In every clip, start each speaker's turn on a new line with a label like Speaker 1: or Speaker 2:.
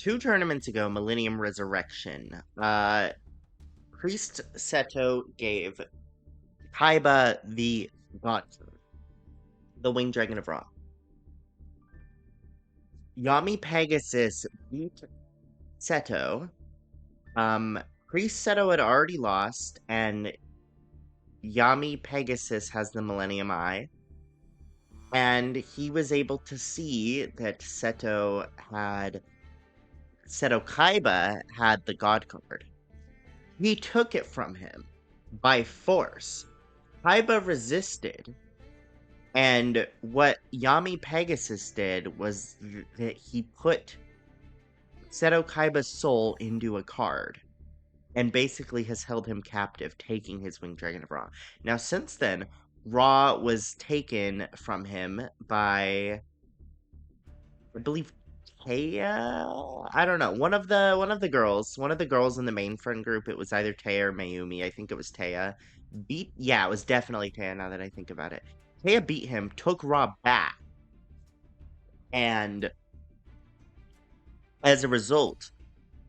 Speaker 1: 2 tournaments ago, Millennium Resurrection, Priest Seto gave Kaiba the God, the Winged Dragon of Ra. Yami Pegasus beat Seto. Priest Seto had already lost, and Yami Pegasus has the Millennium Eye. And he was able to see that Seto Kaiba had the God card. He took it from him by force. Kaiba resisted, and what Yami Pegasus did was that he put Seto Kaiba's soul into a card and basically has held him captive, taking his Winged Dragon of Ra. Now, since then, Ra was taken from him by, I believe, Taya. I don't know. One of the girls in the main friend group. It was either Taya or Mayumi. I think it was Taya. Yeah, it was definitely Taya. Now that I think about it, Taya beat him, took Ra back, and as a result,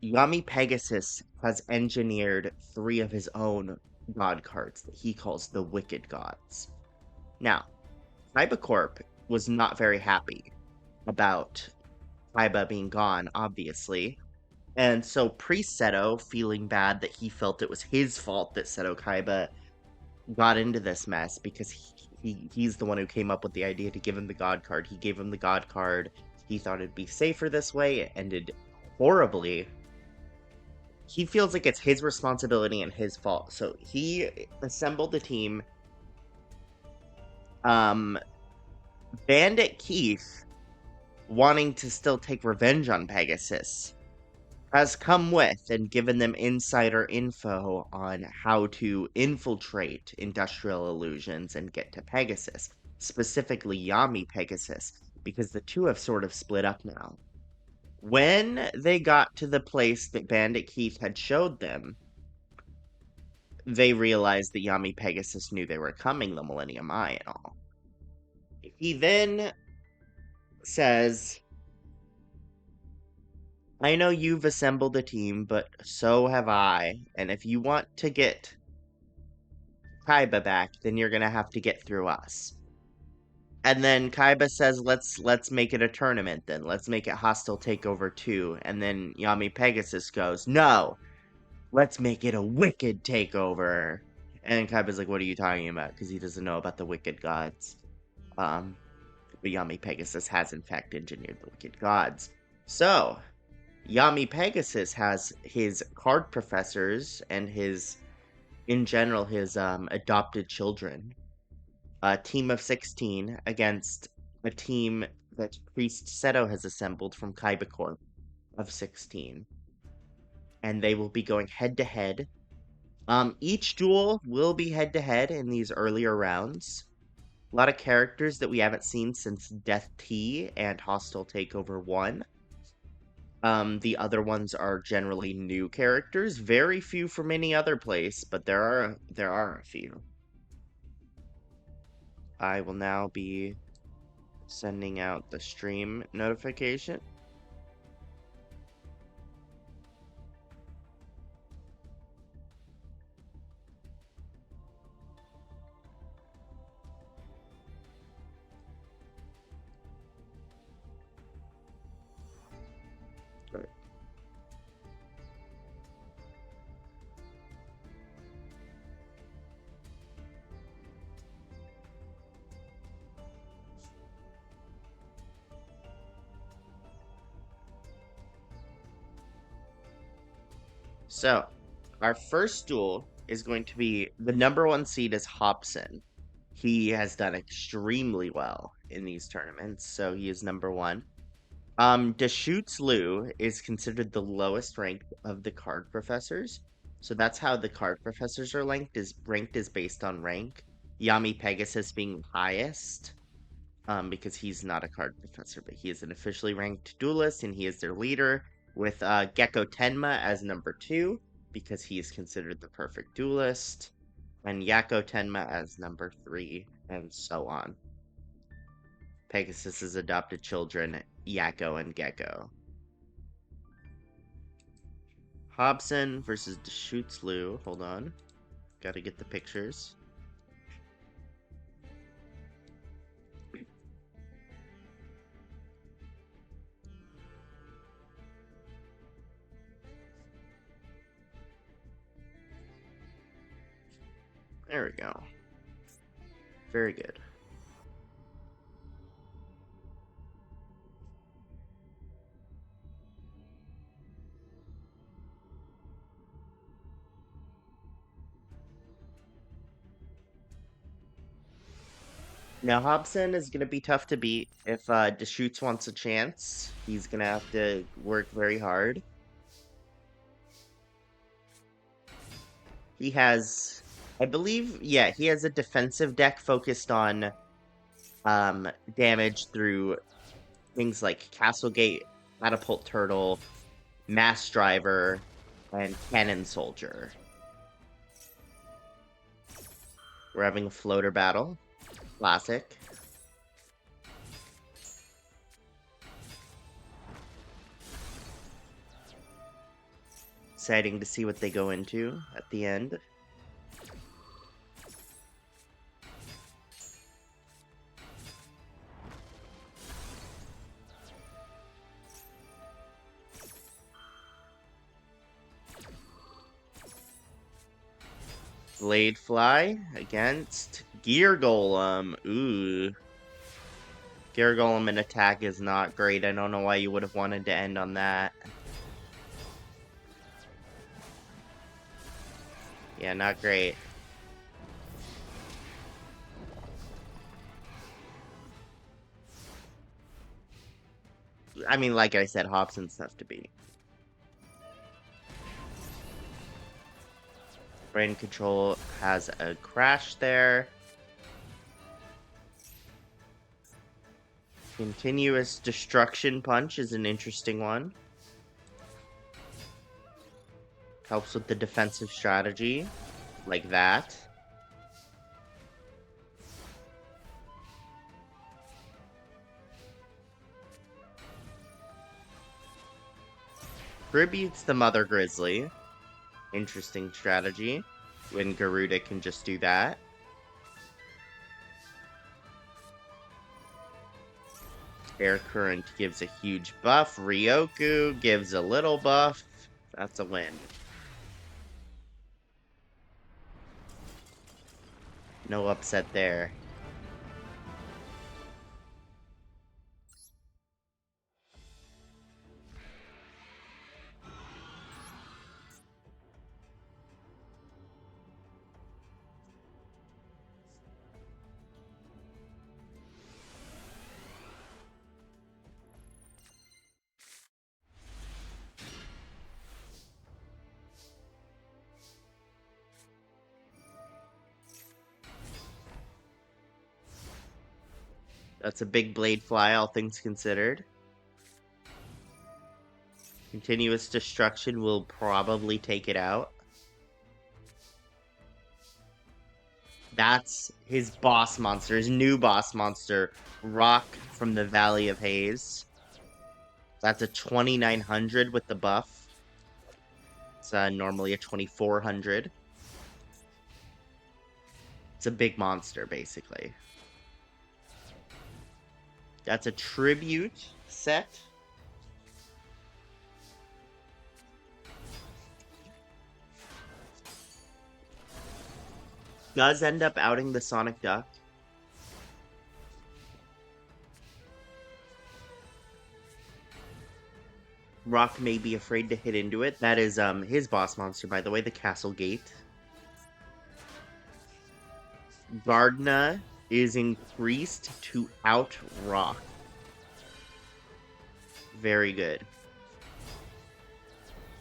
Speaker 1: Yami Pegasus has engineered 3 of his own god cards that he calls the Wicked Gods. Now, Kaiba Corp was not very happy about Kaiba being gone, obviously. And so Priest Seto, feeling bad that he felt it was his fault that Seto Kaiba got into this mess because he's the one who came up with the idea to give him the god card. He gave him the god card. He thought it'd be safer this way. It ended horribly. He feels like it's his responsibility and his fault. So he assembled a team. Um, Bandit Keith, wanting to still take revenge on Pegasus, has come with and given them insider info on how to infiltrate Industrial Illusions and get to Pegasus, specifically Yami Pegasus, because the two have sort of split up now. When they got to the place that Bandit Keith had showed them, they realized that Yami Pegasus knew they were coming, the Millennium Eye and all. He then says, I know you've assembled a team, but so have I, and if you want to get Kaiba back, then you're gonna have to get through us. And then Kaiba says, let's make it a tournament then. Let's make it Hostile Takeover 2. And then Yami Pegasus goes, no, let's make it a Wicked Takeover. And Kaiba's like, what are you talking about? Because he doesn't know about the Wicked Gods. But Yami Pegasus has in fact engineered the Wicked Gods. So, Yami Pegasus has his card professors and in general, his adopted children. A team of 16 against a team that Priest Seto has assembled from Kaiba Corp of 16. And they will be going head to head. Each duel will be head to head in these earlier rounds. A lot of characters that we haven't seen since Death T and Hostile Takeover 1. The other ones are generally new characters. Very few from any other place, but there are a few. I will now be sending out the stream notification. So, our first duel is going to be the number 1 seed is Hobson. He has done extremely well in these tournaments, so he is number 1. Deschutes Lu is considered the lowest ranked of the card professors. So that's how the card professors are ranked is based on rank. Yami Pegasus being highest, because he's not a card professor, but he is an officially ranked duelist and he is their leader, with Gecko Tenma as number 2, because he is considered the perfect duelist, and Yakko Tenma as number 3, and so on. Pegasus's adopted children, Yakko and Gecko. Hobson versus Deschutes-Lou. Hold on. Gotta get the pictures. There we go. Very good. Now, Hobson is going to be tough to beat. If Deschutes wants a chance, he's going to have to work very hard. He has, I believe, yeah, he has a defensive deck focused on damage through things like Castlegate, Catapult Turtle, Mass Driver, and Cannon Soldier. We're having a floater battle. Classic. Exciting to see what they go into at the end. Blade Fly against Gear Golem. Ooh. Gear Golem in attack is not great. I don't know why you would have wanted to end on that. Yeah, not great. I mean, like I said, Hobson's tough to beat. Brain Control has a crash there. Continuous Destruction Punch is an interesting one. Helps with the defensive strategy, like that. Tributes the Mother Grizzly. Interesting strategy. When Garuda can just do that. Air Current gives a huge buff. Ryoku gives a little buff. That's a win. No upset there. That's a big blade fly, all things considered. Continuous Destruction will probably take it out. That's his boss monster, his new boss monster, Rock from the Valley of Haze. That's a 2900 with the buff. It's normally a 2400. It's a big monster, basically. That's a tribute set. Does end up outing the Sonic Duck. Rock may be afraid to hit into it. That is his boss monster, by the way, the Castle Gate. Gardna is increased to out Rock. Very good.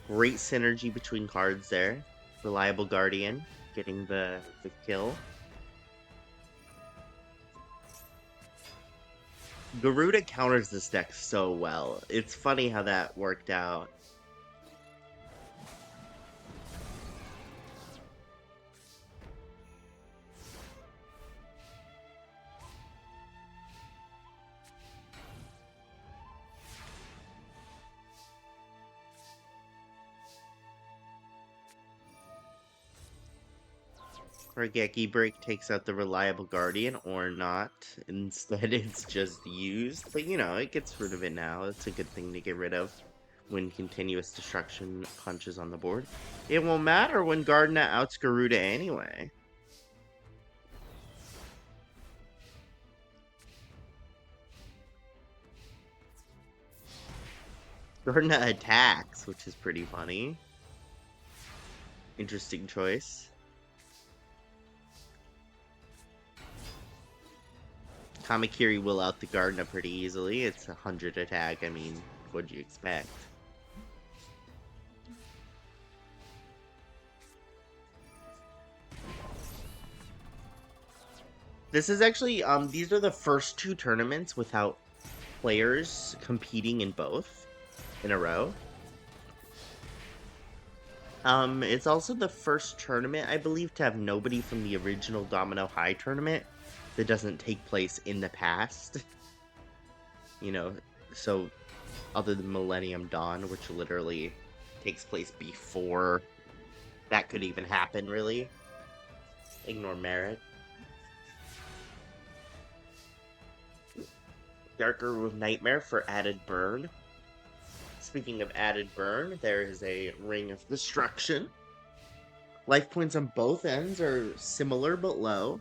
Speaker 1: Great synergy between cards there. Reliable Guardian getting the kill. Garuda counters this deck so well. It's funny how that worked out. Regeki Break takes out the Reliable Guardian, or not. Instead, it's just used. But, you know, it gets rid of it now. It's a good thing to get rid of when continuous destruction punches on the board. It won't matter when Gardena outs Garuda anyway. Gardena attacks, which is pretty funny. Interesting choice. Kamakiri will out the Gardena pretty easily. It's 100 attack. I mean, what'd you expect? This is actually, these are the first two tournaments without players competing in both in a row. It's also the first tournament, I believe, to have nobody from the original Domino High tournament that doesn't take place in the past. You know, so other than Millennium Dawn, which literally takes place before that could even happen, really. Ignore Merit. Darker with Nightmare for added burn. Speaking of added burn, there is a Ring of Destruction. Life points on both ends are similar but low.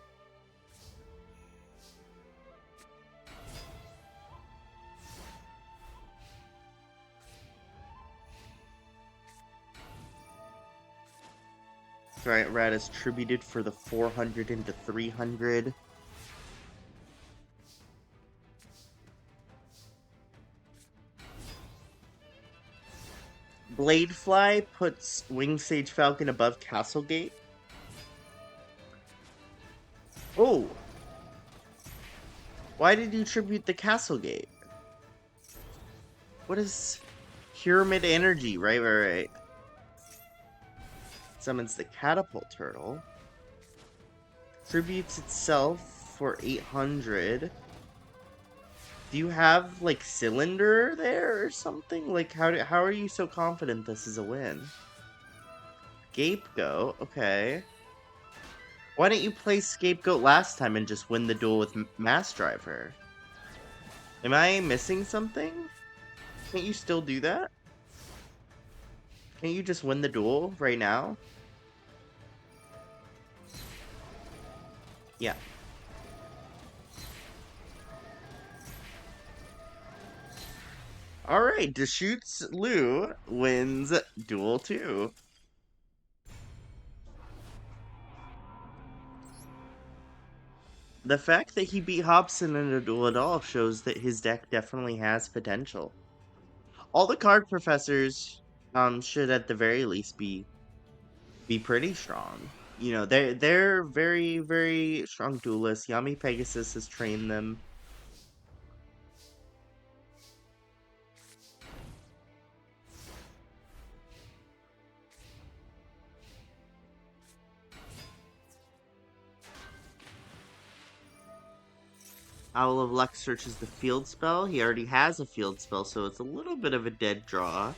Speaker 1: Right, Rat is tributed for the 400 into 300. Bladefly puts Winged Sage Falcon above Castlegate. Oh! Why did you tribute the Castlegate? What is Pyramid Energy? Right. Summons the Catapult Turtle. Tributes itself for 800. Do you have, like, Cylinder there or something? Like, how are you so confident this is a win? Scapegoat? Okay. Why didn't you play Scapegoat last time and just win the duel with Mass Driver? Am I missing something? Can't you still do that? Can't you just win the duel right now? Yeah. Alright, Deschutes Liu wins Duel 2. The fact that he beat Hobson in a duel at all shows that his deck definitely has potential. All the card professors should at the very least be pretty strong. You know, they're very, very strong duelists. Yami Pegasus has trained them. Owl of Luck searches the field spell. He already has a field spell, so it's a little bit of a dead draw.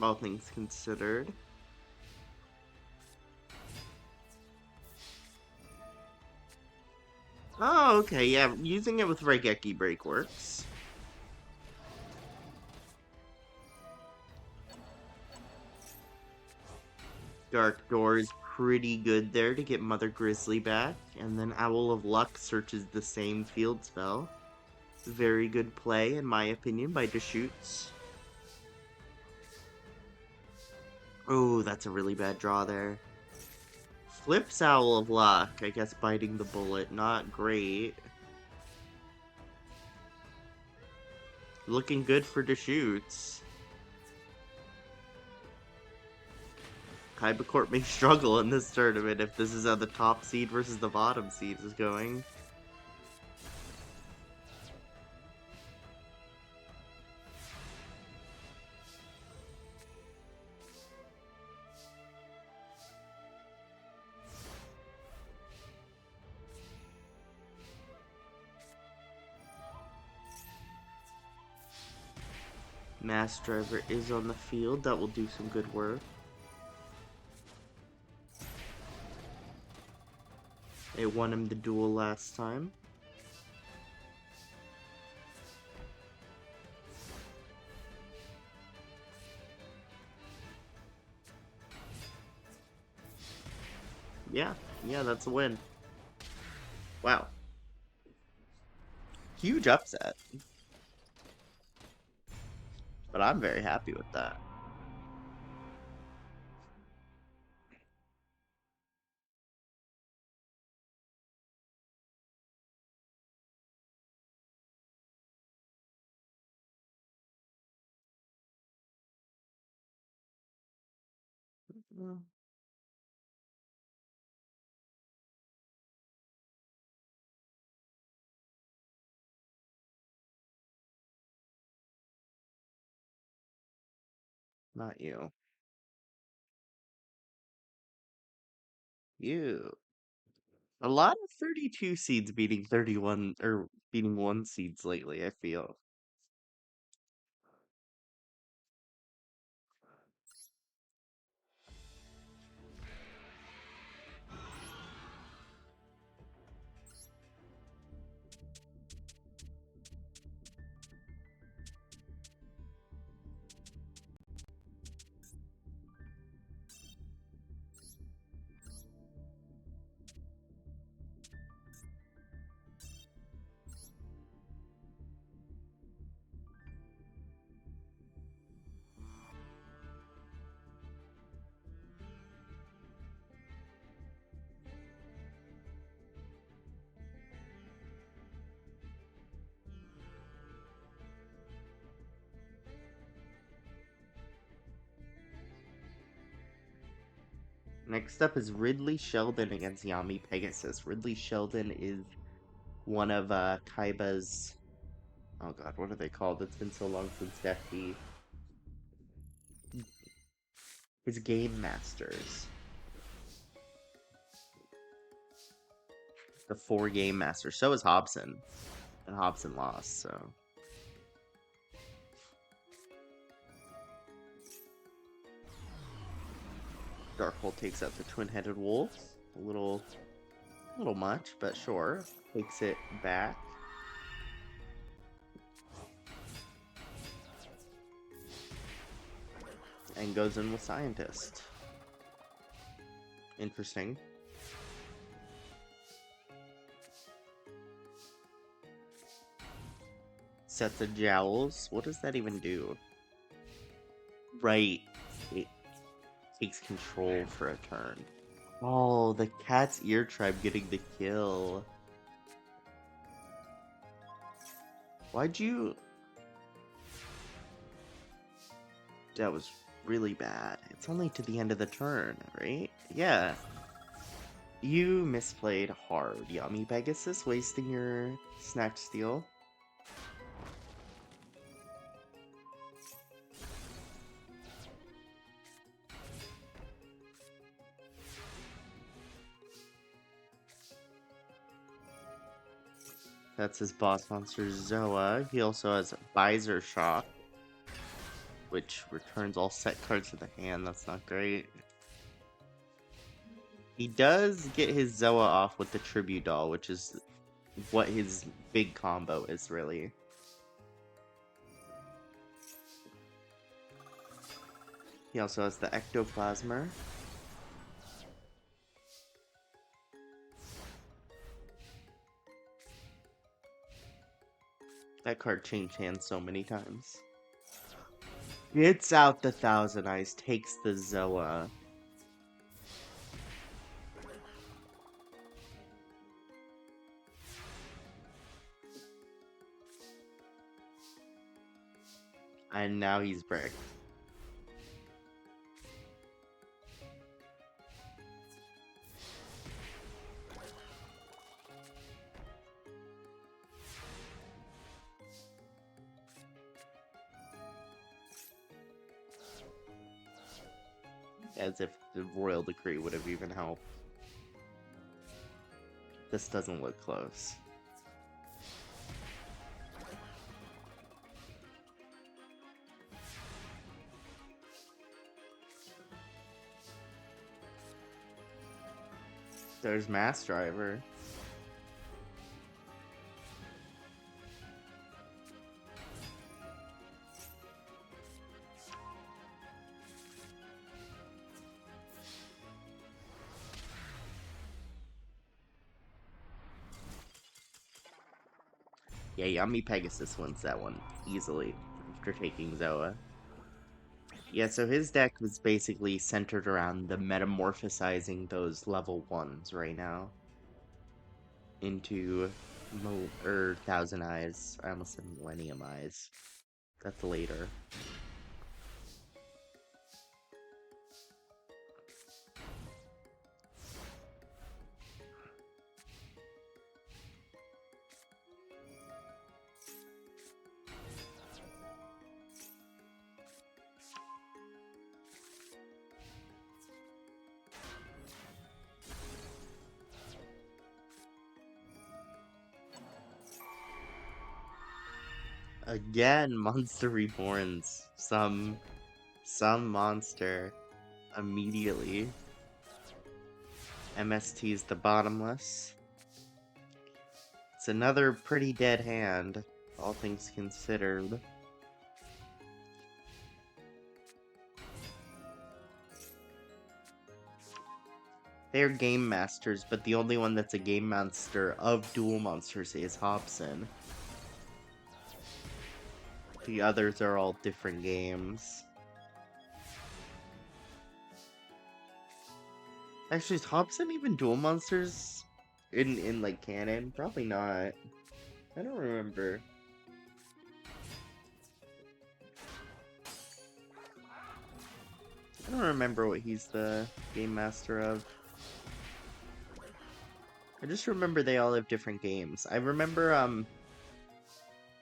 Speaker 1: All things considered. Oh, okay, yeah, using it with Raigeki Break works. Dark Door is pretty good there to get Mother Grizzly back, and then Owl of Luck searches the same field spell. Very good play, in my opinion, by Deschutes. Oh, that's a really bad draw there. Flips Owl of Luck, I guess biting the bullet, not great. Looking good for Deschutes. Kaiba Court may struggle in this tournament if this is how the top seed versus the bottom seed is going. Mass Driver is on the field. That will do some good work. They won him the duel last time. Yeah, that's a win. Wow. Huge upset. But I'm very happy with that. Not you. You. A lot of 32 seeds beating 31 or beating 1 seeds lately, I feel. Next up is Ridley Sheldon against Yami Pegasus. Ridley Sheldon is one of Kaiba's. Oh god, what are they called? It's been so long since Death Beat. His game masters. The 4 game masters. So is Hobson. And Hobson lost, so. Darkhold takes out the twin-headed wolf. A little much, but sure. Takes it back. And goes in with Scientist. Interesting. Sets of Jowls. What does that even do? Right. It takes control for a turn. Oh, the Cat's Ear Tribe getting the kill. Why'd you... That was really bad. It's only to the end of the turn, right? Yeah. You misplayed hard, Yami Pegasus, wasting your Snatch Steal. That's his boss monster, Zoa. He also has Visor Shock, which returns all set cards to the hand. That's not great. He does get his Zoa off with the Tribute Doll, which is what his big combo is, really. He also has the Ectoplasmer. That card changed hands so many times. Gets out the Thousand Eyes, takes the Zoa. And now he's bricked. As if the Royal Decree would have even helped. This doesn't look close. There's Mass Driver. Yeah, Yummy Pegasus wins that one easily after taking Zoa. Yeah, so his deck was basically centered around the metamorphosizing those level 1s right now into Thousand Eyes. I almost said Millennium Eyes. That's later. Again, Monster Reborns. Some monster. Immediately. MST's the Bottomless. It's another pretty dead hand, all things considered. They're game masters, but the only one that's a game master of dual monsters is Hobson. The others are all different games. Actually, is Hobson even dual monsters in like canon? Probably not. I don't remember. I don't remember what he's the game master of. I just remember they all have different games. I remember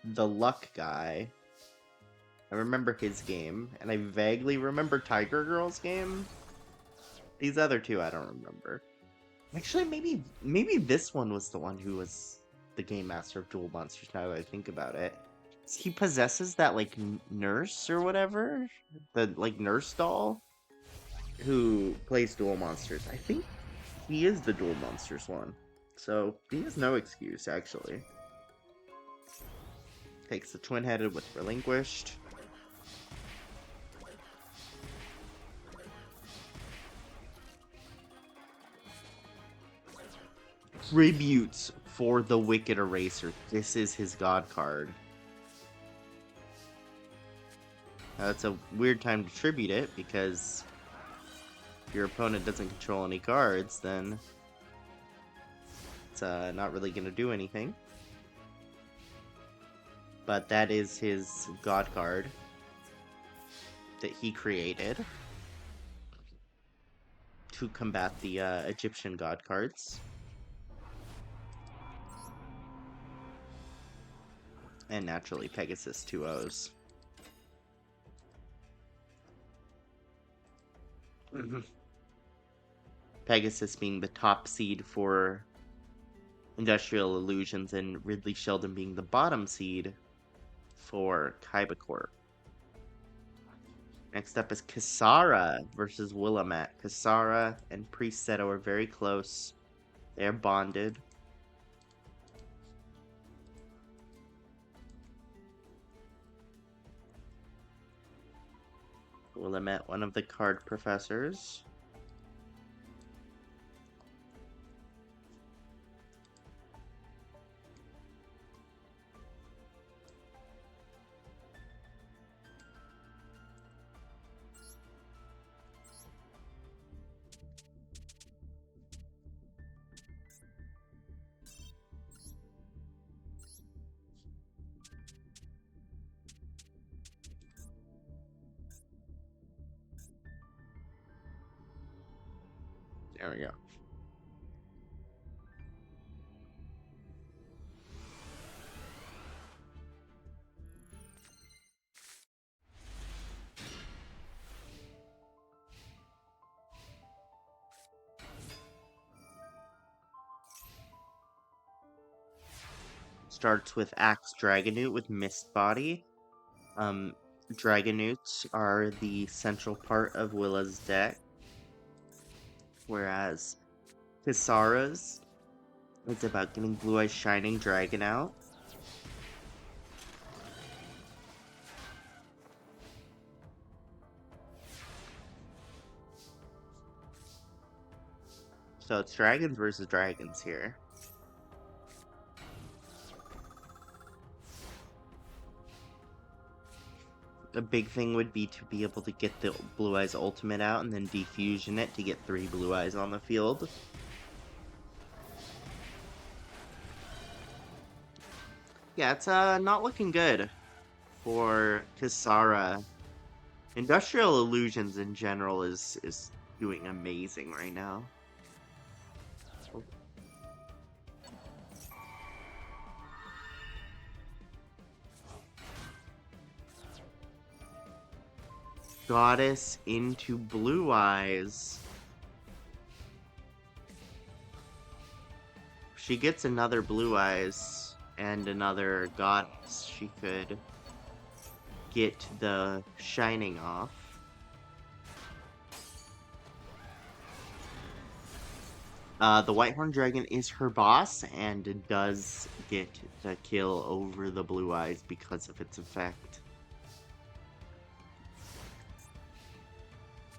Speaker 1: the Luck guy. I remember his game, and I vaguely remember Tiger Girl's game. These other two I don't remember. Actually, maybe this one was the one who was the game master of Duel Monsters, now that I think about it. He possesses that, like, nurse or whatever? The, like, nurse doll? Who plays Duel Monsters. I think he is the Duel Monsters one. So, he has no excuse, actually. Takes the twin-headed with Relinquished. Tributes for the Wicked Eraser. This is his god card. Now, it's a weird time to tribute it, because if your opponent doesn't control any cards, then it's not really going to do anything. But that is his god card that he created to combat the Egyptian god cards. And naturally, Pegasus 2-0s. Pegasus being the top seed for Industrial Illusions, and Ridley Sheldon being the bottom seed for Kaiba Corp. Next up is Kisara versus Willamette. Kisara and Priest Seto are very close. They're bonded. Willamette, one of the card professors. There we go. Starts with Axe Dragonute with Mist Body. Dragonutes are the central part of Willa's deck, whereas Kisara's is about getting Blue Eyes Shining Dragon out. So it's dragons versus dragons here. A big thing would be to be able to get the Blue Eyes ultimate out and then defusion it to get 3 Blue Eyes on the field. Yeah, it's not looking good for Kisara. Industrial Illusions in general is doing amazing right now. Goddess into Blue Eyes. She gets another Blue Eyes and another Goddess. She could get the Shining off. The Whitehorn Dragon is her boss and does get the kill over the Blue Eyes because of its effect.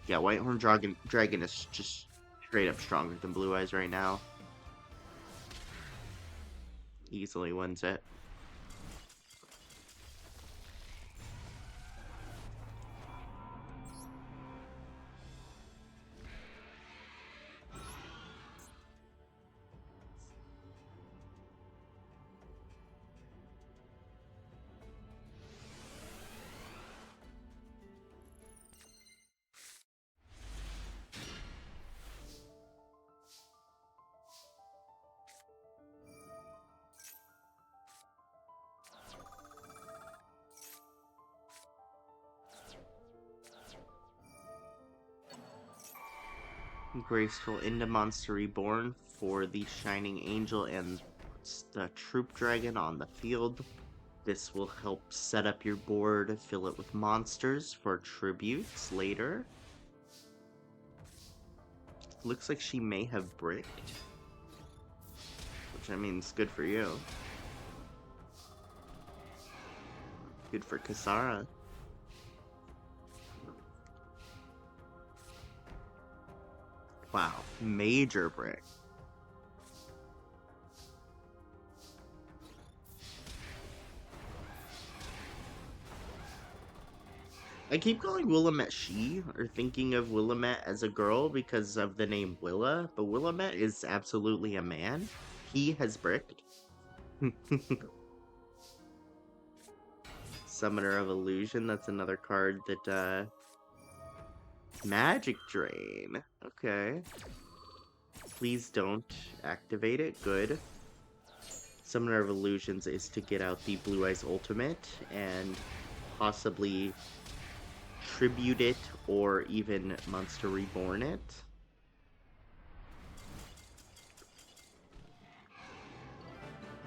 Speaker 1: Yeah, Whitehorn Dragon is just straight up stronger than Blue Eyes right now. Easily wins it. Graceful into Monster Reborn for the Shining Angel and the Troop Dragon on the field. This will help set up your board, fill it with monsters for tributes later. Looks like she may have bricked, which I mean is good for you. Good for Kisara. Wow, major brick. I keep calling Willamette she, or thinking of Willamette as a girl because of the name Willa, but Willamette is absolutely a man. He has bricked. Summoner of Illusion, that's another card that, Magic Drain. Okay. Please don't activate it. Good. Summoner of Illusions is to get out the Blue Eyes Ultimate and possibly tribute it or even Monster Reborn it.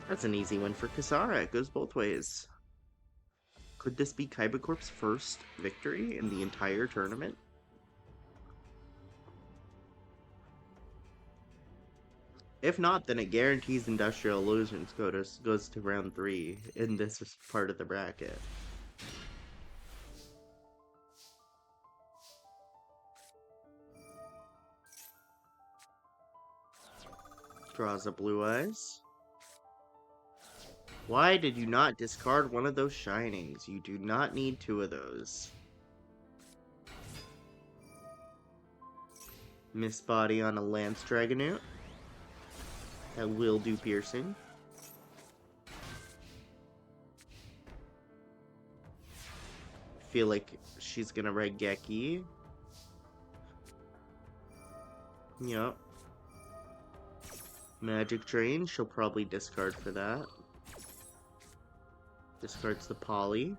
Speaker 1: That's an easy win for Kisara. It goes both ways. Could this be Kaiba Corp's first victory in the entire tournament? If not, then it guarantees Industrial Illusions goes to round 3 in this part of the bracket. Draws a Blue Eyes. Why did you not discard one of those Shinings? You do not need 2 of those. Miss Body on a Lance Dragonoot. That will do piercing. Feel like she's gonna ride Geki. Yup. Magic Drain, she'll probably discard for that. Discards the Poly.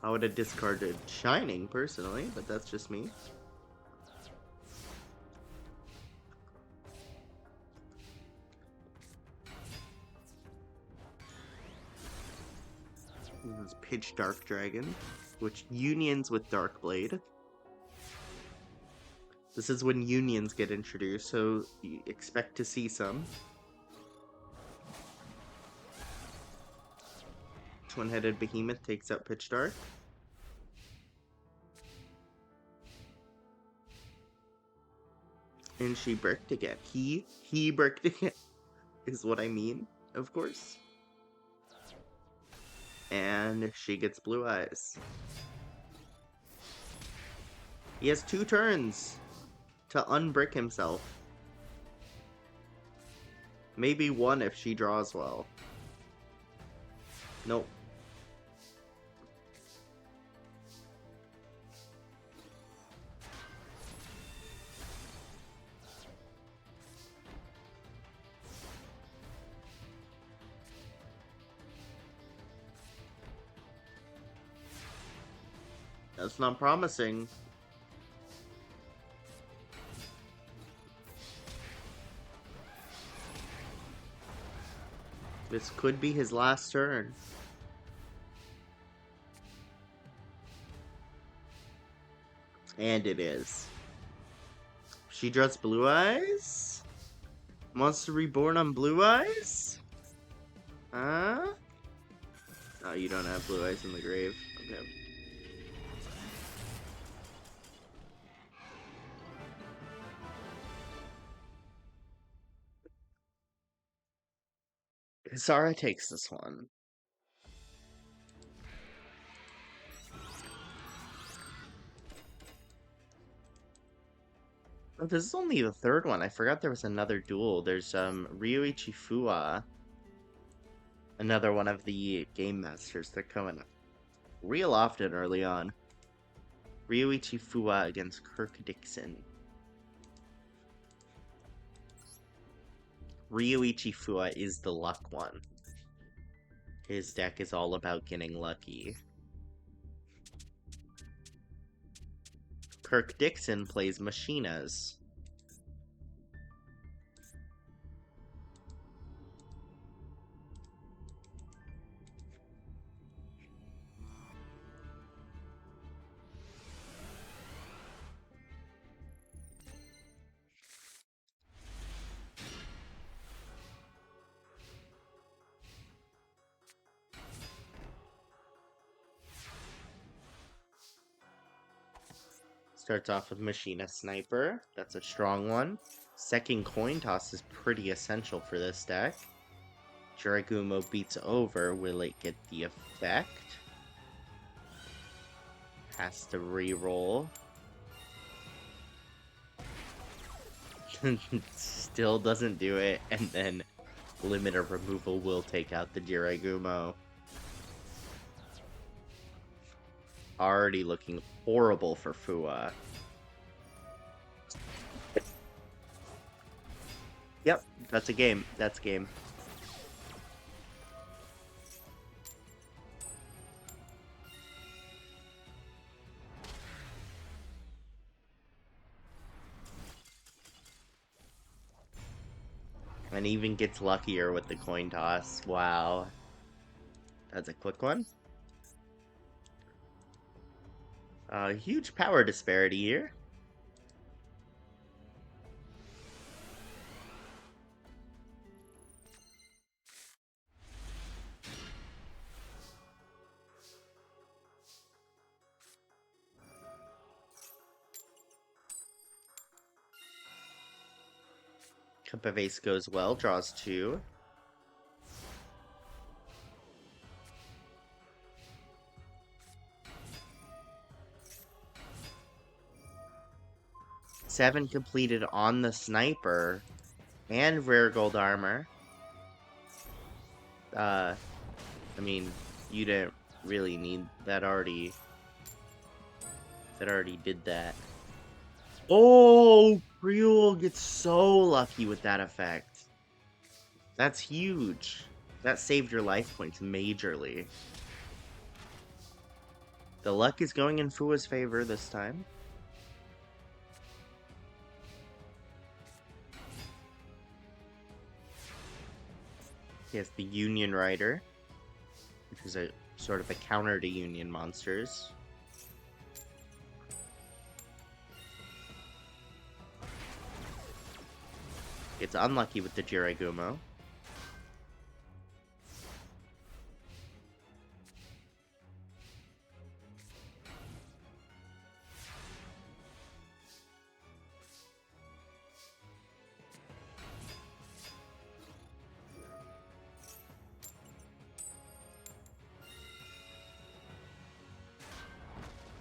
Speaker 1: I would have discarded Shining, personally, but that's just me. This is Pitch Dark Dragon, which unions with Darkblade. This is when unions get introduced, so you expect to see some. One-headed behemoth takes out Pitch Dark. And she bricked again. He bricked again, is what I mean, of course. And she gets blue eyes. He has 2 turns to unbrick himself. Maybe 1 if she draws well. Nope. That's not promising. This could be his last turn. And it is. She draws blue eyes? Monster reborn on blue eyes? Huh? Oh, you don't have blue eyes in the grave. Okay. Zara takes this one. Oh, this is only the 3rd one. I forgot there was another duel. There's Ryuichi Fua. Another one of the Game Masters. They're coming up real often early on. Ryuichi Fua against Kirk Dixon. Ryuichi Fua is the luck one. His deck is all about getting lucky. Kirk Dixon plays Machinas. Starts off with Machina Sniper. That's a strong one. Second coin toss is pretty essential for this deck. Jiragumo beats over. Will it get the effect? Has to re-roll. Still doesn't do it. And then limiter removal will take out the Jiragumo. Already looking horrible for Fua. Yep, that's a game. That's game. And even gets luckier with the coin toss. Wow. That's a quick one. Huge power disparity here. Cup of Ace goes well, draws 2. Seven completed on the Sniper and rare gold armor. I mean, you didn't really need that already. That already did that. Oh, Ryul gets so lucky with that effect. That's huge. That saved your life points majorly. The luck is going in Fua's favor this time. He has the Union Rider, which is a sort of a counter to Union monsters. It's unlucky with the Jiraigumo.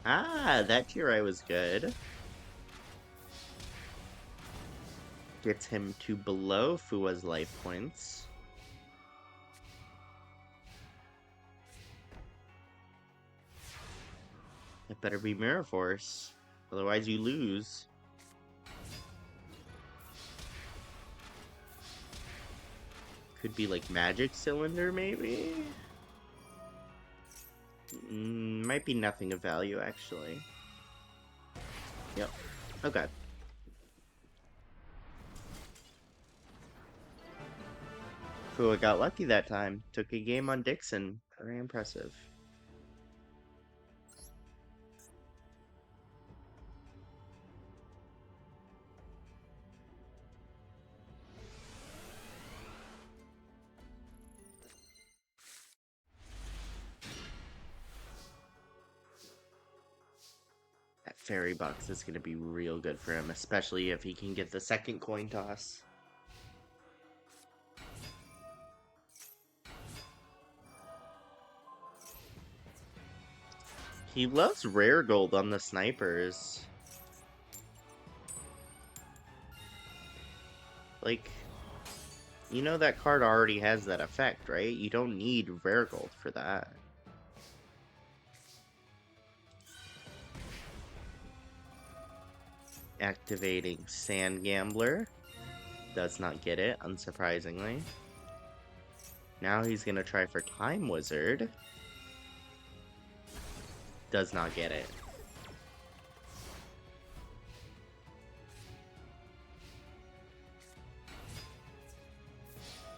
Speaker 1: Ah, that Jirai was good. Gets him to below Fua's life points. It better be Mirror Force, otherwise you lose. Could be like Magic Cylinder, maybe? Might be nothing of value, actually. Yep. Okay. Fua got lucky that time. Took a game on Dixon. Very impressive. That fairy box is going to be real good for him, especially if he can get the second coin toss. He loves rare gold on the snipers. Like, you know that card already has that effect, right? You don't need rare gold for that. Activating Sand Gambler. Does not get it, unsurprisingly. Now he's gonna try for Time Wizard. Does not get it.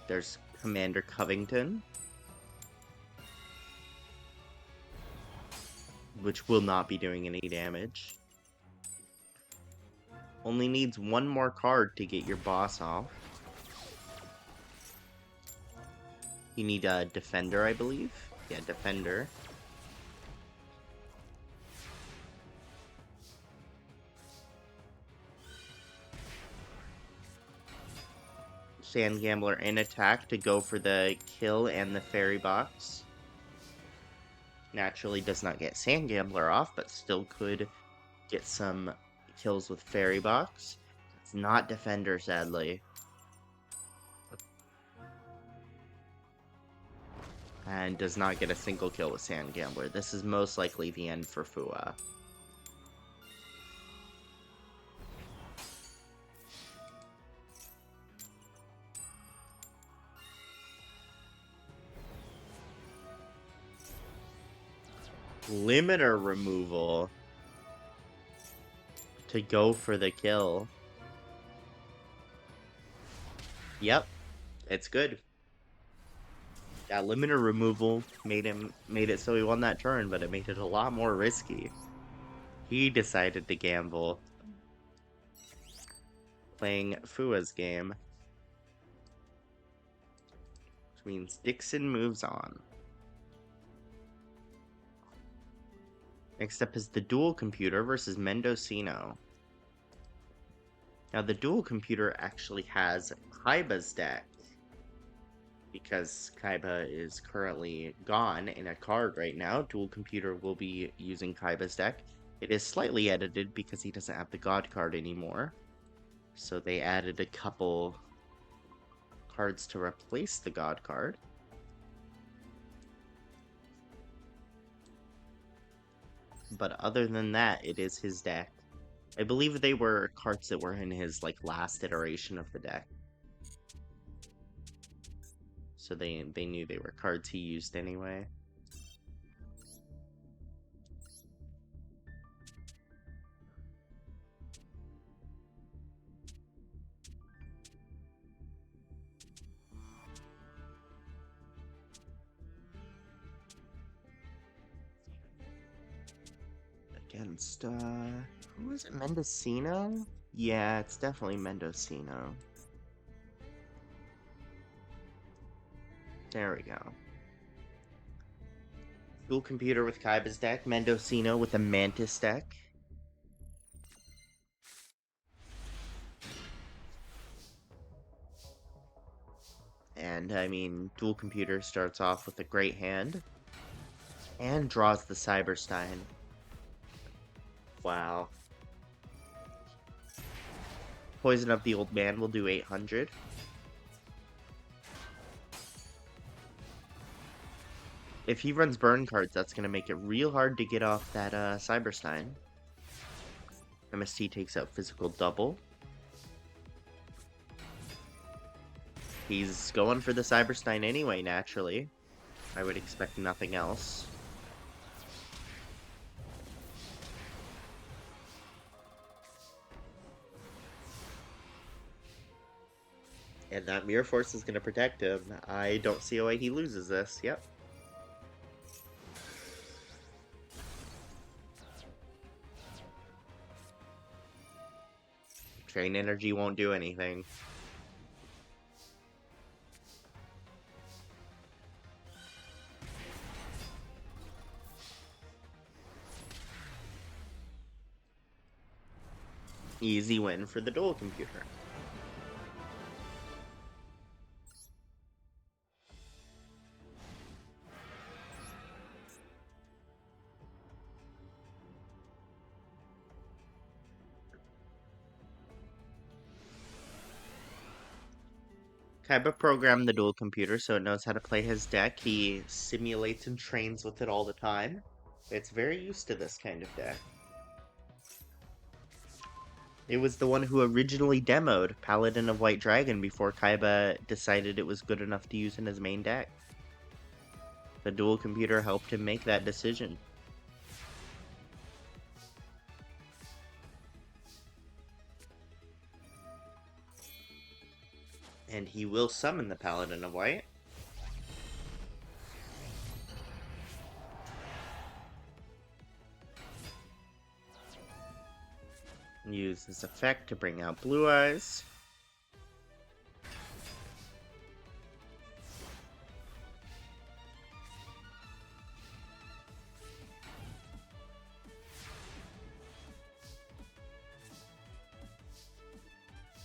Speaker 1: There's Commander Covington, which will not be doing any damage. Only needs one more card to get your boss off. You need a Defender, I believe. Yeah, Defender. Sand Gambler in attack to go for the kill and the fairy box. Naturally does not get Sand Gambler off, but still could get some kills with fairy box. It's not Defender, sadly. And does not get a single kill with Sand Gambler. This is most likely the end for Fua. Limiter removal to go for the kill. Yep, it's good. Yeah, limiter removal made it so he won that turn, but it made it a lot more risky. He decided to gamble, playing Fua's game, which means Dixon moves on. Next up is the Dual Computer versus Mendocino. Now, the Dual Computer actually has Kaiba's deck, because Kaiba is currently gone in a card right now. Dual Computer will be using Kaiba's deck. It is slightly edited because he doesn't have the God card anymore. So they added a couple cards to replace the God card. But other than that, it is his deck. I believe they were cards that were in his last iteration of the deck. So they knew they were cards he used anyway. Against, who is it? Mendocino? Yeah, it's definitely Mendocino. There we go. Dual computer with Kaiba's deck. Mendocino with a Mantis deck. And, I mean, dual computer starts off with a great hand. And draws the Cyberstein. Wow. Poison of the Old Man will do 800. If he runs burn cards, that's going to make it real hard to get off that Cyberstein. MST takes out physical double. He's going for the Cyberstein anyway, naturally. I would expect nothing else. And that Mirror Force is going to protect him. I don't see a way he loses this. Yep. Train energy won't do anything. Easy win for the dual computer. Kaiba programmed the dual computer so it knows how to play his deck. He simulates and trains with it all the time. It's very used to this kind of deck. It was the one who originally demoed Paladin of White Dragon before Kaiba decided it was good enough to use in his main deck. The dual computer helped him make that decision. And he will summon the Paladin of White. Use this effect to bring out Blue Eyes.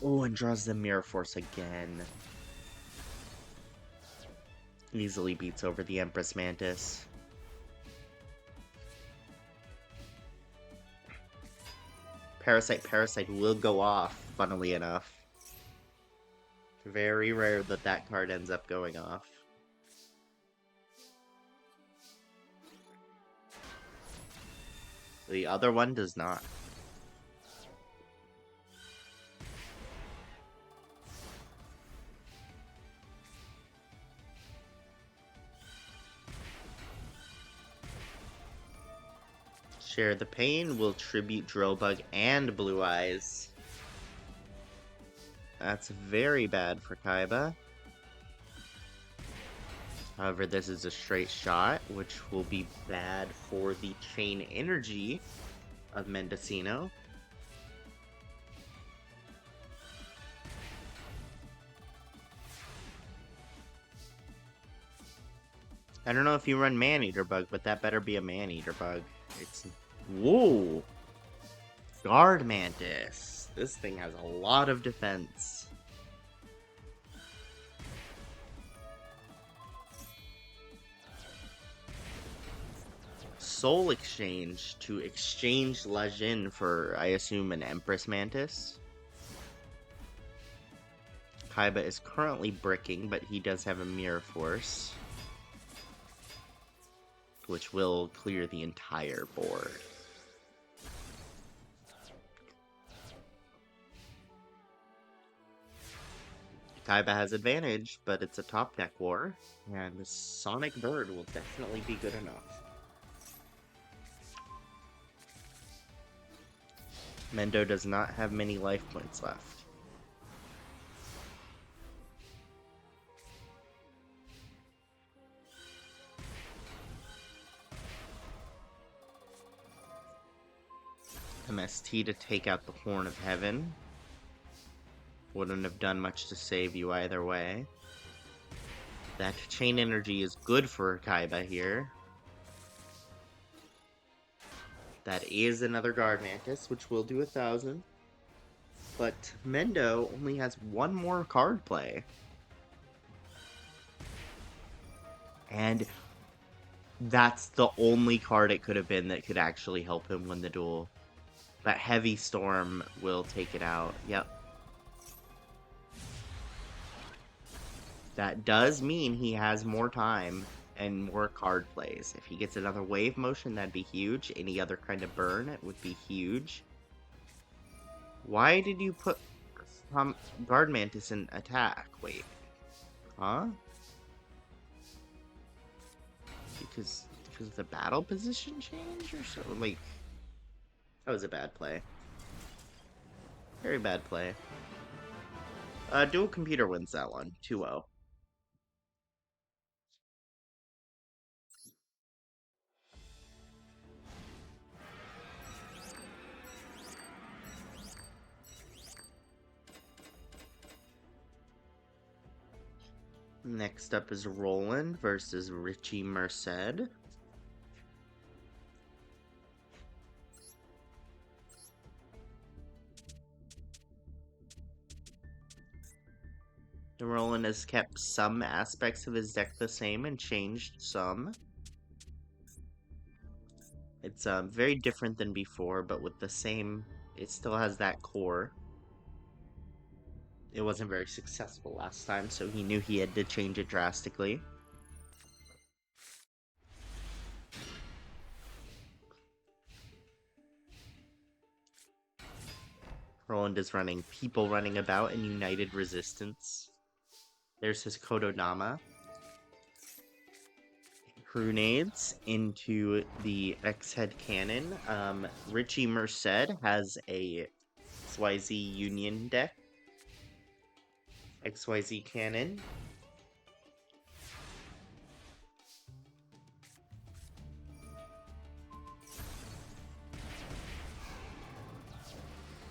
Speaker 1: Oh, and draws the Mirror Force again. Easily beats over the Empress Mantis. Parasite will go off, funnily enough. Very rare that that card ends up going off. The other one does not. Share the Pain will tribute Drillbug and Blue Eyes. That's very bad for Kaiba. However, this is a straight shot, which will be bad for the chain energy of Mendocino. I don't know if you run Man-Eater Bug, but that better be a Man-Eater Bug. It's... Whoa! Guard Mantis. This thing has a lot of defense. Soul Exchange to exchange Lajin for, I assume, an Empress Mantis. Kaiba is currently bricking, but he does have a Mirror Force, which will clear the entire board. Kaiba has advantage, but it's a top deck war, and the Sonic Bird will definitely be good enough. Mendo does not have many life points left. MST to take out the Horn of Heaven. Wouldn't have done much to save you either way. That chain energy is good for Kaiba here. That is another Guard Mantis, which will do 1,000. But Mendo only has one more card play. And that's the only card it could have been that could actually help him win the duel. That Heavy Storm will take it out. Yep. That does mean he has more time and more card plays. If he gets another Wave Motion, that'd be huge. Any other kind of burn, it would be huge. Why did you put Guard Mantis in attack? Wait. Huh? Because of the battle position change or so? Like, that was a bad play. Very bad play. Dual Computer wins that one. 2-0. Next up is Roland versus Richie Merced. Roland has kept some aspects of his deck the same and changed some. It's very different than before, but with the same, it still has that core. It wasn't very successful last time, so he knew he had to change it drastically. Roland is running People Running About and United Resistance. There's his Kododama. Grenades into the X-Head Cannon. Richie Merced has a XYZ Union deck. XYZ Cannon.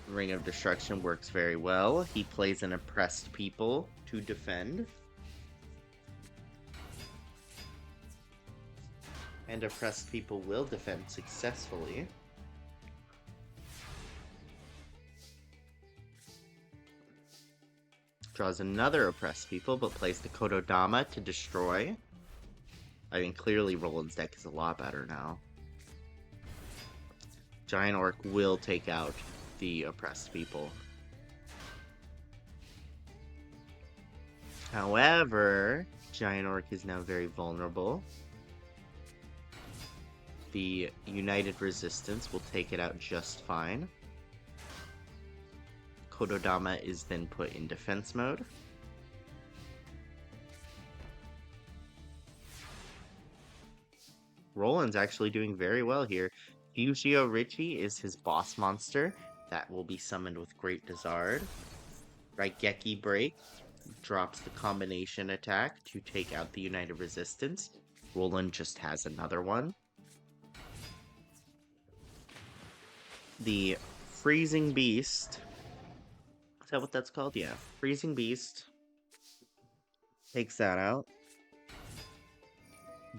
Speaker 1: Ring of Destruction works very well. He plays an Oppressed People to defend. And Oppressed People will defend successfully. Draws another Oppressed People, but plays the Kododama to destroy. I mean, clearly Roland's deck is a lot better now. Giant Orc will take out the Oppressed People. However, Giant Orc is now very vulnerable. The United Resistance will take it out just fine. Kododama is then put in defense mode. Roland's actually doing very well here. Fugio Richie is his boss monster. That will be summoned with Great Dizard. Raigeki Break drops the combination attack to take out the United Resistance. Roland just has another one. The Freezing Beast. Is that what that's called? Yeah. Freezing Beast takes that out.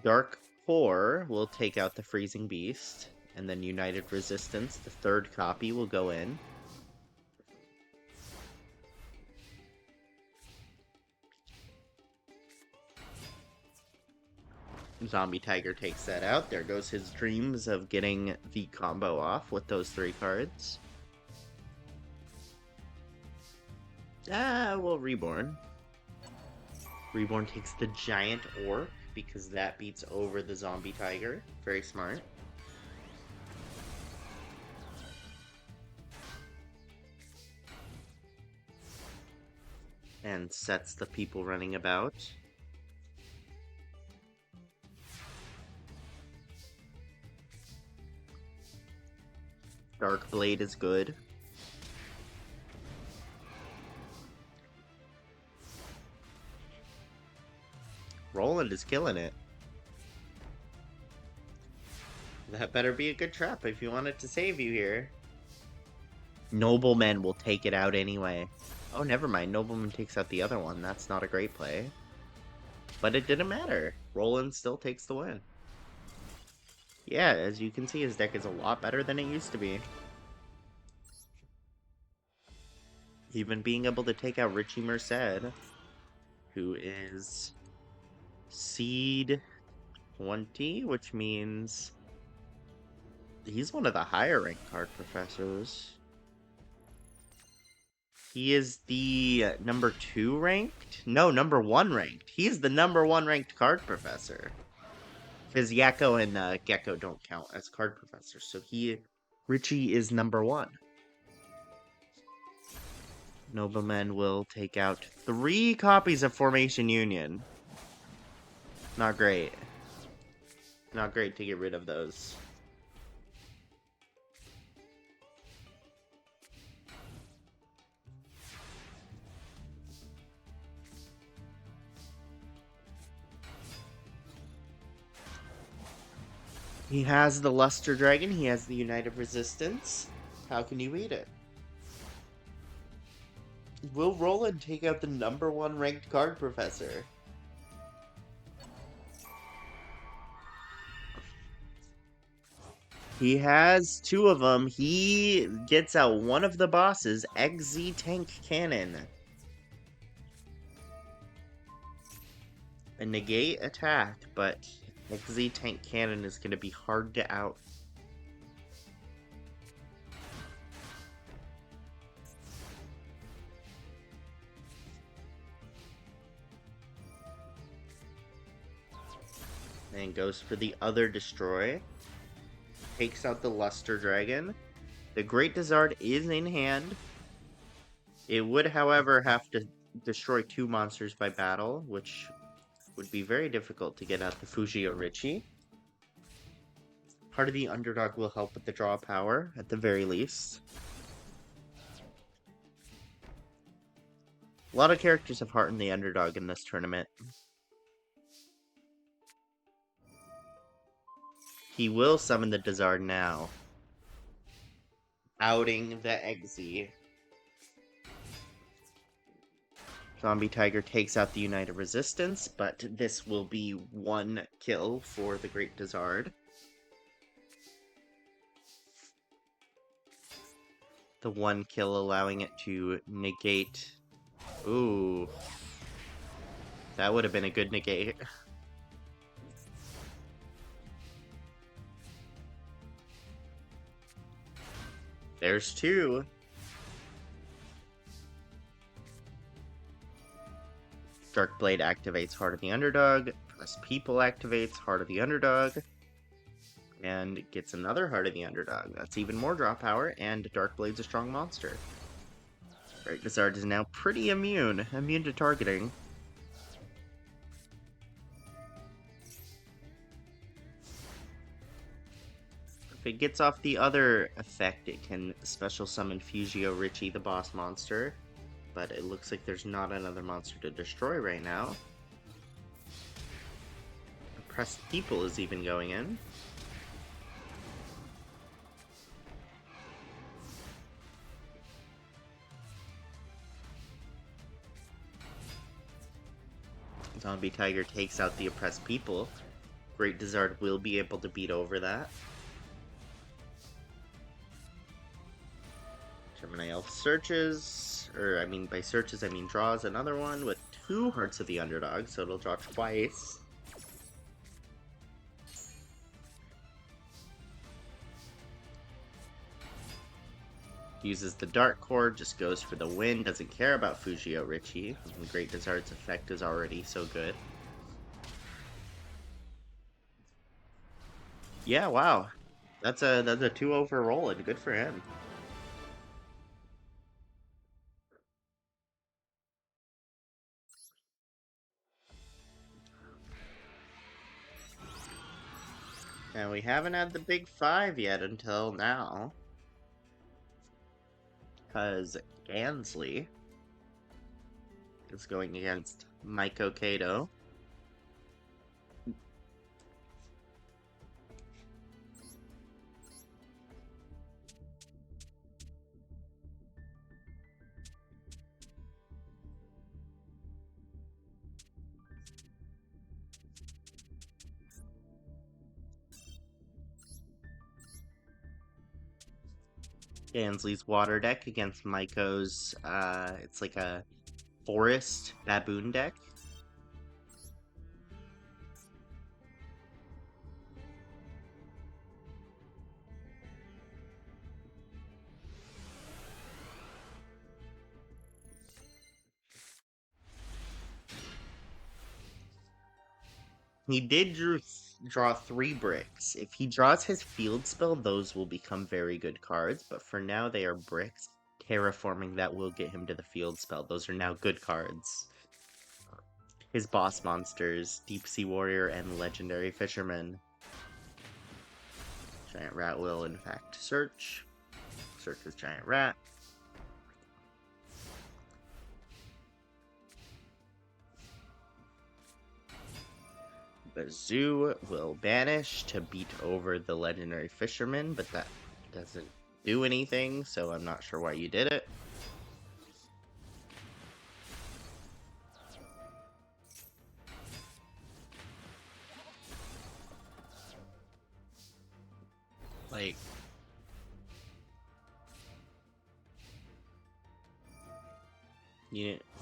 Speaker 1: Dark Core will take out the Freezing Beast. And then United Resistance, the third copy, will go in. Zombie Tiger takes that out. There goes his dreams of getting the combo off with those 3 cards. Well, Reborn. Reborn takes the Giant Orc because that beats over the Zombie Tiger. Very smart. And sets the People Running About. Dark Blade is good. Roland is killing it. That better be a good trap if you want it to save you here. Nobleman will take it out anyway. Oh, never mind. Nobleman takes out the other one. That's not a great play. But it didn't matter. Roland still takes the win. Yeah, as you can see, his deck is a lot better than it used to be. Even being able to take out Richie Merced, who is seed 20, which means he's one of the higher ranked card professors. He is the number 2 ranked? No, number 1 ranked. He's the number 1 ranked card professor. Because Yakko and Gecko don't count as card professors. So Richie is number 1. Noblemen will take out 3 copies of Formation Union. Not great. Not great to get rid of those. He has the Luster Dragon. He has the United Resistance. How can you beat it? Will Roland take out the number 1 ranked card professor? He has 2 of them. He gets out one of the bosses, XZ Tank Cannon. A negate attack, but XZ Tank Cannon is going to be hard to out. And goes for the other destroy. Takes out the Luster Dragon. The Great Dizard is in hand. It would, however, have to destroy 2 monsters by battle, which would be very difficult to get out the Fujio Richie. Heart of the Underdog will help with the draw power, at the very least. A lot of characters have Heart in the Underdog in this tournament. He will summon the Dizard now, outing the Eggsy. Zombie Tiger takes out the United Resistance, but this will be 1 kill for the Great Dizard. The 1 kill allowing it to negate. Ooh. That would have been a good negate. There's 2. Darkblade activates Heart of the Underdog. Press People activates Heart of the Underdog. And gets another Heart of the Underdog. That's even more draw power, and Darkblade's a strong monster. Great Dizard is now pretty immune to targeting. If it gets off the other effect, it can special summon Fujio Richie, the boss monster. But it looks like there's not another monster to destroy right now. Oppressed People is even going in. Zombie Tiger takes out the Oppressed People. Great Dizard will be able to beat over that. Gemini Elf searches, by searches I mean draws another one with 2 Hearts of the Underdog, so it'll draw twice. Uses the Dark Core, just goes for the win, doesn't care about Fujio Richie. The Great Dizard's effect is already so good. Yeah, wow. That's a 2-over roll, and good for him. And we haven't had the big 5 yet until now. Because Gansley is going against Maiko Kato. Gansley's water deck against Maiko's, it's like a forest baboon deck. He did draw 3 bricks. If he draws his field spell, those will become very good cards, but for now they are bricks. Terraforming that will get him to the field spell. Those are now good cards. His boss monsters, Deep Sea Warrior and Legendary Fisherman. Giant Rat will in fact search. Searches Giant Rat. Bazoo will banish to beat over the Legendary Fisherman, but that doesn't do anything, so I'm not sure why you did it. Like,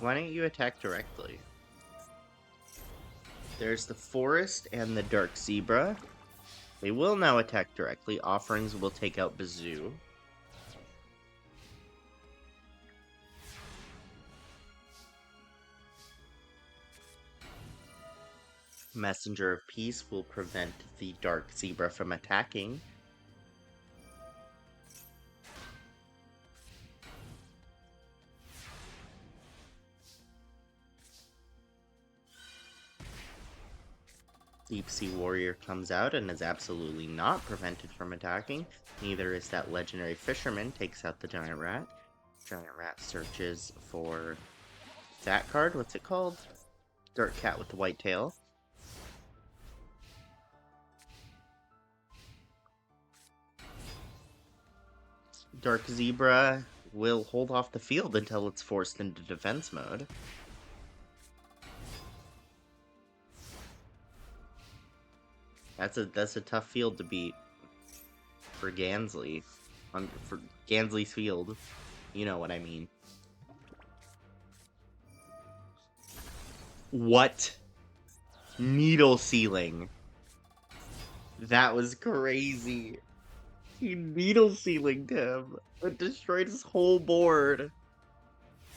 Speaker 1: why don't you attack directly? There's the Forest and the Dark Zebra. They will now attack directly. Offerings will take out Bazoo. Messenger of Peace will prevent the Dark Zebra from attacking. Deep Sea Warrior comes out and is absolutely not prevented from attacking. Neither is that Legendary Fisherman, takes out the Giant Rat. Giant Rat searches for that card. What's it called? Dark Cat with the white tail. Dark Zebra will hold off the field until it's forced into defense mode. That's a tough field to beat for Gansley. For Gansley's field. You know what I mean. What? Needle Sealing. That was crazy. He Needle Sealinged him. It destroyed his whole board.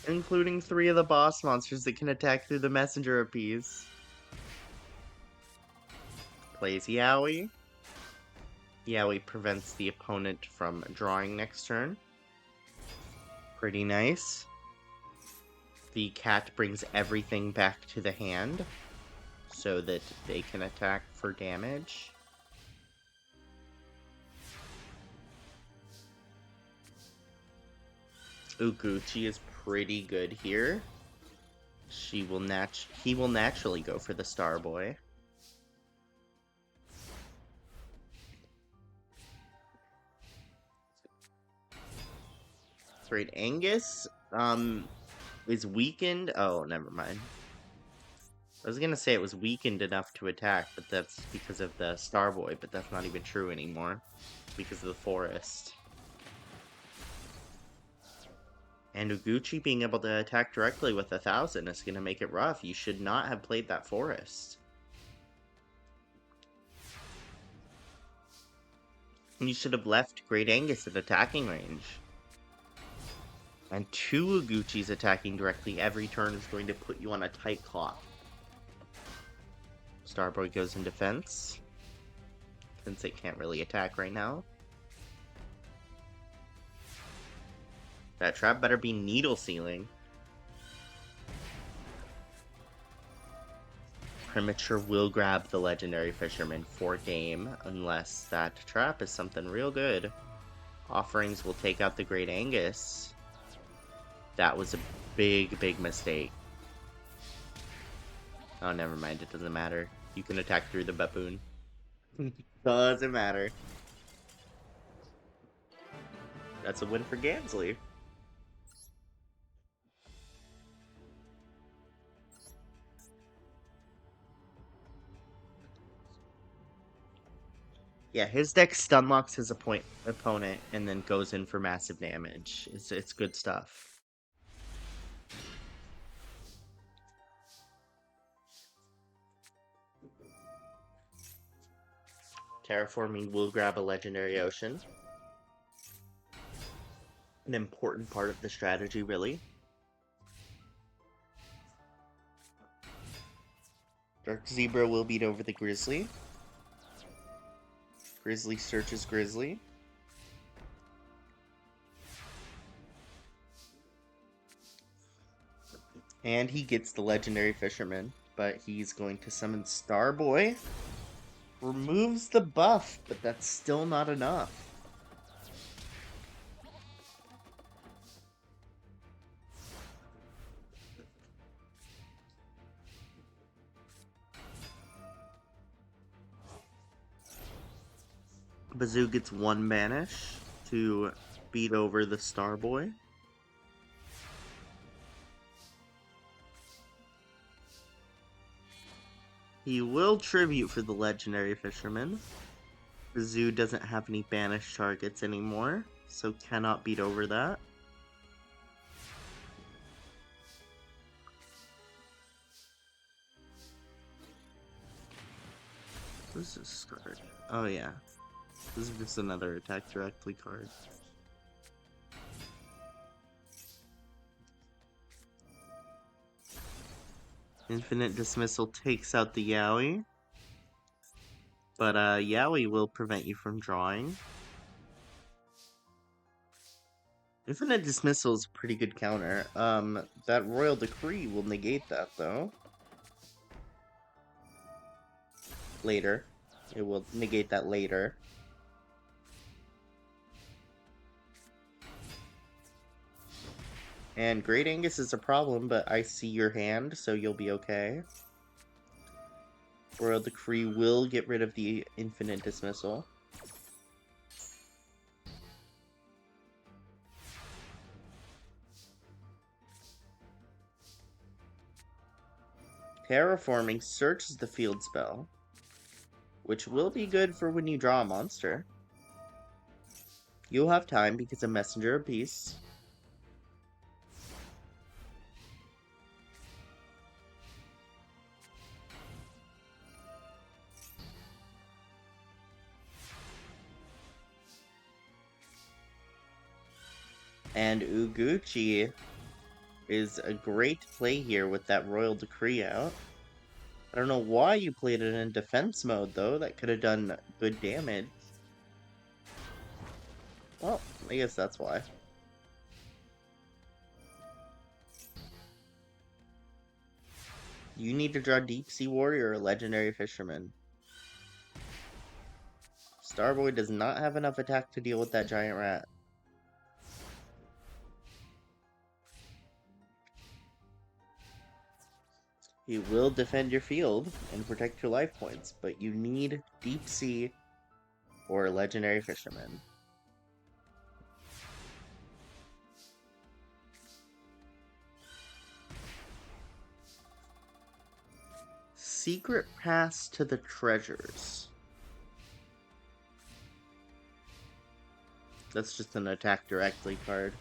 Speaker 1: Including 3 of the boss monsters that can attack through the Messenger of Peace. Plays Yowie. Yowie prevents the opponent from drawing next turn. Pretty nice. The cat brings everything back to the hand so that they can attack for damage. Uguchi is pretty good here. He will naturally go for the Starboy. Great Angus is weakened. Oh, never mind. I was gonna say it was weakened enough to attack, but that's because of the Starboy, but that's not even true anymore because of the Forest. And Uguchi being able to attack directly with 1,000 is gonna make it rough. You should not have played that Forest. And you should have left Great Angus at attacking range. And 2 Uguchis attacking directly every turn is going to put you on a tight clock. Starboy goes in defense, since it can't really attack right now. That trap better be Needle Sealing. Premature will grab the Legendary Fisherman for game, unless that trap is something real good. Offerings will take out the Great Angus. That was a big, big mistake. Oh, never mind. It doesn't matter. You can attack through the baboon. Doesn't matter. That's a win for Gansley. Yeah, his deck stun locks his opponent and then goes in for massive damage. It's good stuff. Terraforming will grab a legendary ocean. An important part of the strategy, really. Dark Zebra will beat over the Grizzly. Grizzly searches Grizzly. And he gets the legendary Fisherman, but he's going to summon Starboy. Removes the buff, but that's still not enough. Bazoo gets one banish to beat over the Starboy. He will tribute for the legendary Fisherman. Bazoo doesn't have any banished targets anymore, so cannot beat over that. What is this card? Oh yeah. This is just another attack directly card. Infinite Dismissal takes out the Yowie. But Yowie will prevent you from drawing. Infinite Dismissal is a pretty good counter. That Royal Decree will negate that though. Later. It will negate that later. And Great Angus is a problem, but I see your hand, so you'll be okay. Royal Decree will get rid of the Infinite Dismissal. Terraforming searches the field spell, which will be good for when you draw a monster. You'll have time because of Messenger of Peace. And Uguchi is a great play here with that Royal Decree out. I don't know why you played it in defense mode, though. That could have done good damage. Well, I guess that's why. You need to draw Deep Sea Warrior or Legendary Fisherman. Starboy does not have enough attack to deal with that giant rat. He will defend your field and protect your life points, but you need Deep Sea or Legendary Fisherman. Secret Pass to the Treasures. That's just an attack directly card.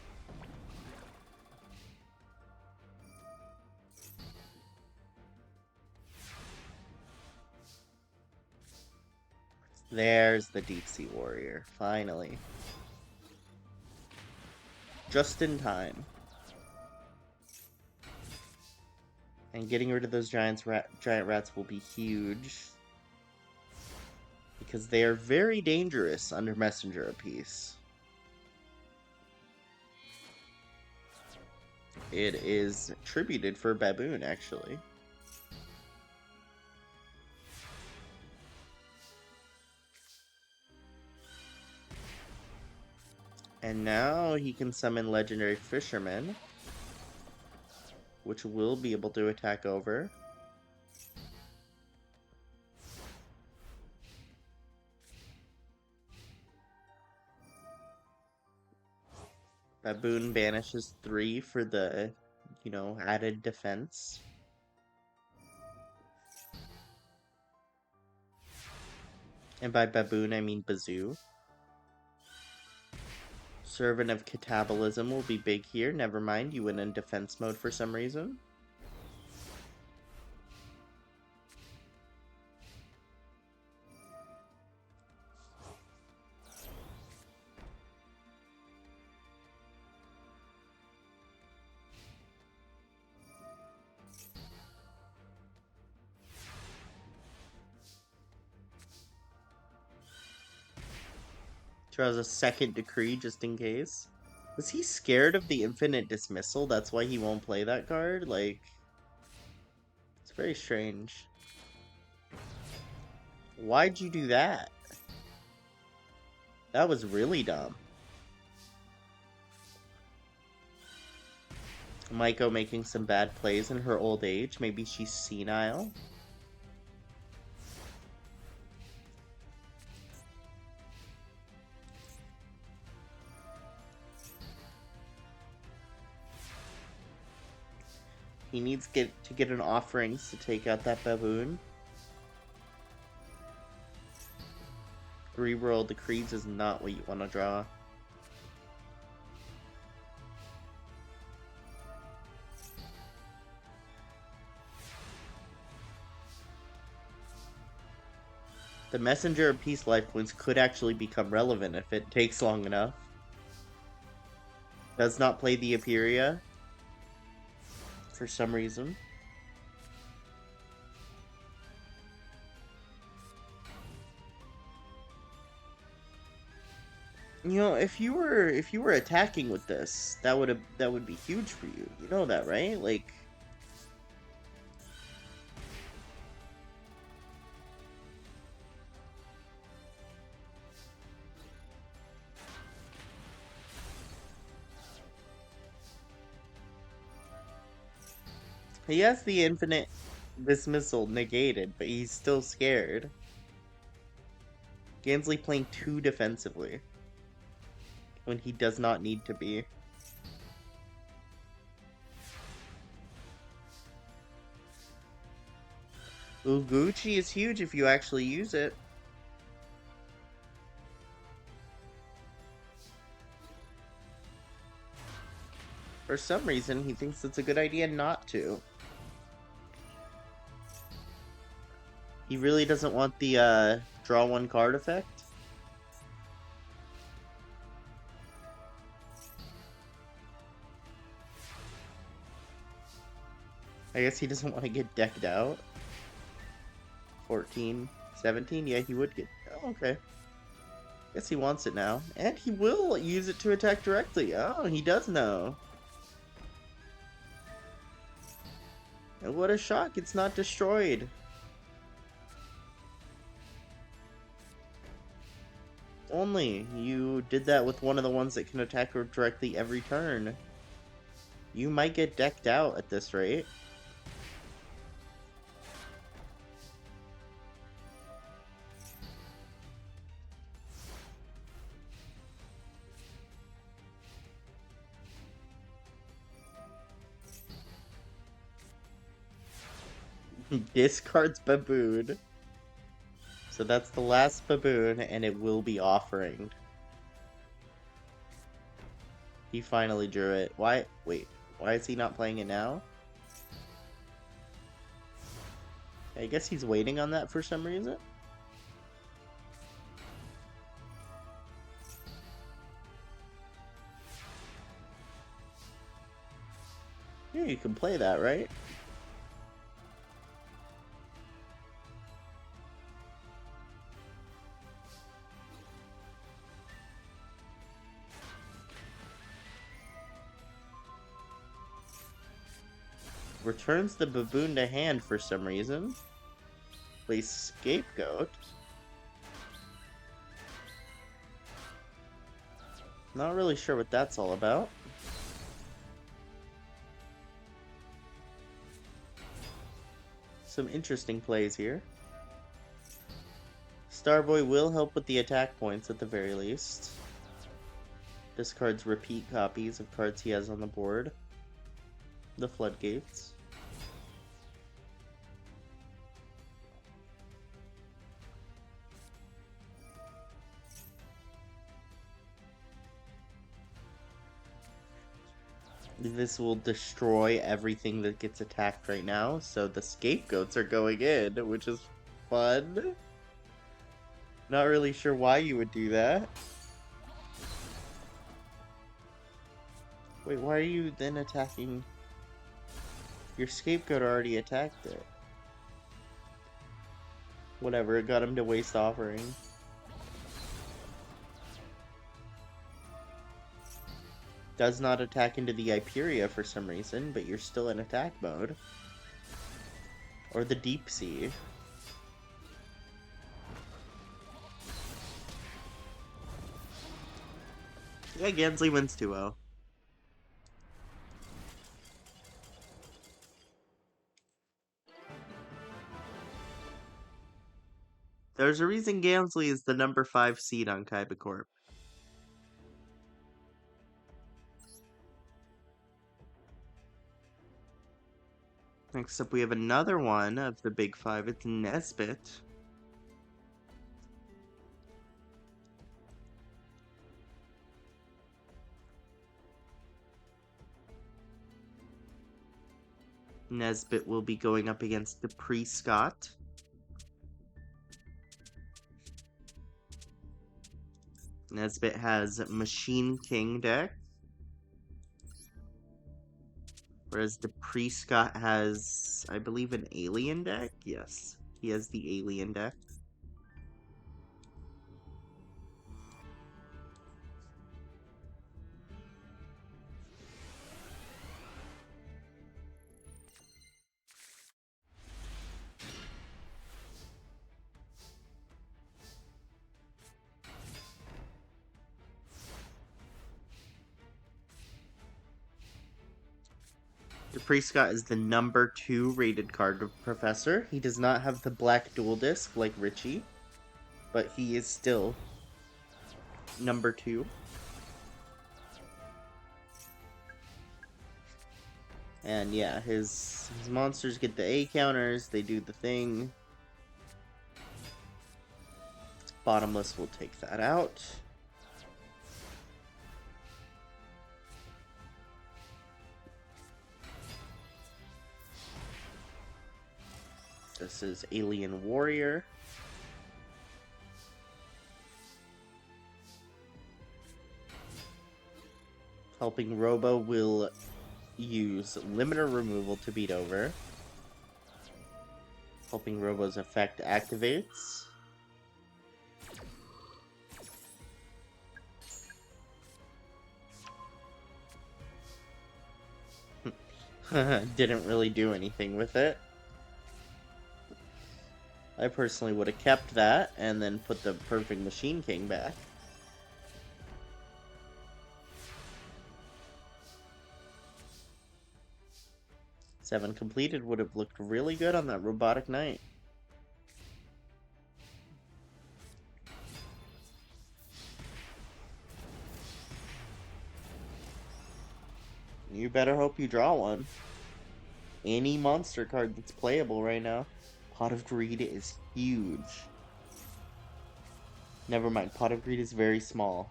Speaker 1: There's the Deep Sea Warrior, finally. Just in time. And getting rid of those giant rats will be huge. Because they are very dangerous under Messenger of Peace. It is tributed for Baboon, actually. And now he can summon Legendary Fisherman, which will be able to attack over. Baboon banishes 3 for the, added defense. And by baboon, I mean bazoo. Servant of Catabolism will be big here. Never mind, you went in defense mode for some reason. Draws a second decree just in case. Was he scared of the infinite dismissal? That's why he won't play that card? Like, it's very strange. Why'd you do that? That was really dumb. Maiko making some bad plays in her old age. Maybe she's senile. He needs to get an offerings to take out that baboon. Reroll decrees is not what you want to draw. The Messenger of Peace life points could actually become relevant if it takes long enough. Does not play the Aperia for some reason. You know, if you were attacking with this, that would be huge for you. You know that, right? Like, he has the infinite dismissal negated, but he's still scared. Gansley playing too defensively when he does not need to be. Uguchi is huge if you actually use it. For some reason, he thinks it's a good idea not to. He really doesn't want the draw one card effect. I guess he doesn't want to get decked out. 14, 17? Yeah, he would get... Oh, okay. Guess he wants it now. And he will use it to attack directly. Oh, he does know. And what a shock, it's not destroyed. Only you did that with one of the ones that can attack her directly every turn. You might get decked out at this rate. Discards baboon. So that's the last baboon, and it will be offering. He finally drew it. Why? Wait. Why is he not playing it now? I guess he's waiting on that for some reason. Yeah, you can play that, right? Returns the baboon to hand for some reason. Plays Scapegoat. Not really sure what that's all about. Some interesting plays here. Starboy will help with the attack points at the very least. Discards repeat copies of cards he has on the board. The Floodgates. This will destroy everything that gets attacked right now, so the scapegoats are going in, which is fun. Not really sure why you would do that. Wait, why are you then attacking? Your scapegoat already attacked it. Whatever, it got him to waste offering. Does not attack into the Hyperia for some reason, but you're still in attack mode. Or the Deep Sea. Yeah, Gansley wins 2-0. There's a reason Gansley is the number 5 seed on Kaiba Corp. Next up, we have another one of the big 5. It's Nesbit. Nesbit will be going up against the Scott. Nesbit has Machine King deck. Whereas the Scott has, I believe, an alien deck? Yes, he has the alien deck. The Scott is the number 2 rated card professor. He does not have the black dual disc like Richie, but he is still number 2. And yeah, his monsters get the A counters, they do the thing. Bottomless will take that out. This is Alien Warrior. Helping Robo will use Limiter Removal to beat over. Helping Robo's effect activates. Didn't really do anything with it. I personally would have kept that and then put the Perfect Machine King back. Seven completed would have looked really good on that Robotic Knight. You better hope you draw one. Any monster card that's playable right now. Pot of Greed is huge. Never mind, Pot of Greed is very small.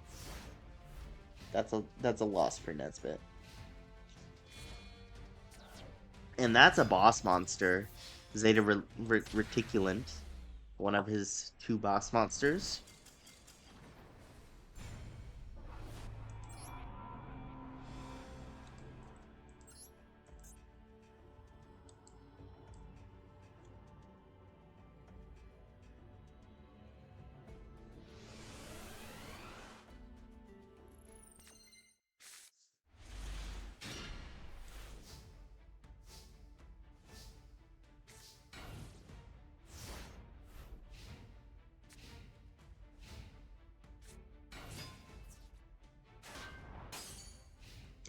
Speaker 1: That's a loss for Nesbit. And that's a boss monster. Zeta Reticulant. One of his 2 boss monsters.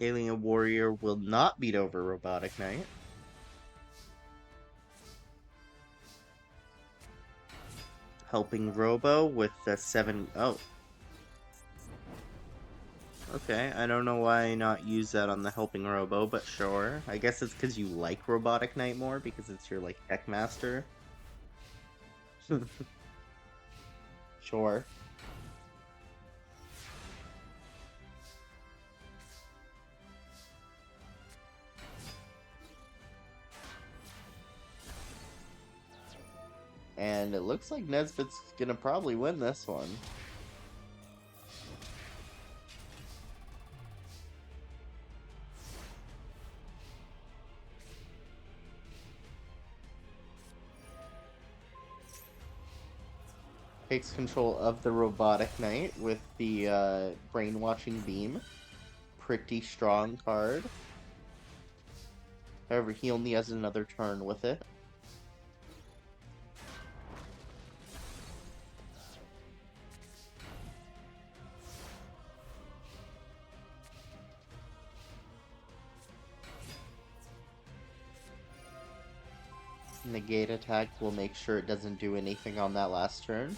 Speaker 1: Alien Warrior will not beat over Robotic Knight. Helping Robo with the 7... Oh. Okay, I don't know why not use that on the Helping Robo, but sure. I guess it's because you like Robotic Knight more, because it's your, like, tech master. Sure. looks like Nesbit's gonna probably win this one. Takes control of the Robotic Knight with the Brainwashing Beam. Pretty strong card. However, he only has another turn with it. Negate attack will make sure it doesn't do anything on that last turn.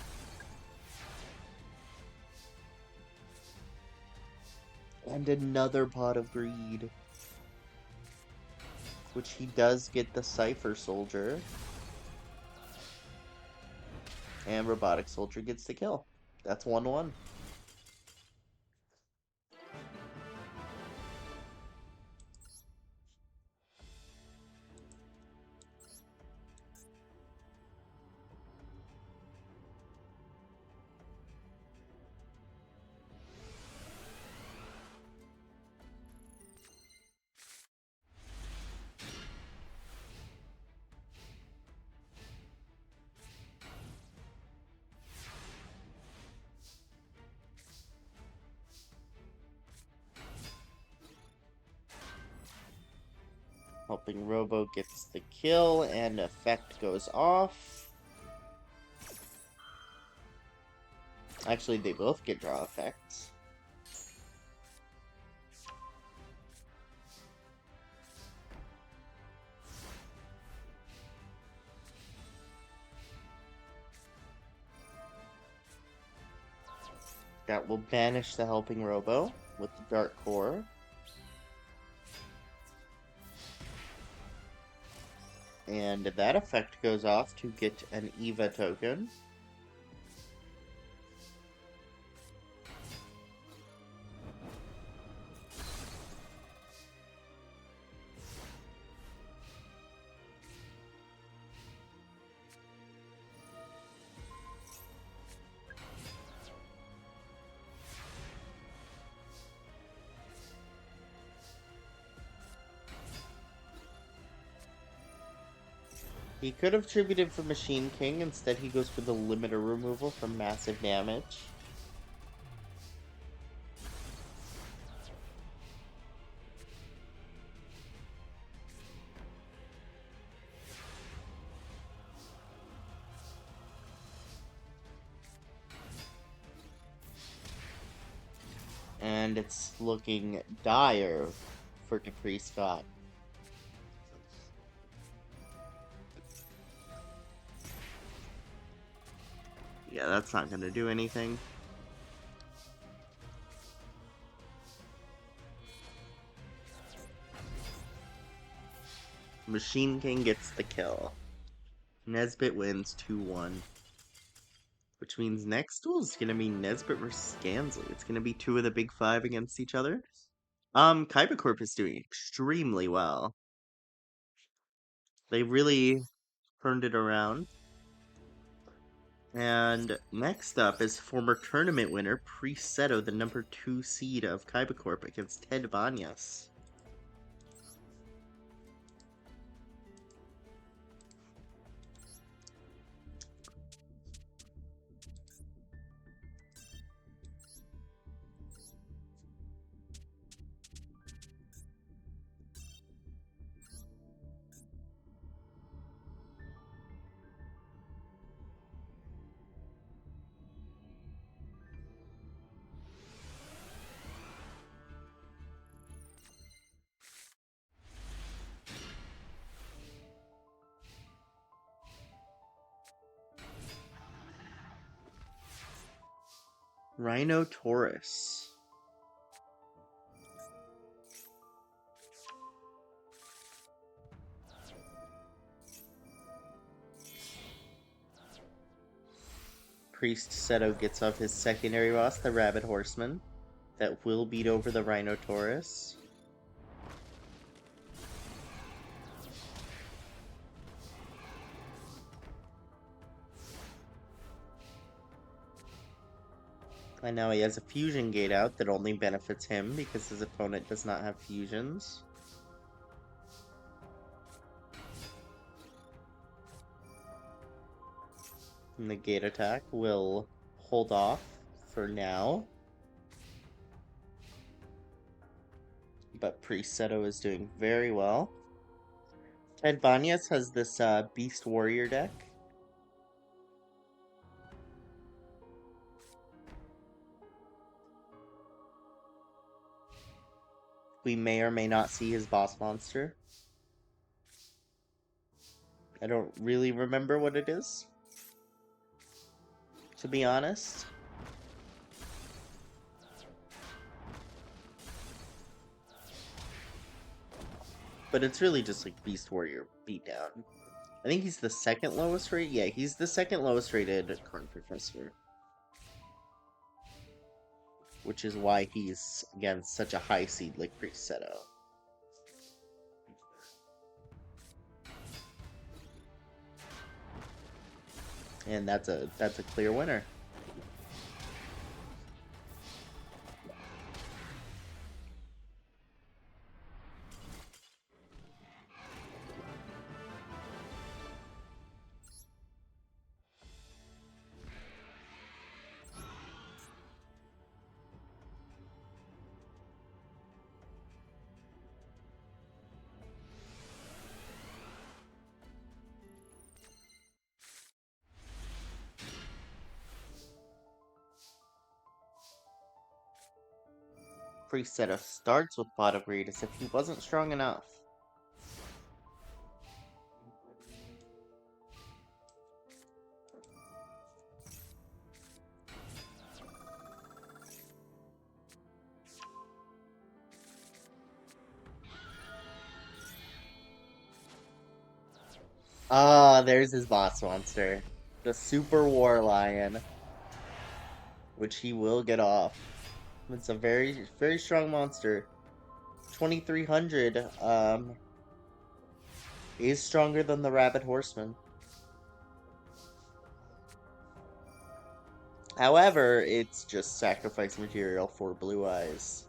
Speaker 1: And another Pot of Greed. Which he does get the Cypher Soldier. And Robotic Soldier gets the kill. That's 1-1. Helping Robo gets the kill, and effect goes off. Actually, they both get draw effects. That will banish the Helping Robo with the Dark Core. And that effect goes off to get an EVA token. He could have tributed for Machine King, instead he goes for the limiter removal for massive damage. And it's looking dire for Capri Scott. Yeah, that's not going to do anything. Machine King gets the kill. Nesbit wins 2-1. Which means next duel is going to be Nesbit versus Scansley. It's going to be two of the big five against each other. Kaiba Corp is doing extremely well. They really turned it around. And next up is former tournament winner Priest Seto, the number 2 seed of Kaiba Corp against Ted Banyas. Rhino Taurus. Priest Seto gets off his secondary boss, the Rabbit Horseman, that will beat over the Rhino Taurus. And now he has a fusion gate out that only benefits him because his opponent does not have fusions. And the gate attack will hold off for now. But Priest Seto is doing very well. Ted Banyas has this Beast Warrior deck. We may or may not see his boss monster. I don't really remember what it is, to be honest. But it's really just like Beast Warrior beatdown. I think he's the second lowest rated. Yeah, he's the second lowest rated Card Professor. Which is why he's, again, such a high seed like Priest Seto. And that's a clear winner. Priest Seto starts with bottom grade as if he wasn't strong enough. Ah, there's his boss monster. The Super War Lion. Which he will get off. It's a very, very strong monster. 2300 is stronger than the Rabbit Horseman. However, it's just sacrifice material for Blue Eyes.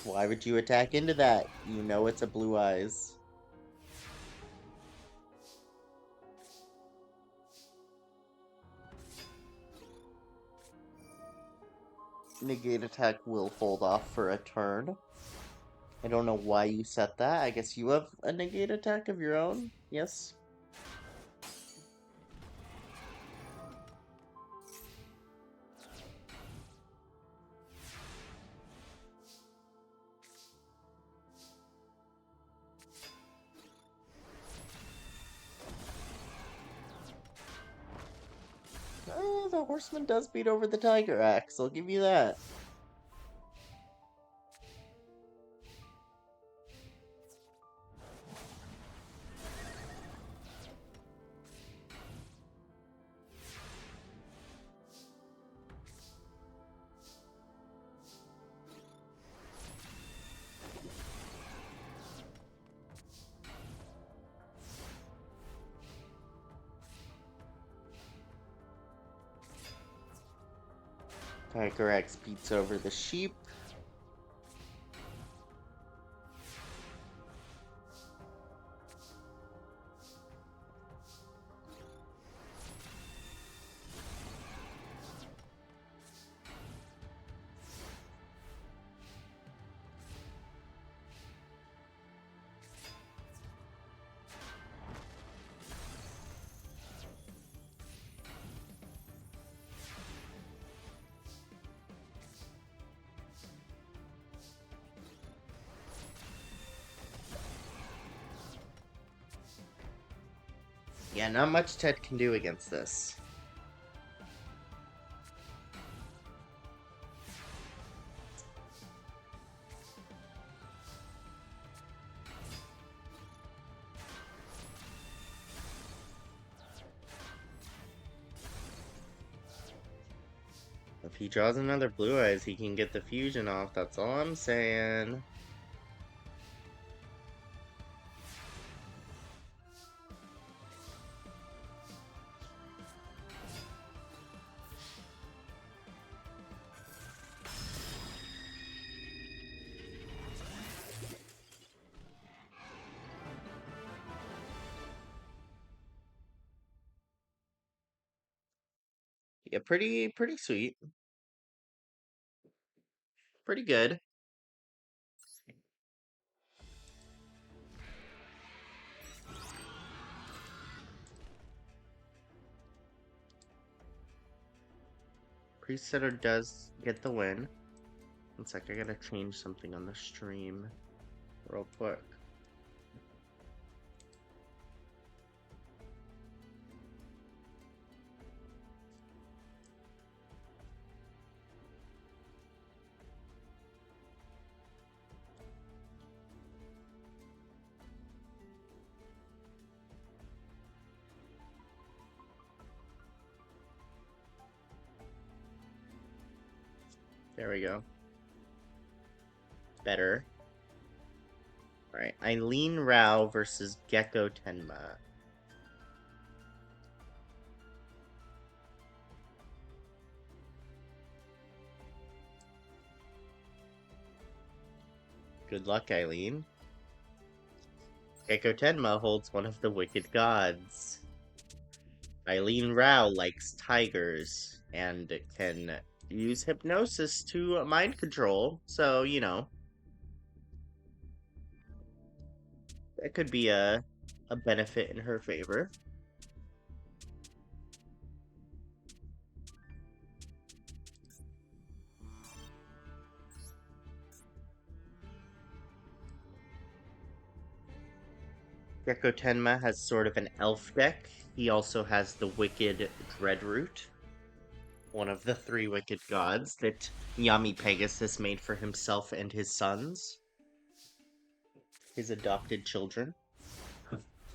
Speaker 1: Why would you attack into that? You know it's a Blue Eyes. Negate attack will hold off for a turn. I don't know why you set that. I guess you have a negate attack of your own? Yes? The Horseman does beat over the Tiger Axe, I'll give you that. Tiger Axe beats over the sheep. Yeah, not much Ted can do against this. If he draws another Blue Eyes, he can get the fusion off, that's all I'm saying. Yeah, pretty sweet. Pretty good. Priest Setter does get the win. One sec, I gotta change something on the stream real quick. There we go. Better. Alright, Eileen Rao versus Gecko Tenma. Good luck, Eileen. Gecko Tenma holds one of the wicked gods. Eileen Rao likes tigers and can use hypnosis to mind control, so, you know. That could be a benefit in her favor. Gecko Tenma has sort of an elf deck. He also has the wicked Dreadroot, one of the 3 wicked gods that Yami Pegasus made for himself and his sons, his adopted children,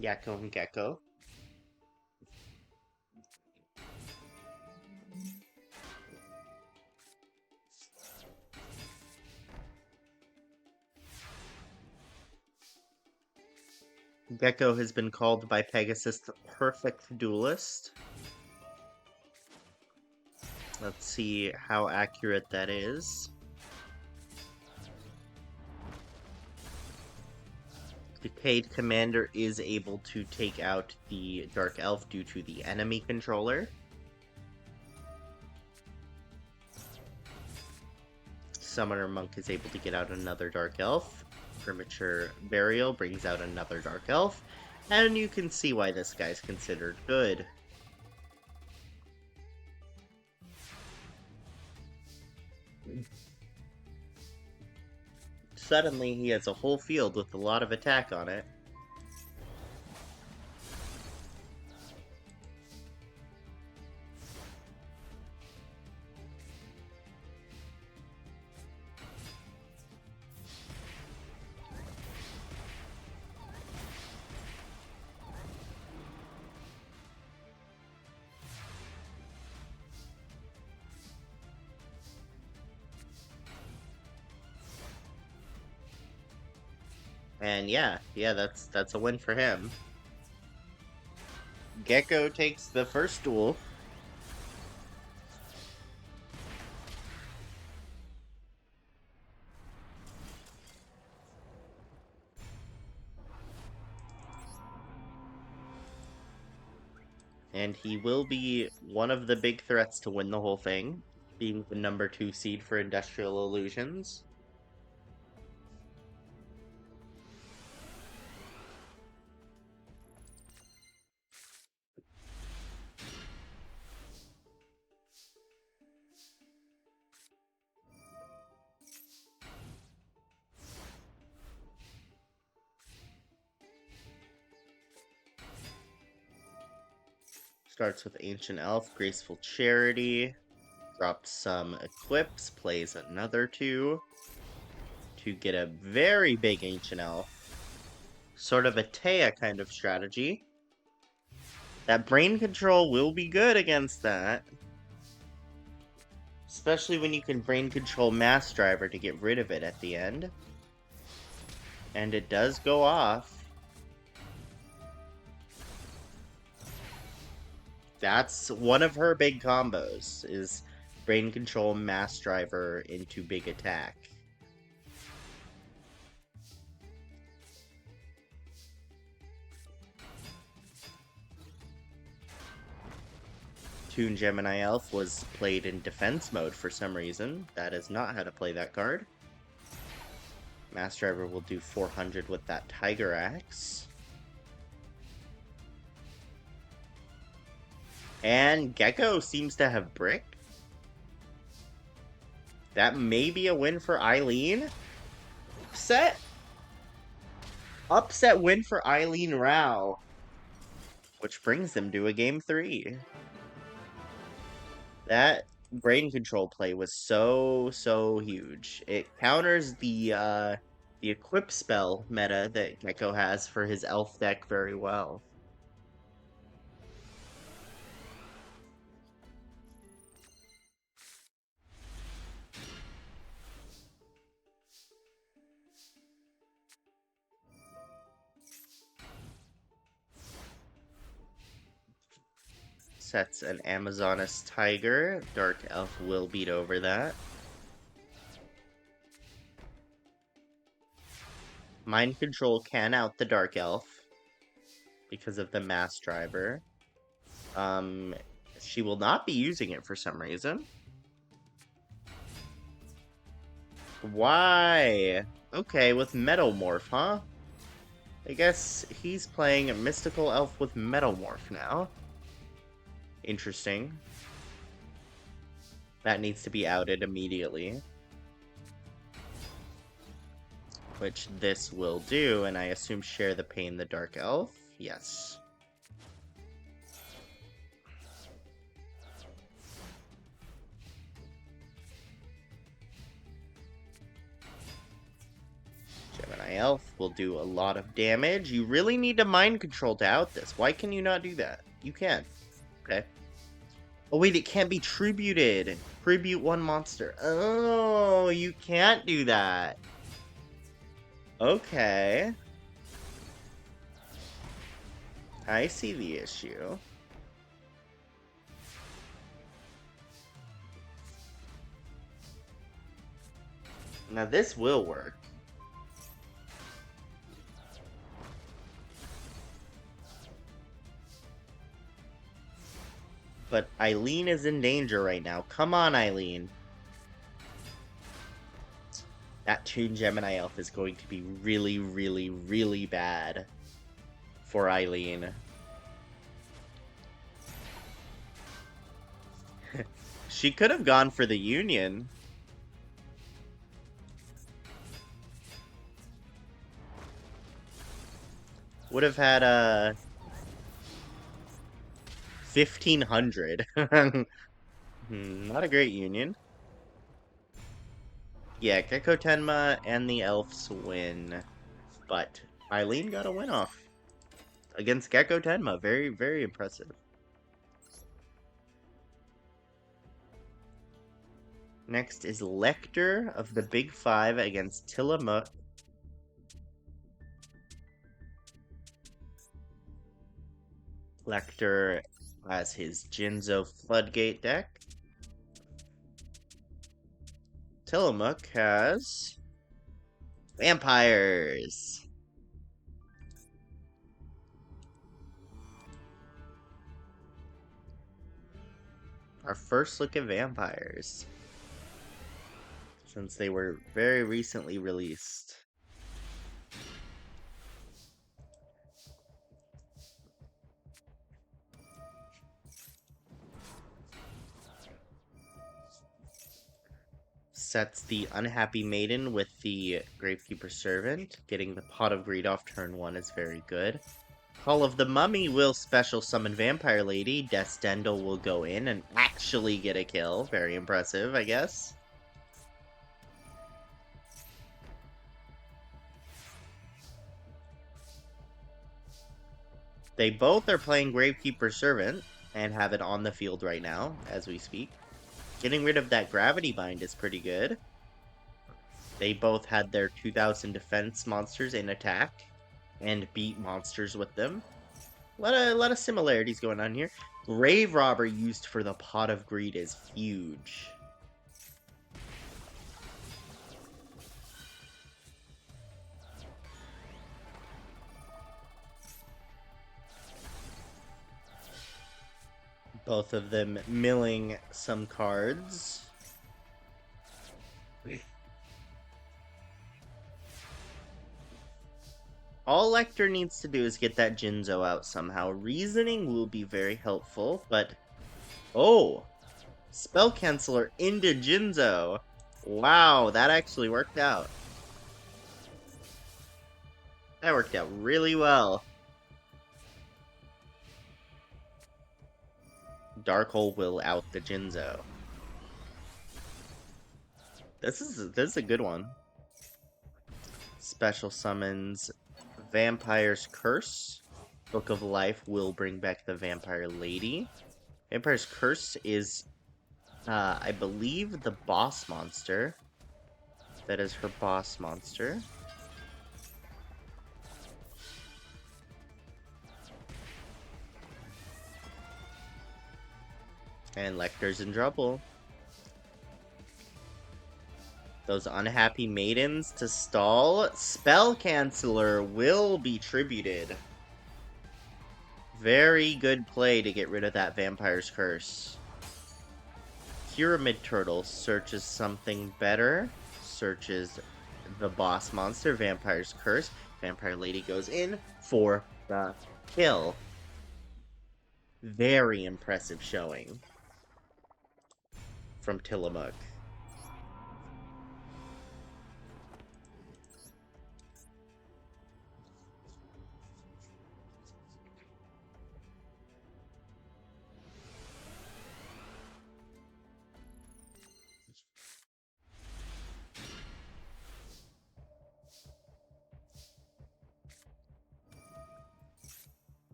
Speaker 1: Yakko and Gecko. Gecko has been called by Pegasus the perfect duelist. Let's see how accurate that is. Decayed Commander is able to take out the Dark Elf due to the enemy controller. Summoner Monk is able to get out another Dark Elf. Premature Burial brings out another Dark Elf. And you can see why this guy's considered good. Suddenly he has a whole field with a lot of attack on it. And yeah, that's a win for him. Gecko takes the first duel. And he will be one of the big threats to win the whole thing, being the number 2 seed for Industrial Illusions. Starts with Ancient Elf, Graceful Charity, drops some Equips, plays another 2 to get a very big Ancient Elf. Sort of a Taya kind of strategy. That brain control will be good against that. Especially when you can brain control Mass Driver to get rid of it at the end. And it does go off. That's one of her big combos, is brain control Mass Driver into big attack. Toon Gemini Elf was played in defense mode for some reason. That is not how to play that card. Master Driver will do 400 with that Tiger Axe. And Gecko seems to have Brick. That may be a win for Eileen. Upset win for Eileen Rao. Which brings them to a game 3. That brain control play was so huge. It counters the equip spell meta that Gecko has for his elf deck very well. Sets an Amazoness Tiger. Dark Elf will beat over that. Mind Control can out the Dark Elf because of the Mass Driver. She will not be using it for some reason. Why? Okay, with Metamorph, huh? I guess he's playing a Mystical Elf with Metamorph now. Interesting. That needs to be outed immediately. Which this will do, and I assume share the pain the Dark Elf? Yes. Gemini Elf will do a lot of damage. You really need to mind control to out this. Why can you not do that? You can. Okay. Oh wait, it can't be tributed. Tribute one monster. Oh, you can't do that. Okay. I see the issue. Now this will work. But Eileen is in danger right now. Come on, Eileen. That Toon Gemini Elf is going to be really bad for Eileen. She could have gone for the Union. Would have had a 1500. Not a great Union. Yeah, Gecko Tenma and the Elves win. But Eileen got a win off against Gecko Tenma. Very impressive. Next is Lecter of the Big Five against Tillamook. Lecter has his Jinzo Floodgate deck. Tillamook has Vampires. Our first look at Vampires, since they were very recently released. Sets the Unhappy Maiden with the Gravekeeper Servant. Getting the Pot of Greed off turn 1 is very good. Call of the Mummy will special summon Vampire Lady. Descendal will go in and actually get a kill. Very impressive, I guess. They both are playing Gravekeeper Servant and have it on the field right now as we speak. Getting rid of that Gravity Bind is pretty good. They both had their 2000 defense monsters in attack and beat monsters with them. A lot of similarities going on here. Grave Robber used for the Pot of Greed is huge. Both of them milling some cards. All Lecter needs to do is get that Jinzo out somehow. Reasoning will be very helpful, but... Oh! Spell Canceller into Jinzo! Wow, that actually worked out. That worked out really well. Dark Hole will out the Jinzo. This is a good one. Special summons Vampire's Curse. Book of Life will bring back the Vampire Lady. Vampire's Curse is, I believe, the boss monster. That is her boss monster. And Lecter's in trouble. Those unhappy maidens to stall. Spell Canceller will be tributed. Very good play to get rid of that Vampire's Curse. Pyramid Turtle searches something better. Searches the boss monster, Vampire's Curse. Vampire Lady goes in for the kill. Very impressive showing from Tillamook.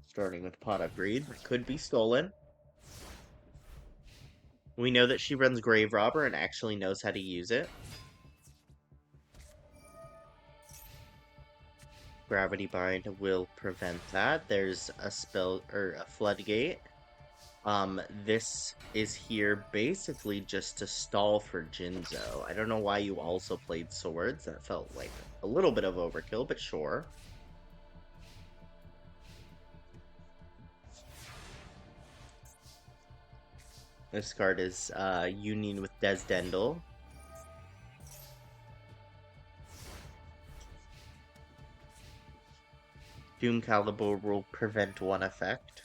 Speaker 1: Starting with Pot of Greed, could be stolen. We know that she runs Grave Robber and actually knows how to use it. Gravity Bind will prevent that. There's a spell, or a Floodgate. This is here basically just to stall for Jinzo. I don't know why you also played Swords. That felt like a little bit of overkill, but sure. This card is Union with Desdendel. Doom Caliber will prevent one effect.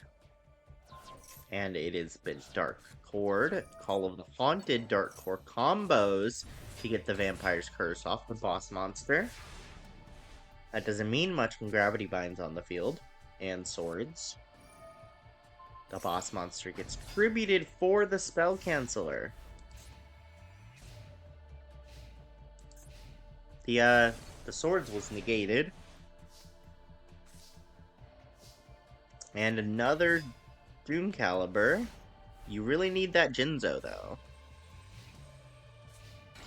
Speaker 1: And it has been Dark Chord. Call of the Haunted Dark Chord combos to get the Vampire's Curse off the boss monster. That doesn't mean much when Gravity Bind's on the field. And Swords. The boss monster gets tributed for the Spell Canceller. The Swords was negated. And another Doom Caliber. You really need that Jinzo, though.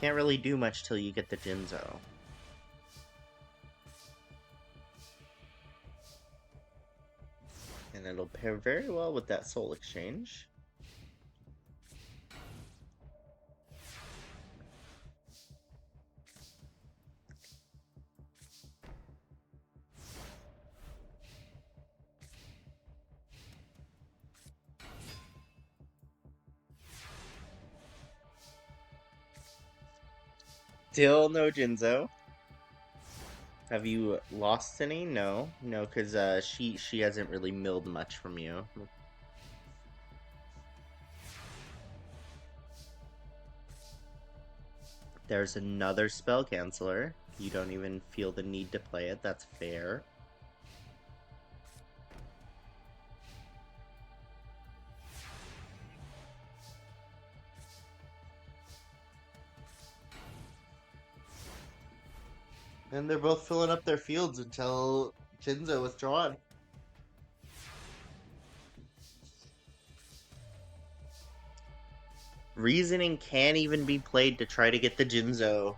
Speaker 1: Can't really do much till you get the Jinzo. And it'll pair very well with that Soul Exchange. Still no Jinzo. Have you lost any? No. No, because she hasn't really milled much from you. There's another Spell Canceller. You don't even feel the need to play it. That's fair. And they're both filling up their fields until Jinzo was drawn. Reasoning can even be played to try to get the Jinzo.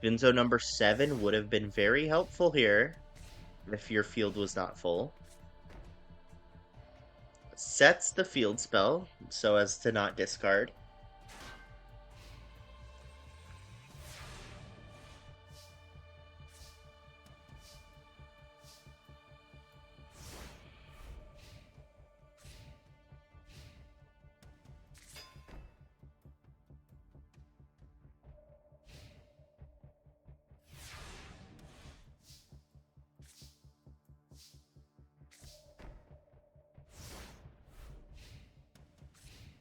Speaker 1: Jinzo number 7 would have been very helpful here if your field was not full. Sets the field spell so as to not discard.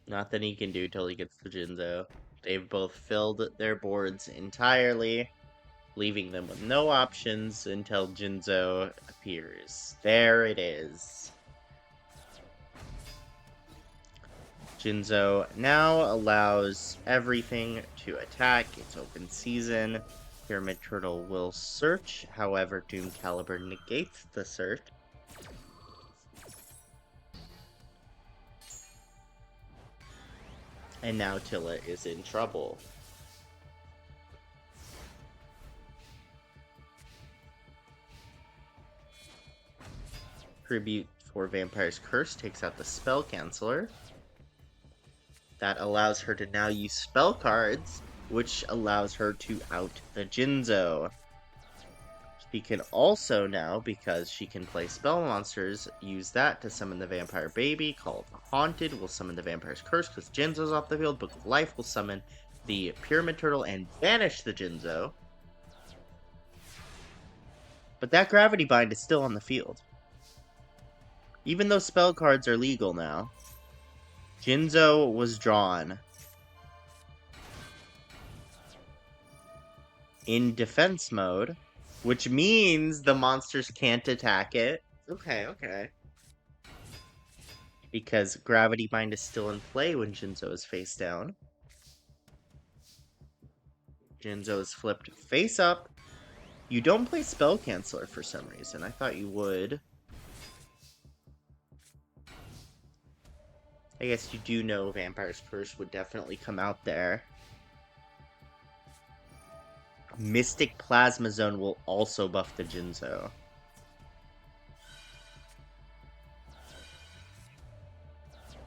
Speaker 1: Nothing he can do till he gets the Jinzo. They've both filled their boards entirely, leaving them with no options until Jinzo appears. There it is. Jinzo now allows everything to attack. It's open season. Pyramid Turtle will search. However, Doom Caliber negates the search. And now Tilla is in trouble. Tribute for Vampire's Curse takes out the Spell Canceller. That allows her to now use spell cards, which allows her to out the Jinzo. She can also now, because she can play spell monsters, use that to summon the Vampire Baby, called Haunted, will summon the Vampire's Curse because Jinzo's off the field. Book of Life will summon the Pyramid Turtle and banish the Jinzo. But that Gravity Bind is still on the field. Even though spell cards are legal now, Jinzo was drawn in defense mode, which means the monsters can't attack it. Okay. Because Gravity Bind is still in play when Jinzo is face down. Jinzo is flipped face up. You don't play Spell Canceller for some reason. I thought you would. I guess you do know Vampire's Curse would definitely come out there. Mystic Plasma Zone will also buff the Jinzo.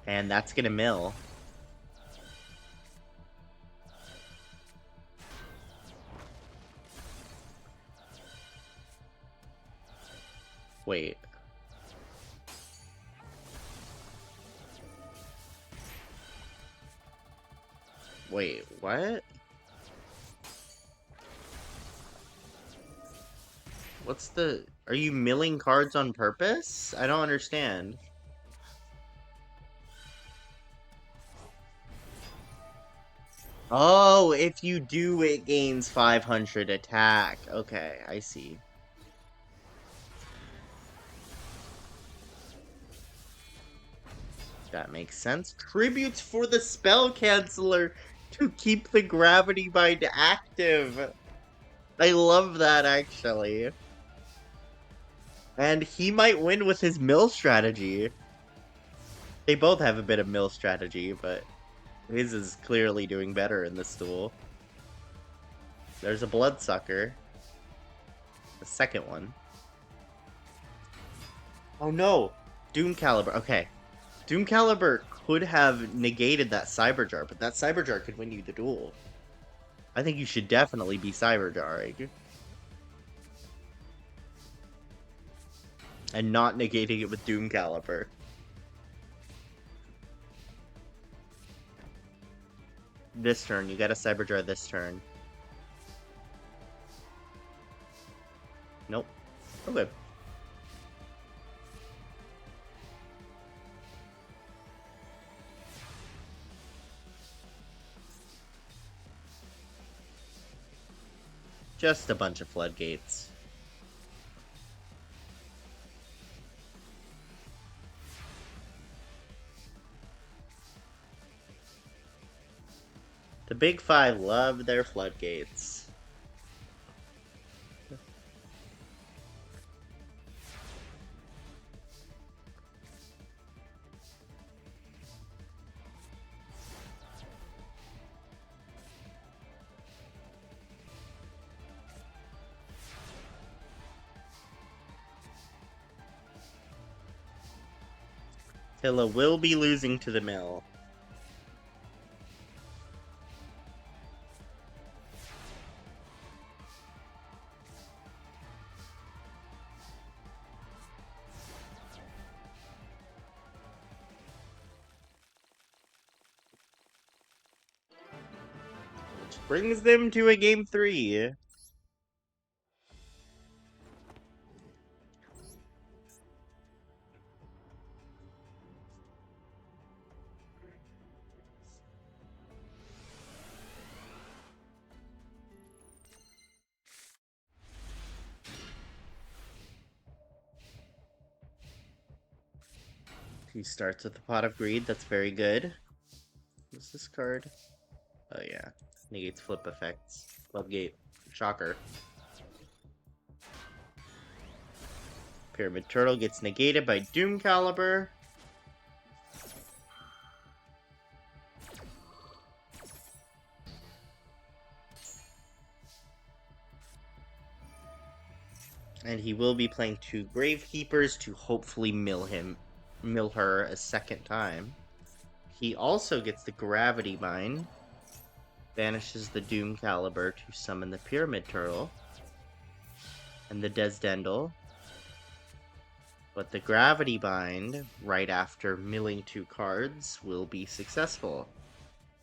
Speaker 1: And that's gonna mill. Wait. Wait, what? What's the... Are you milling cards on purpose? I don't understand. Oh, if you do, it gains 500 attack. Okay, I see. That makes sense. Tributes for the Spell Canceller to keep the Gravity Bind active. I love that, actually. And he might win with his mill strategy. They both have a bit of mill strategy, but his is clearly doing better in this duel. There's a Bloodsucker. The second one. Oh no! Doom Caliber. Okay. Doom Caliber could have negated that Cyberjar, but that Cyberjar could win you the duel. I think you should definitely be Cyberjarring. And not negating it with Doom Caliber. This turn, you gotta Cyberjar this turn. Nope. Okay. Just a bunch of floodgates. The Big Five love their floodgates. Tilla will be losing to the mill. Which brings them to a game 3. He starts with the Pot of Greed. That's very good. What's this card? Oh, yeah. Negates flip effects. Floodgate. Shocker. Pyramid Turtle gets negated by Doom Caliber. And he will be playing 2 Gravekeepers to hopefully mill her a second time. He also gets the Gravity Bind. Banishes the Doom Caliber to summon the Pyramid Turtle. And the Desdendel. But the Gravity Bind, right after milling 2 cards, will be successful.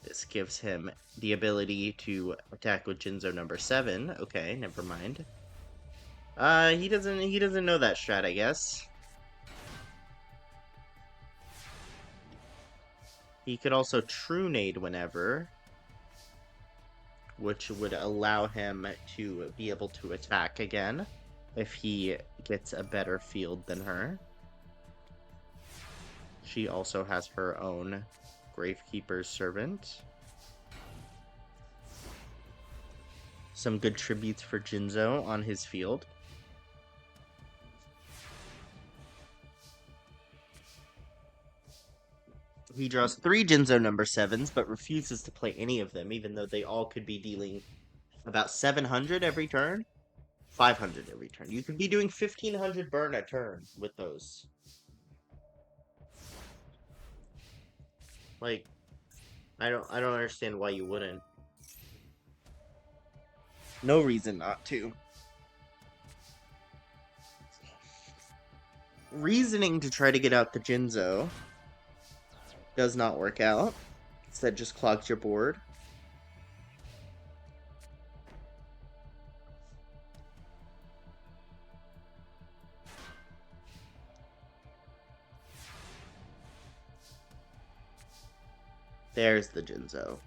Speaker 1: This gives him the ability to attack with Jinzo number 7. Okay, never mind. He doesn't know that strat, I guess. He could also Trunade whenever, which would allow him to be able to attack again if he gets a better field than her. She also has her own Gravekeeper's Servant. Some good tributes for Jinzo on his field. He draws 3 Jinzo number 7s, but refuses to play any of them, even though they all could be dealing about 700 every turn. 500 every turn. You could be doing 1500 burn a turn with those. Like, I don't understand why you wouldn't. No reason not to. Reasoning to try to get out the Jinzo does not work out. Instead, just clogs your board. There's the Jinzo.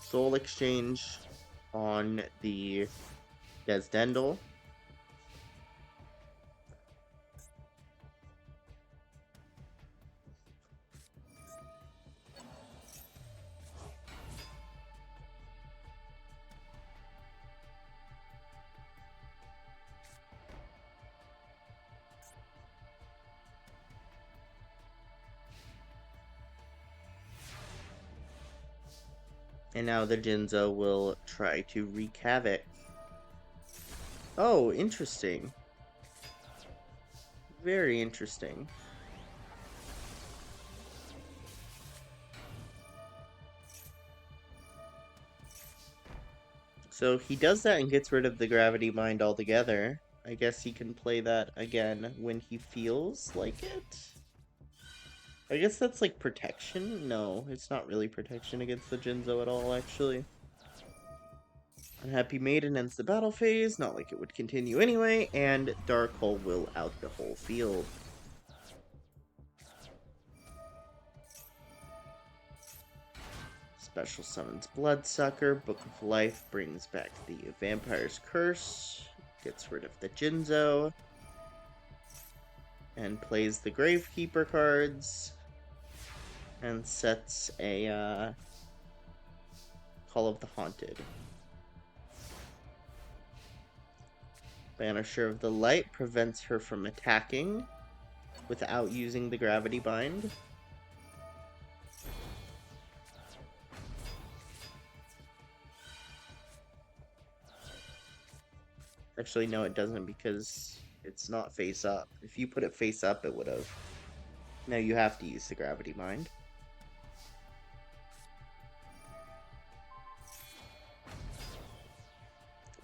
Speaker 1: Soul Exchange on the Desdendel. And now the Jinzo will try to wreak havoc. Oh, interesting. Very interesting. So he does that and gets rid of the Gravity Bind altogether. I guess he can play that again when he feels like it. I guess that's like protection? No, it's not really protection against the Jinzo at all, actually. Unhappy Maiden ends the battle phase, not like it would continue anyway, and Dark Hole will out the whole field. Special summons Bloodsucker, Book of Life brings back the Vampire's Curse, gets rid of the Jinzo, and plays the Gravekeeper cards, and sets a Call of the Haunted. Banisher of the Light prevents her from attacking without using the Gravity Bind. Actually, no, it doesn't, because it's not face up. If you put it face up, it would have. Now you have to use the Gravity Bind.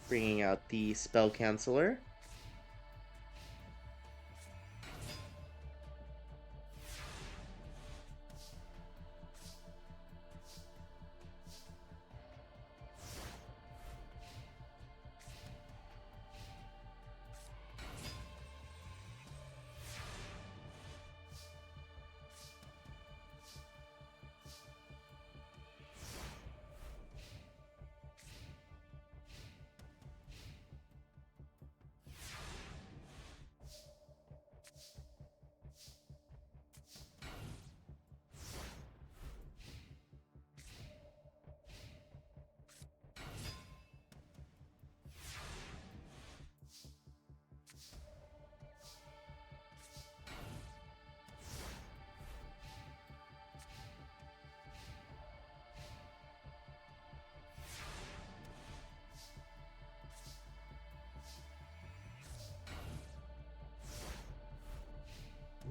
Speaker 1: Bringing out the Spell Canceller.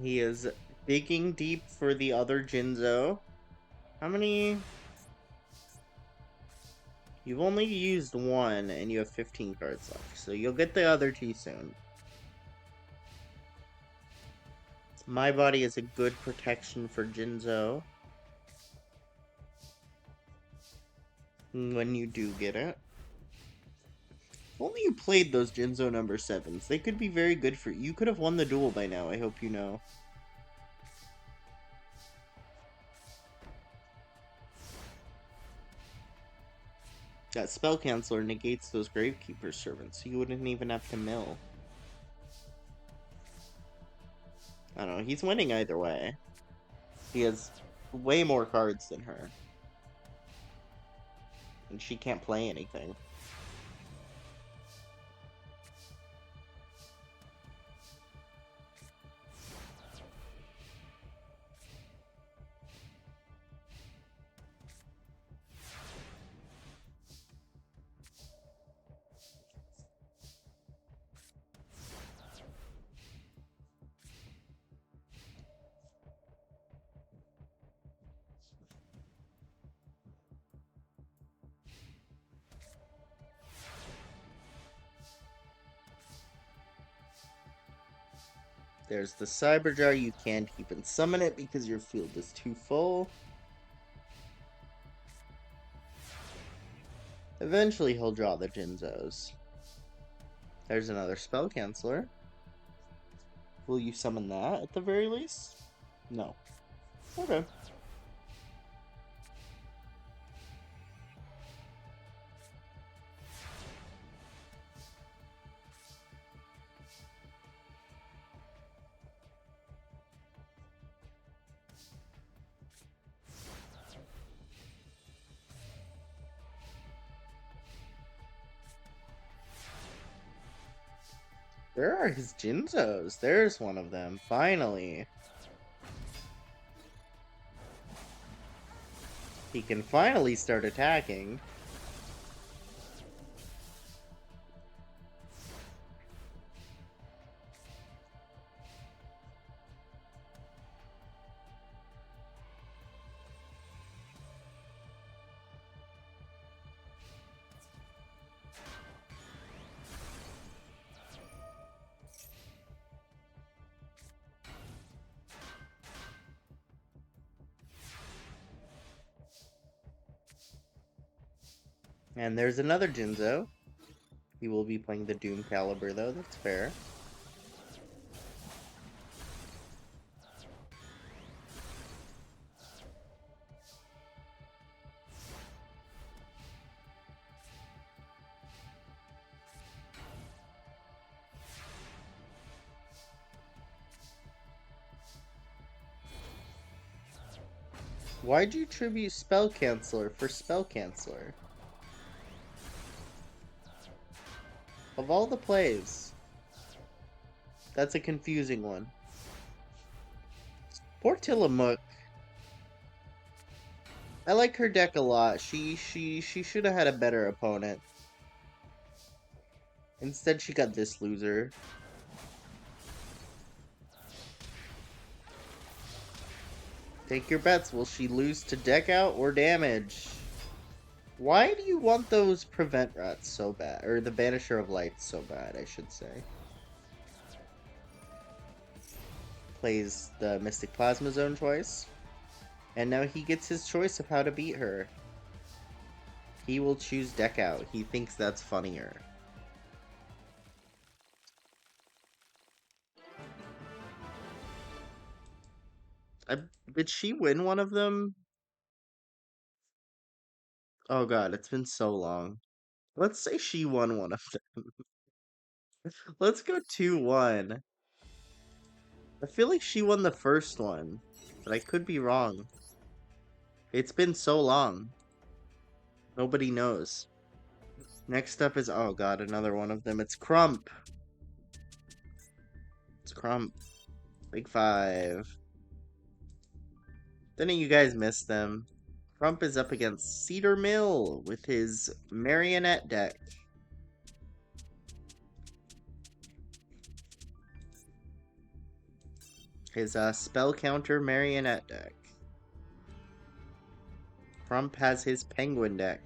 Speaker 1: He is digging deep for the other Jinzo. How many? You've only used one, and you have 15 cards left, so you'll get the other two soon. My body is a good protection for Jinzo. When you do get it. If only you played those Jinzo number 7s. They could be very good for you. You could have won the duel by now, I hope you know. That Spell Canceller negates those Gravekeeper servants, so you wouldn't even have to mill. I don't know, he's winning either way. He has way more cards than her. And she can't play anything. There's the Cyber Jar. You can't even summon it because your field is too full. Eventually he'll draw the Jinzos. There's another Spell Canceller. Will you summon that at the very least? No. Okay. Where are his Jinzos? There's one of them, finally. He can finally start attacking. And there's another Jinzo. He will be playing the Doom Caliber, though. That's fair. Why'd you tribute Spell Canceller for Spell Canceller? Of all the plays, that's a confusing one. Poor Tillamook. I like her deck a lot. She should have had a better opponent. Instead, she got this loser. Take your bets. Will she lose to deck out or damage? Why do you want those Prevent Rats so bad? Or the Banisher of Light so bad, I should say. Plays the Mystic Plasma Zone twice. And now he gets his choice of how to beat her. He will choose deck out. He thinks that's funnier. Did she win one of them? Oh god, it's been so long. Let's say she won one of them. Let's go 2-1. I feel like she won the first one, but I could be wrong. It's been so long. Nobody knows. Next up is, oh god, another one of them. It's Crump. It's Crump. Big 5. Didn't you guys miss them? Crump is up against Cedar Mill with his Marionette deck. His spell counter marionette deck. Crump has his penguin deck.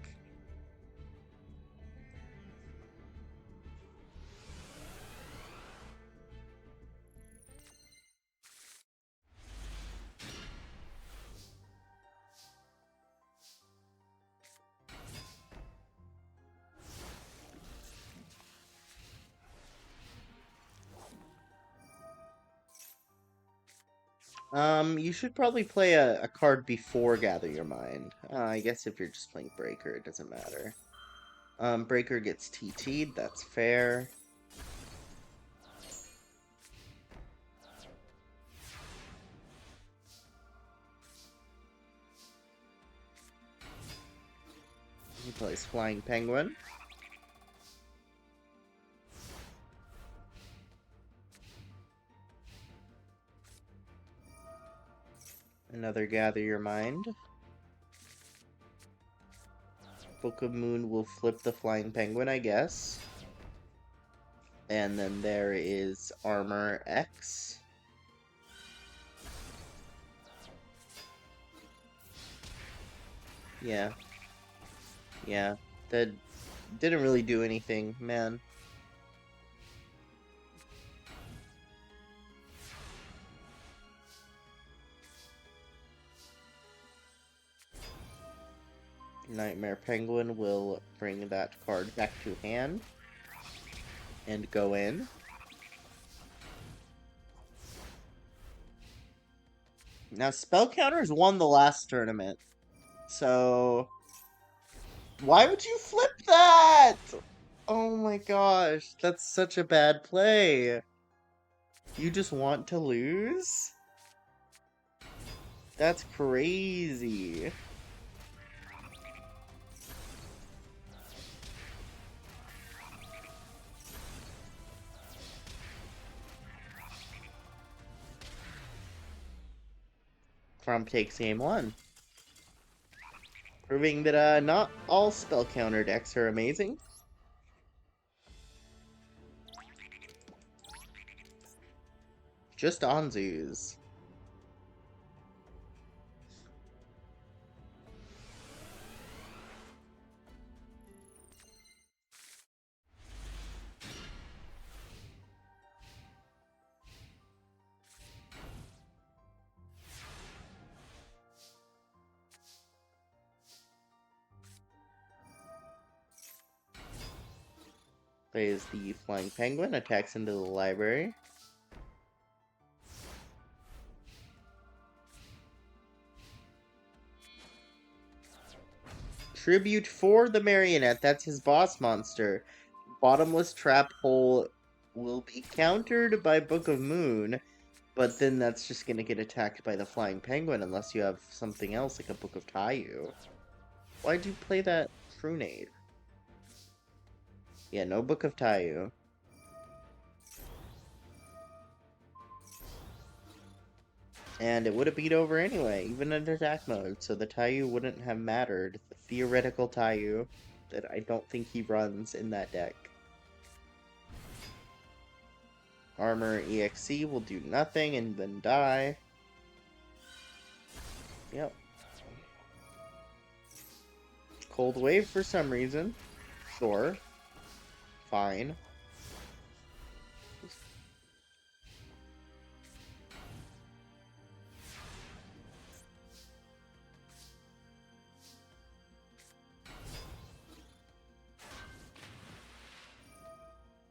Speaker 1: You should probably play a card before Gather Your Mind. I guess if you're just playing Breaker, it doesn't matter. Breaker gets TT'd, that's fair. He plays Flying Penguin. Another Gather Your Mind. Book of Moon will flip the Flying Penguin, I guess. And then there is Armor X. Yeah. Yeah. That didn't really do anything, man. Nightmare Penguin will bring that card back to hand and go in. Now, Spell Counters won the last tournament, so why would you flip that? Oh my gosh, that's such a bad play. You just want to lose? That's crazy. Crump takes game one. Proving that not all spell counter decks are amazing. Just Anzus. Plays the Flying Penguin, attacks into the library. Tribute for the Marionette, that's his boss monster. Bottomless Trap Hole will be countered by Book of Moon, but then that's just gonna get attacked by the Flying Penguin unless you have something else like a Book of Taiyu. Why'd you play that Trunade? Yeah, no Book of Taiyu. And it would have beat over anyway, even in attack mode, so the Taiyu wouldn't have mattered. The theoretical Taiyu that I don't think he runs in that deck. Armor EXC will do nothing and then die. Yep. Cold Wave for some reason. Sure. Fine.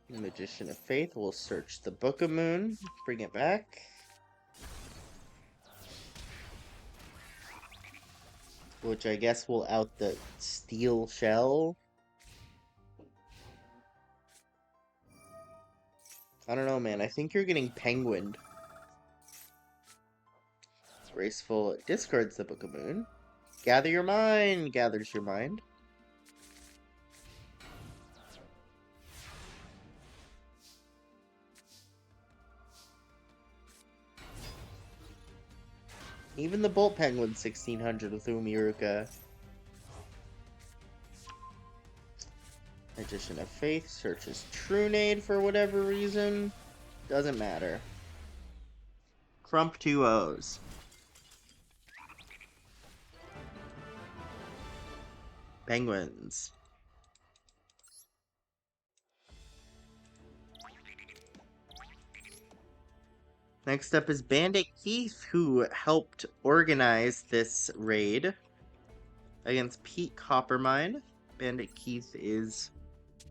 Speaker 1: Magician of Faith will search the Book of Moon, bring it back. Which I guess will out the Steel Shell. I don't know, man. I think you're getting penguined. Graceful discards the Book of Moon. Gather Your Mind gathers your mind. Even the Bolt Penguin's 1600 with Umiruka. Magician of Faith searches Trunade for whatever reason. Doesn't matter. Crump 2 O's. Penguins. Next up is Bandit Keith, who helped organize this raid against Pete Coppermine. Bandit Keith is,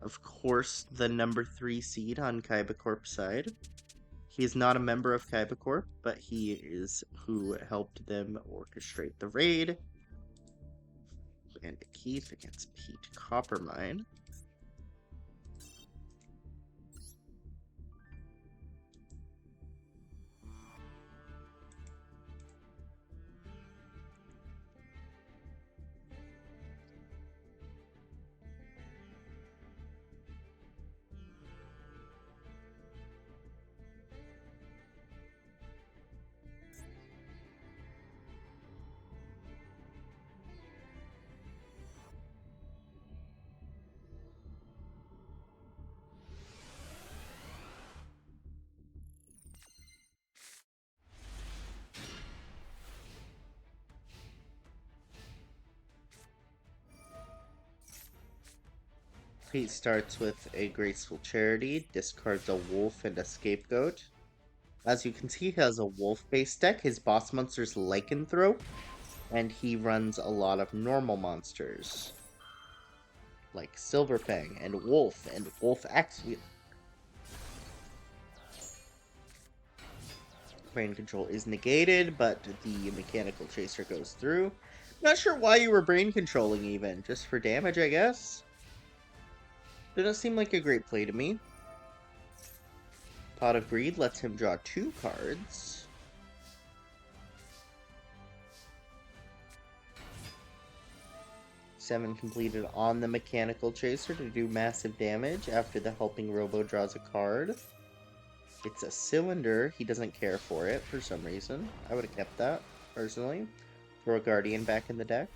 Speaker 1: of course, the number 3 seed on Kaiba Corp's side. He is not a member of Kaiba Corp, but he is who helped them orchestrate the raid. Bandit Keith against Pete Coppermine. Pete starts with a Graceful Charity, discards a Wolf and a Scapegoat. As you can see, he has a Wolf-based deck. His boss monster is Lycanthrope, and he runs a lot of normal monsters, like Silverfang and Wolf Axe. Brain Control is negated, but the Mechanical Chaser goes through. Not sure why you were Brain Controlling even. Just for damage, I guess? Didn't seem like a great play to me. Pot of Greed lets him draw 2 cards. Seven completed on the Mechanical Chaser to do massive damage after the Helping Robo draws a card. It's a cylinder. He doesn't care for it for some reason. I would have kept that, personally. Throw a Guardian back in the deck.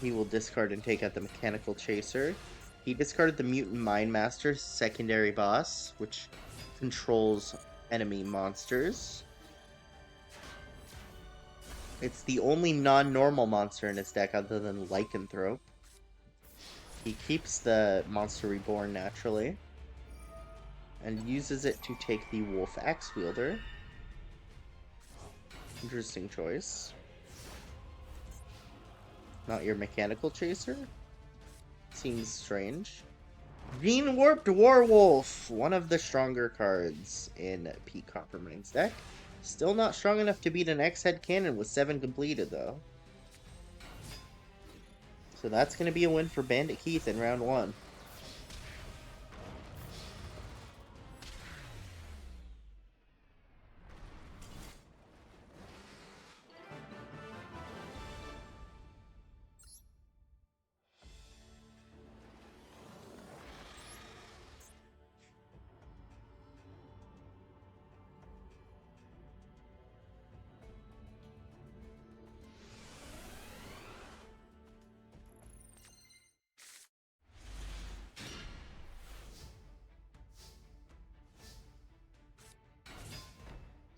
Speaker 1: He will discard and take out the Mechanical Chaser. He discarded the Mutant Mind Master, secondary boss, which controls enemy monsters. It's the only non-normal monster in his deck other than Lycanthrope. He keeps the Monster Reborn naturally, and uses it to take the Wolf Axe Wielder. Interesting choice. Not your Mechanical Chaser? Seems strange. Green Warped Warwolf! One of the stronger cards in Pete Coppermine's deck. Still not strong enough to beat an X-Head Cannon with 7 completed, though. So that's going to be a win for Bandit Keith in round 1.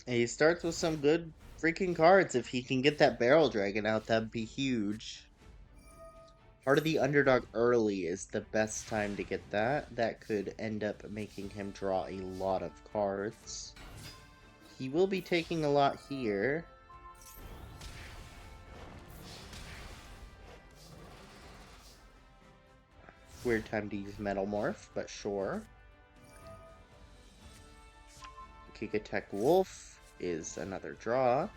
Speaker 1: And he starts with some good freaking cards. If he can get that Barrel Dragon out, that'd be huge. Part of the underdog early is the best time to get that. That could end up making him draw a lot of cards. He will be taking a lot here. Weird time to use Metal Morph, but sure. Kick Attack Wolf is another draw.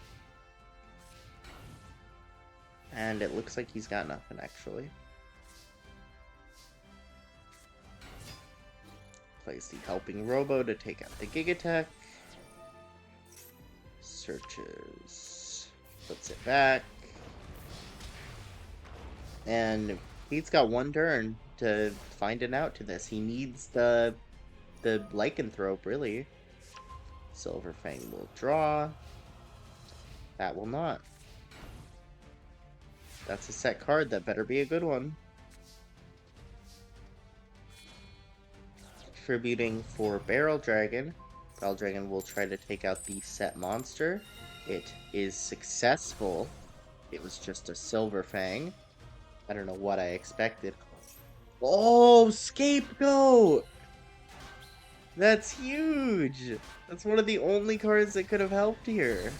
Speaker 1: And it looks like he's got nothing, actually. Plays the Helping Robo to take out the Gig Attack. Searches. Puts it back. And he's got one turn to find an out to this. He needs the Lycanthrope, really. Silverfang will draw. That will not. That's a set card. That better be a good one. contributing for Barrel Dragon. Barrel Dragon will try to take out the set monster. It is successful. It was just a Silver Fang. I don't know what I expected. Oh, Scapegoat! That's huge! That's one of the only cards that could have helped here.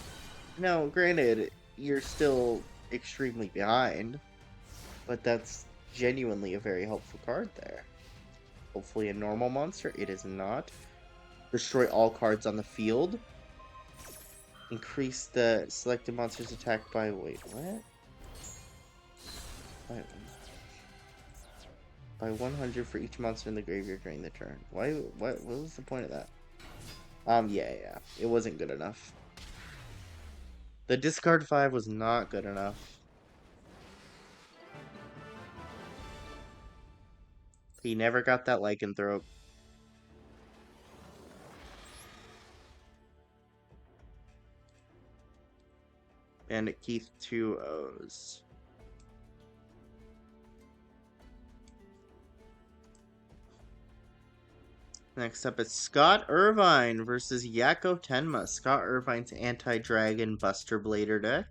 Speaker 1: Now, granted, you're still extremely behind, but that's genuinely a very helpful card there. Hopefully a normal monster. It is not. Destroy all cards on the field. Increase the selected monster's attack by... Wait, what? By 100 for each monster in the graveyard during the turn. Why? What was the point of that? Yeah. It wasn't good enough. The discard 5 was not good enough. He never got that Lycanthrope. Bandit Keith 2 O's. Next up is Scott Irvine versus Yakko Tenma. Scott Irvine's anti-dragon Buster Blader deck.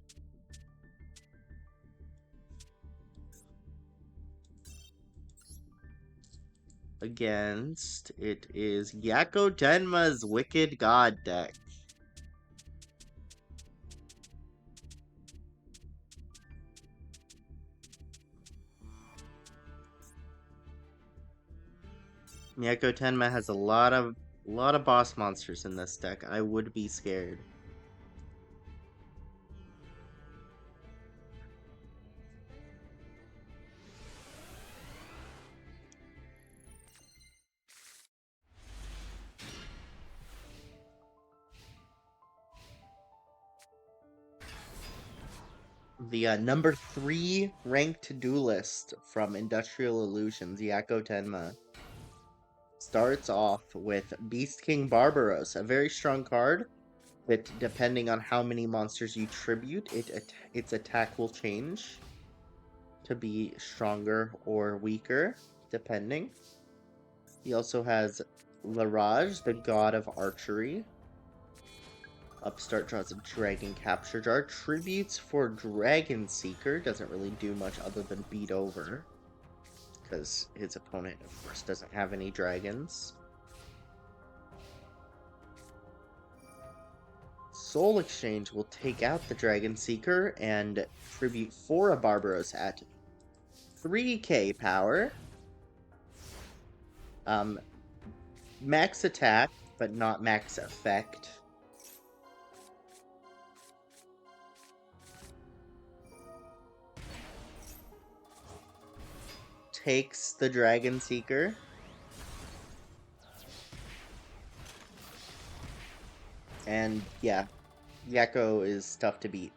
Speaker 1: Against, it is Yakko Tenma's Wicked God deck. Yakko Tenma has a lot of boss monsters in this deck. I would be scared. The number 3 ranked duelist from Industrial Illusions, Yakko Tenma, starts off with Beast King Barbaros, a very strong card that, depending on how many monsters you tribute, its attack will change to be stronger or weaker, depending. He also has Laraj, the god of archery. Upstart draws a Dragon Capture Jar. Tributes for Dragon Seeker. Doesn't really do much other than beat over, because his opponent, of course, doesn't have any dragons. Soul Exchange will take out the Dragon Seeker and tribute for a Barbaros at 3k power. Max attack, but not max effect. Takes the Dragon Seeker. And yeah, Yakko is tough to beat.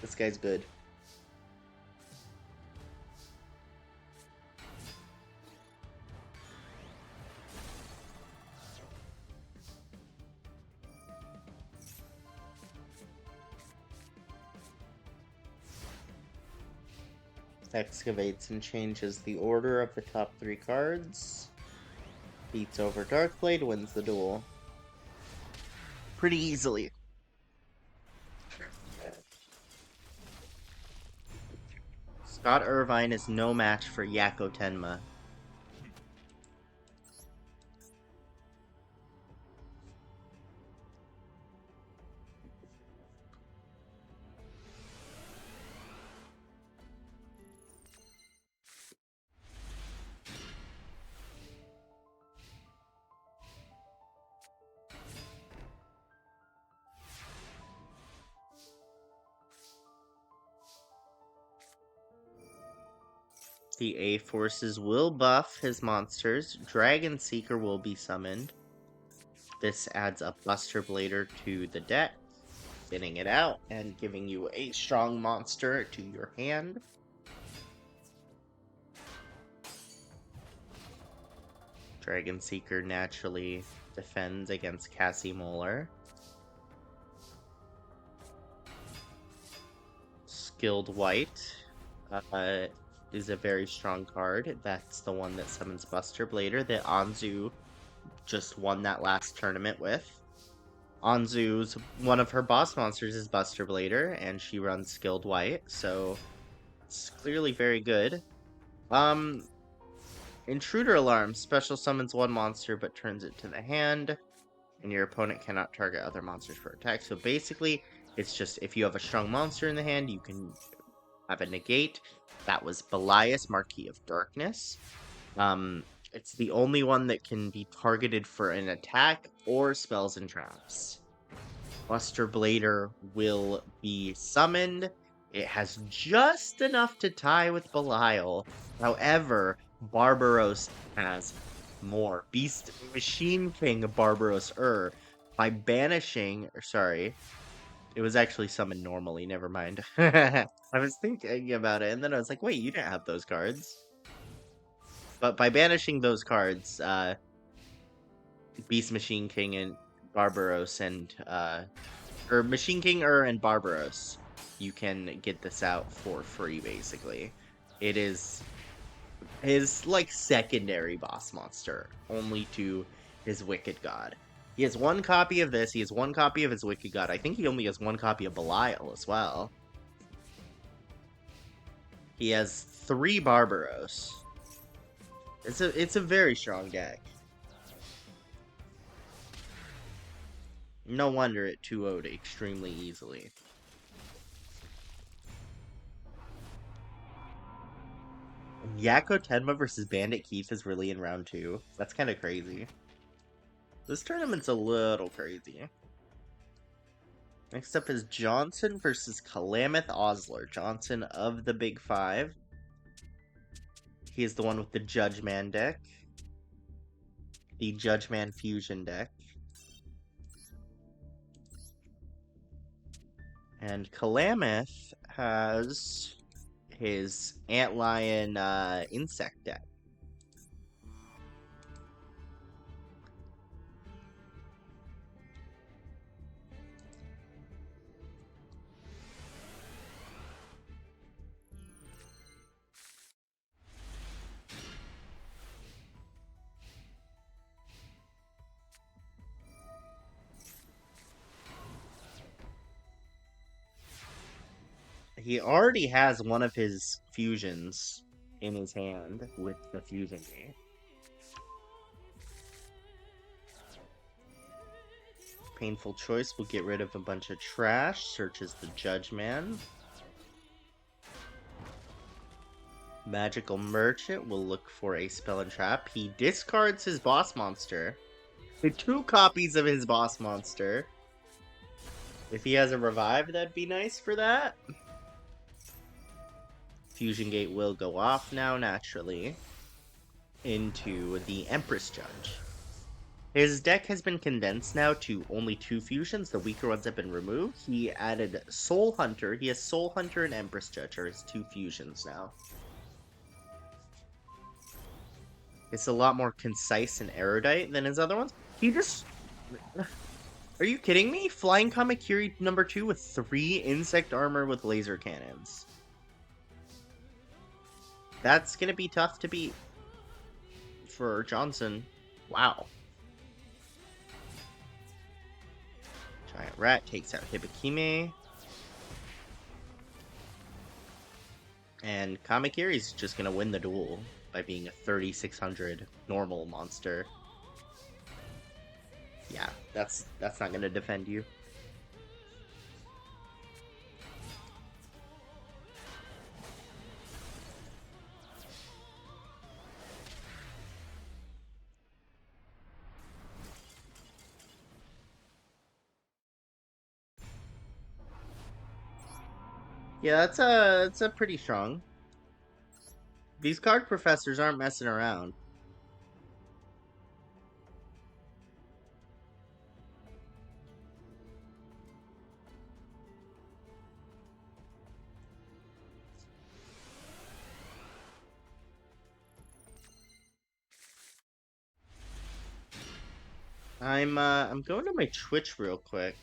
Speaker 1: This guy's good. Excavates and changes the order of the top 3 cards. Beats over Darkblade, wins the duel. Pretty easily. Scott Irvine is no match for Yakko Tenma. The A forces will buff his monsters. Dragon Seeker will be summoned. This adds a Buster Blader to the deck, getting it out and giving you a strong monster to your hand. Dragon Seeker naturally defends against Cassie Moeller. Skilled White is a very strong card. That's the one that summons Buster Blader that Anzu just won that last tournament with. Anzu's one of her boss monsters is Buster Blader, and she runs Skilled White, so it's clearly very good. Intruder Alarm special summons one monster but turns it to the hand, and your opponent cannot target other monsters for attack. So basically, it's just if you have a strong monster in the hand, you can have a negate. That was Belias, Marquis of Darkness. It's the only one that can be targeted for an attack or spells and traps. Buster Blader will be summoned. It has just enough to tie with Belial. However, Barbaros has more. Beast Machine King Barbaros by banishing, or sorry, it was actually summoned normally, never mind. I was thinking about it, and then I was like, wait, you didn't have those cards. But by banishing those cards, Beast Machine King and Barbaros or Machine King and Barbaros, you can get this out for free, basically. It is his, like, secondary boss monster, only to his Wicked God. He has one copy of this, he has one copy of his Wicked God. I think he only has one copy of Belial as well. He has 3 Barbaros. It's a very strong deck. No wonder it 2-0'd extremely easily. Yakko Tenma versus Bandit Keith is really in round 2. That's kind of crazy. This tournament's a little crazy. Next up is Johnson versus Calamith Osler. Johnson of the Big Five. He is the one with the Judge Man deck. The Judge Man Fusion deck. And Calamith has his Antlion Insect deck. He already has one of his fusions in his hand with the fusion game. Painful Choice will get rid of a bunch of trash. Searches the Judge Man. Magical Merchant will look for a spell and trap. He discards his boss monster. 2 copies of his boss monster. If he has a revive, that'd be nice for that. Fusion Gate will go off now, naturally, into the Empress Judge. His deck has been condensed now to only 2 fusions. The weaker ones have been removed. He added Soul Hunter. He has Soul Hunter and Empress Judge are his 2 fusions now. It's a lot more concise and erudite than his other ones. He just... Are you kidding me? Flying Kamakiri number 2 with 3 insect armor with laser cannons. That's gonna be tough to beat for Johnson. Wow. Giant Rat takes out Hibikime. And Kamakiri's just gonna win the duel by being a 3600 normal monster. Yeah, that's not gonna defend you. Yeah, that's a pretty strong. These card professors aren't messing around. I'm going to my Twitch real quick.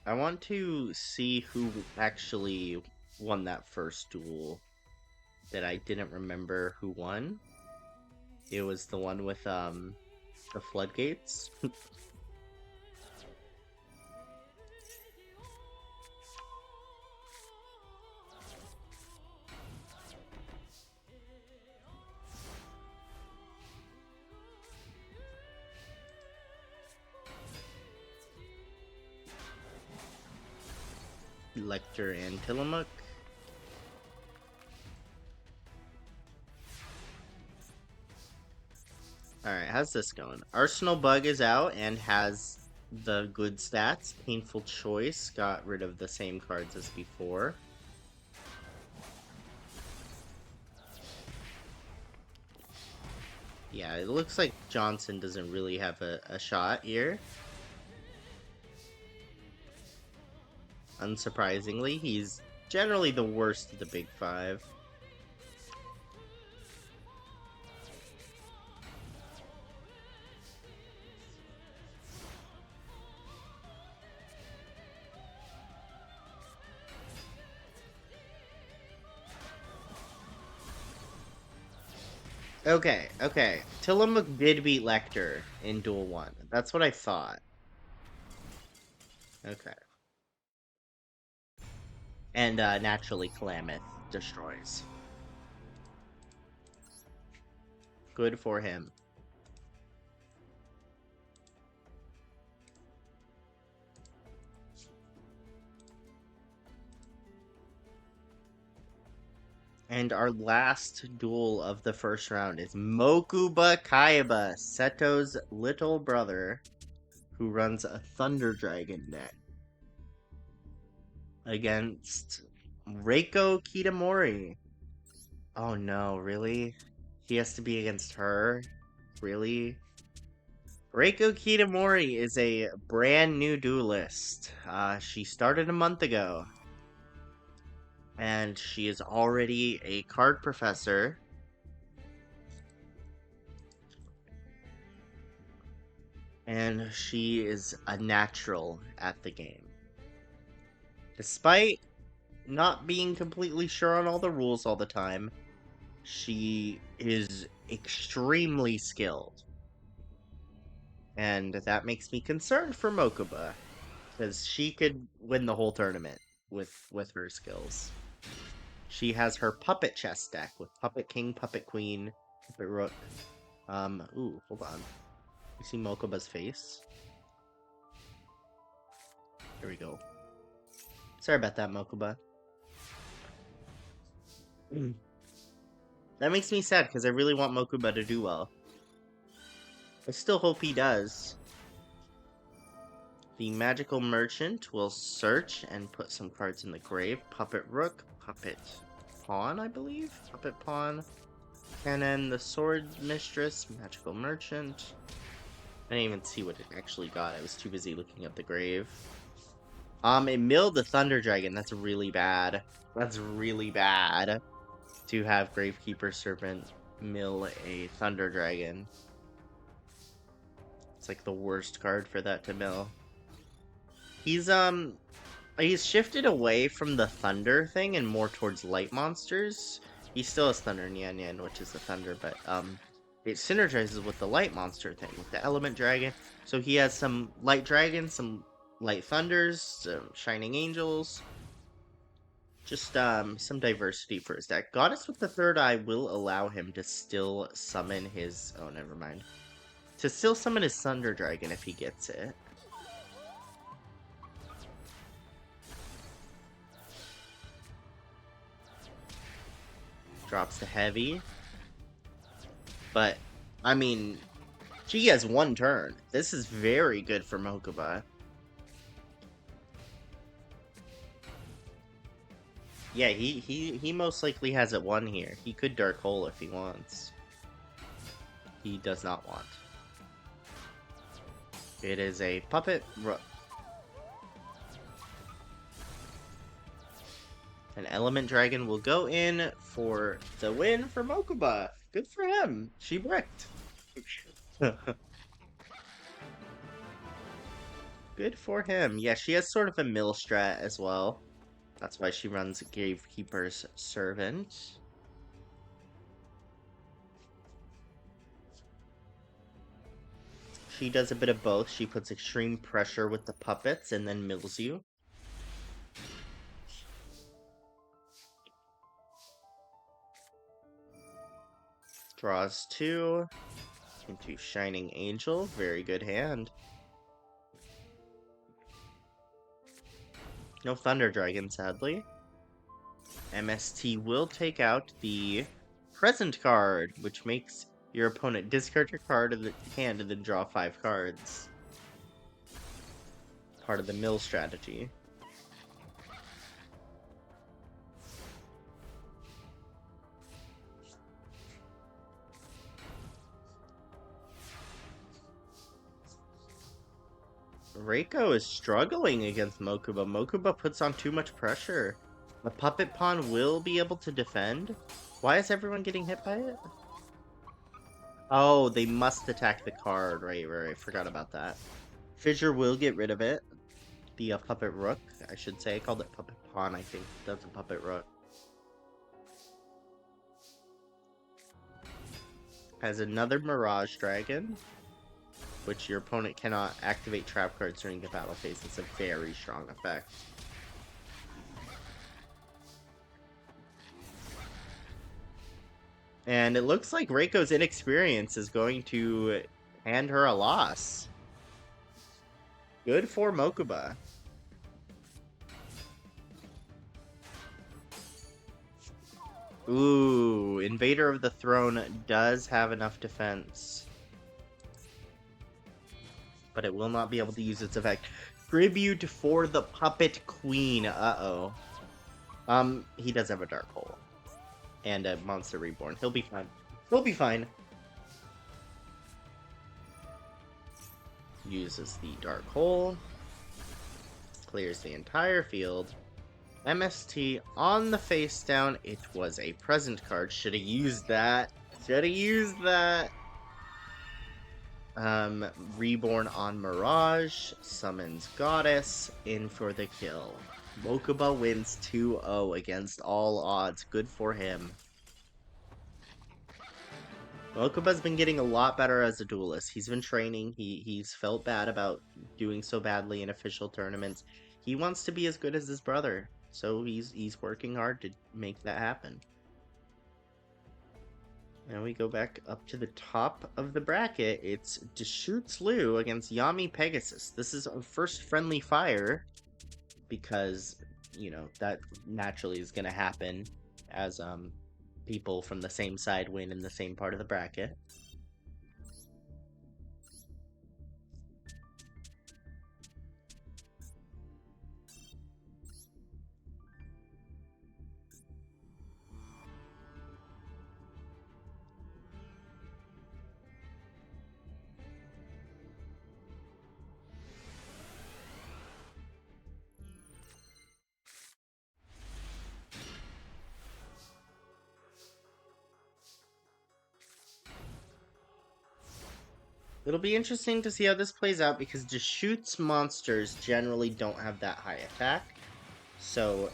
Speaker 1: I want to see who actually won that first duel that I didn't remember who won. It was the one with the floodgates. Lecter and Tillamook. Alright, how's this going? Arsenal Bug is out and has the good stats. Painful Choice got rid of the same cards as before. Yeah, it looks like Johnson doesn't really have a shot here. Unsurprisingly, he's generally the worst of the big five. Okay, okay. Tillamook did beat Lecter in Duel 1. That's what I thought. Okay. And naturally, Klamath destroys. Good for him. And our last duel of the first round is Mokuba Kaiba, Seto's little brother, who runs a Thunder Dragon deck, against Reiko Kitamori. Oh no, really? He has to be against her? Really? Reiko Kitamori is a brand new duelist. She started a month ago. And she is already a card professor. And she is a natural at the game. Despite not being completely sure on all the rules all the time, she is extremely skilled. And that makes me concerned for Mokuba, because she could win the whole tournament with her skills. She has her Puppet Chess deck with Puppet King, Puppet Queen, Puppet Rook. Ooh, hold on. You see Mokuba's face? Here we go. Sorry about that, Mokuba. That makes me sad, because I really want Mokuba to do well. I still hope he does. The Magical Merchant will search and put some cards in the grave. Puppet Rook, Puppet Pawn, I believe? Puppet Pawn. Cannon, the Sword Mistress, Magical Merchant. I didn't even see what it actually got. I was too busy looking at the grave. It milled the Thunder Dragon. That's really bad. That's really bad to have Gravekeeper Serpent mill a Thunder Dragon. It's like the worst card for that to mill. He's shifted away from the Thunder thing and more towards Light Monsters. He still has Thunder Nyan Nyan, which is the Thunder, but it synergizes with the Light Monster thing, with the Element Dragon. So he has some Light Dragons, some Light Thunders, some Shining Angels. Just some diversity for his deck. Goddess with the Third Eye will allow him to still summon his... Oh, never mind. To still summon his Thunder Dragon if he gets it. Drops to heavy. But, I mean, she has one turn. This is very good for Mokuba. Yeah, he most likely has it won here. He could Dark Hole if he wants. He does not want. It is a Puppet Rook. An Element Dragon will go in for the win for Mokuba. Good for him. She bricked. Good for him. Yeah, she has sort of a mill strat as well. That's why she runs Gravekeeper's Servant. She does a bit of both. She puts extreme pressure with the puppets and then mills you. Draws 2 into Shining Angel. Very good hand. No Thunder Dragon, sadly. MST will take out the present card, which makes your opponent discard your card of the hand and then draw 5 cards. Part of the mill strategy. Reiko is struggling against Mokuba. Mokuba puts on too much pressure. The puppet pawn will be able to defend. Why is everyone getting hit by it? Oh, they must attack the card. Right. Forgot about that. Fissure will get rid of it. The puppet rook, I should say. I called it puppet pawn, I think. That's a puppet rook. Has another Mirage Dragon, which your opponent cannot activate trap cards during the battle phase. It's a very strong effect. And it looks like Reiko's inexperience is going to hand her a loss. Good for Mokuba. Ooh, Invader of the Throne does have enough defense. But it will not be able to use its effect. Tribute for the Puppet Queen. Uh-oh. He does have a Dark Hole. And a Monster Reborn. He'll be fine. He'll be fine. Uses the Dark Hole. Clears the entire field. MST on the face down. It was a present card. Should have used that. Should have used that. Reborn on Mirage. Summons Goddess. In for the kill. Mokuba wins 2-0 against all odds. Good for him. Mokuba's been getting a lot better as a duelist. He's been training. He's felt bad about doing so badly in official tournaments. He wants to be as good as his brother, so he's working hard to make that happen. Now we go back up to the top of the bracket. It's Deschutes Liu against Yami Pegasus. This is our first friendly fire because, you know, that naturally is going to happen as people from the same side win in the same part of the bracket. It'll be interesting to see how this plays out because Deschutes monsters generally don't have that high attack, so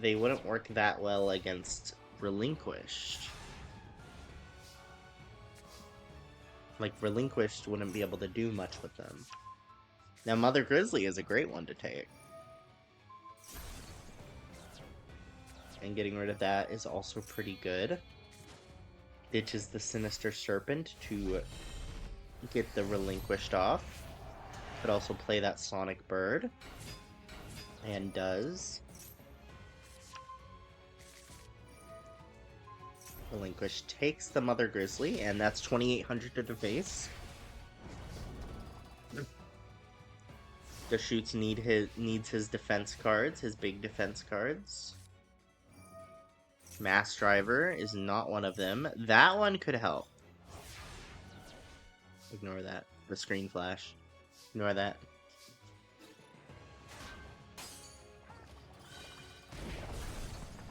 Speaker 1: they wouldn't work that well against Relinquished. Like, Relinquished wouldn't be able to do much with them. Now, Mother Grizzly is a great one to take. And getting rid of that is also pretty good. Ditches the Sinister Serpent to get the Relinquished off. Could also play that Sonic Bird. And does. Relinquish takes the Mother Grizzly, and that's 2,800 to the face. Deschutes needs his defense cards, his big defense cards. Mass Driver is not one of them. That one could help. Ignore that. The screen flash. Ignore that.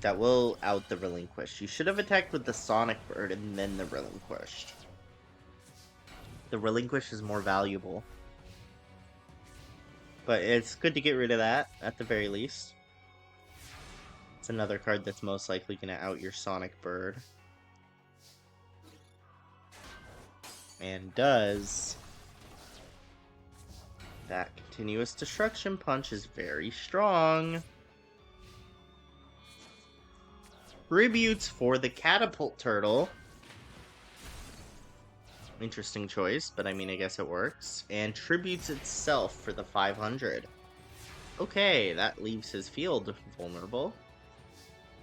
Speaker 1: That will out the Relinquished. You should have attacked with the Sonic Bird and then the Relinquished. The Relinquished is more valuable. But it's good to get rid of that, at the very least. It's another card that's most likely going to out your Sonic Bird. And does. That continuous destruction punch is very strong. Tributes for the catapult turtle. Interesting choice, but I mean, I guess it works. And tributes itself for the 500. Okay, that leaves his field vulnerable.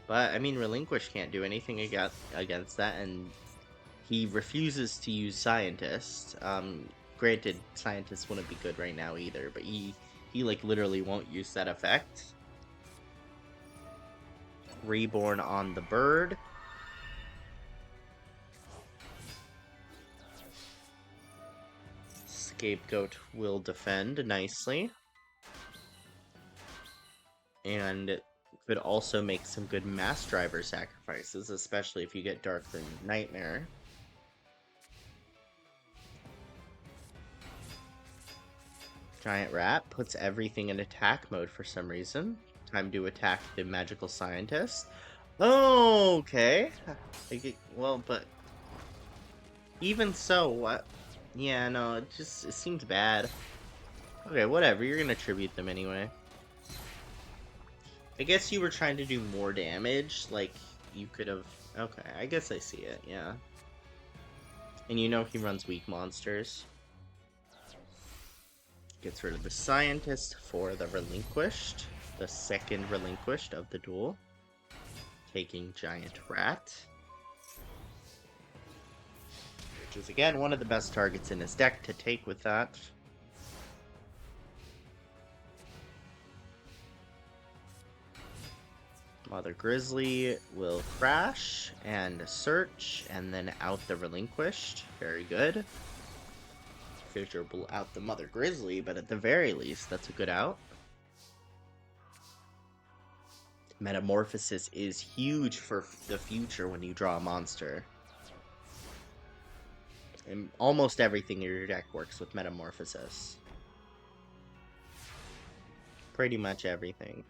Speaker 1: But, I mean, Relinquish can't do anything against that, and he refuses to use Scientist. Granted, Scientist wouldn't be good right now either, but he like, literally won't use that effect. Reborn on the bird. Scapegoat will defend nicely. And could also make some good mass driver sacrifices, especially if you get Dark Room Nightmare. Giant Rat puts everything in attack mode for some reason. Time to attack the Magical Scientist. Oh, okay. Well, but even so, what? Yeah, no, it seems bad. Okay, whatever, you're gonna tribute them anyway. I guess you were trying to do more damage, like, you could have... Okay, I guess I see it, yeah. And you know he runs weak monsters. Gets rid of the Scientist for the Relinquished. The second Relinquished of the duel. Taking Giant Rat. Which is, again, one of the best targets in his deck to take with that. Mother Grizzly will crash and search, and then out the Relinquished. Very good. Favorable out the Mother Grizzly, but at the very least, that's a good out. Metamorphosis is huge for the future when you draw a monster. And almost everything in your deck works with Metamorphosis. Pretty much everything.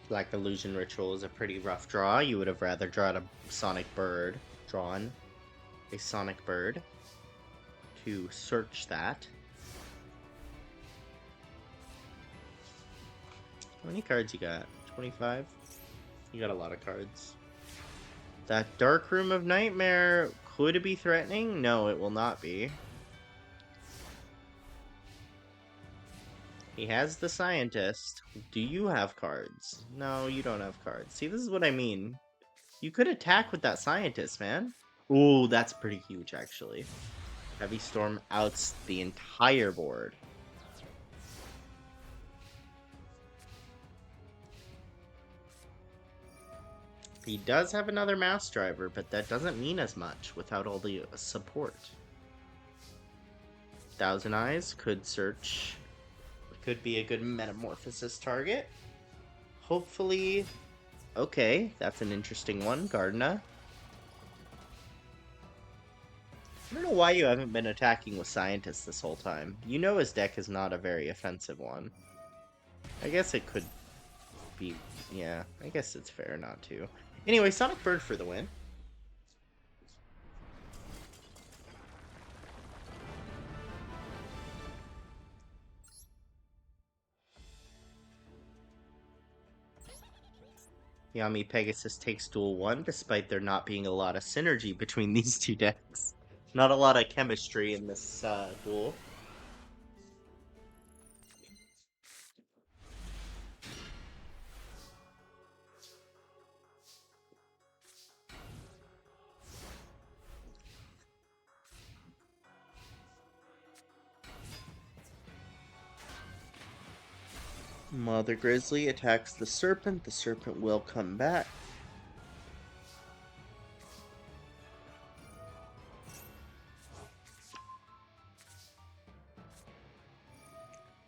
Speaker 1: Black Illusion Ritual is a pretty rough draw. You would have rather drawn a Sonic Bird. Drawn a Sonic Bird to search that. How many cards you got? 25? You got a lot of cards. That Dark Room of Nightmare, could it be threatening? No, it will not be. He has the Scientist. Do you have cards? No, you don't have cards. See, this is what I mean. You could attack with that Scientist, man. Ooh, that's pretty huge, actually. Heavy Storm outs the entire board. He does have another Mass Driver, but that doesn't mean as much without all the support. Thousand Eyes could search... Could be a good Metamorphosis target. Hopefully... Okay, that's an interesting one, Gardena. I don't know why you haven't been attacking with Scientists this whole time. You know his deck is not a very offensive one. I guess it could be... Yeah, I guess it's fair not to. Anyway, Sonic Bird for the win. Yami Pegasus takes duel 1, despite there not being a lot of synergy between these two decks. Not a lot of chemistry in this duel. Mother Grizzly attacks the Serpent. The Serpent will come back.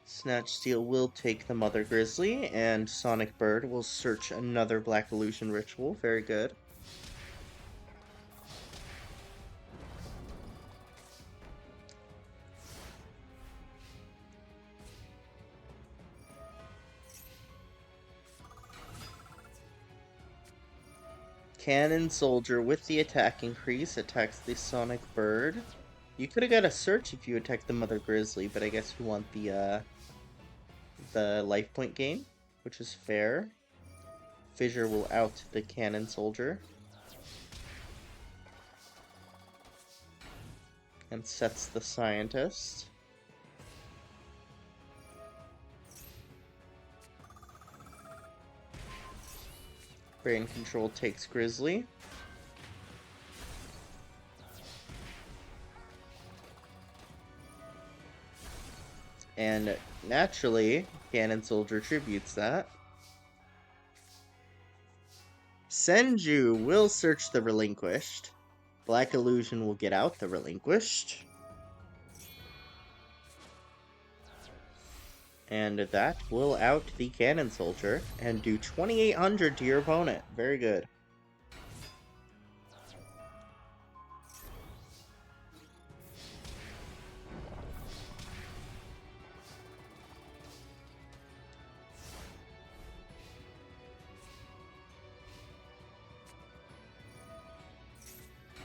Speaker 1: Snatch Steel will take the Mother Grizzly, and Sonic Bird will search another Black Illusion Ritual. Very good. Cannon Soldier with the attack increase attacks the Sonic Bird. You could have got a search if you attacked the Mother Grizzly, but I guess you want the life point gain, which is fair. Fissure will out the Cannon Soldier. And sets the Scientist. Brain Control takes Grizzly. And naturally, Cannon Soldier tributes that. Senju will search the Relinquished. Black Illusion will get out the Relinquished. And that will out the Cannon Soldier and do 2,800 to your opponent. Very good.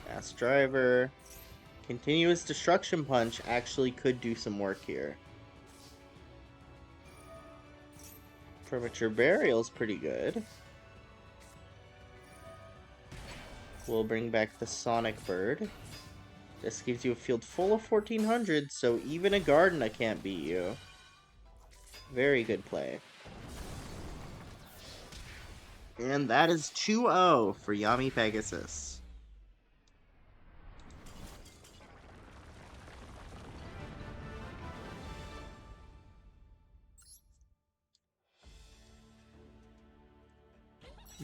Speaker 1: Mass Driver. Continuous Destruction Punch actually could do some work here. Premature Burial is pretty good. We'll bring back the Sonic Bird. This gives you a field full of 1,400, so even a Gardena can't beat you. Very good play. And that is 2-0 for Yami Pegasus.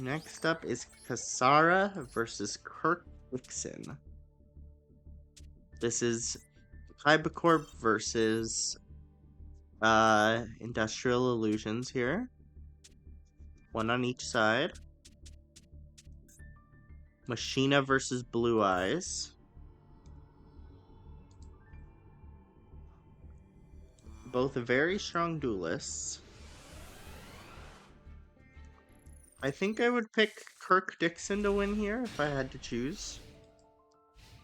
Speaker 1: Next up is Kasara versus Kirk Dixon. This is Kybercorp versus Industrial Illusions here. One on each side. Machina versus Blue Eyes. Both very strong duelists. I think I would pick Kirk Dixon to win here if I had to choose.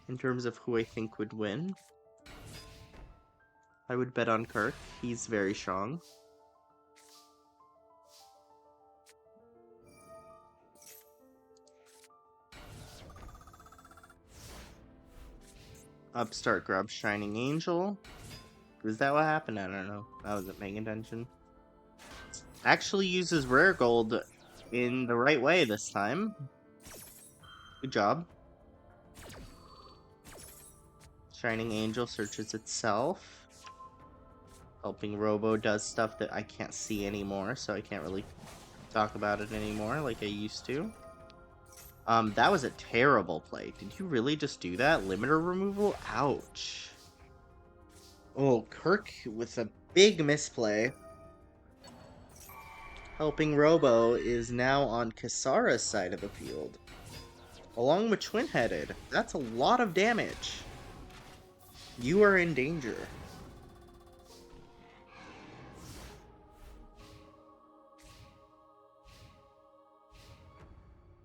Speaker 1: In terms of who I think would win. I would bet on Kirk. He's very strong. Upstart grabs Shining Angel. Is that what happened? I don't know. I wasn't paying attention. Actually uses Rare Gold in the right way this time. Good job. Shining Angel searches itself. Helping Robo does stuff that I can't see anymore, so I can't really talk about it anymore like I used to. That was a terrible play. Did you really just do that? Limiter removal? Ouch. Oh, Kirk with a big misplay. Helping Robo is now on Kasara's side of the field. Along with Twin-Headed. That's a lot of damage. You are in danger.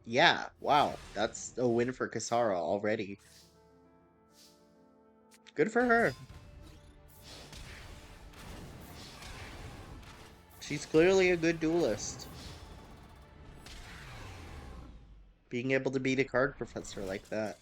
Speaker 1: Yeah, wow. That's a win for Kasara already. Good for her. She's clearly a good duelist. Being able to beat a card professor like that.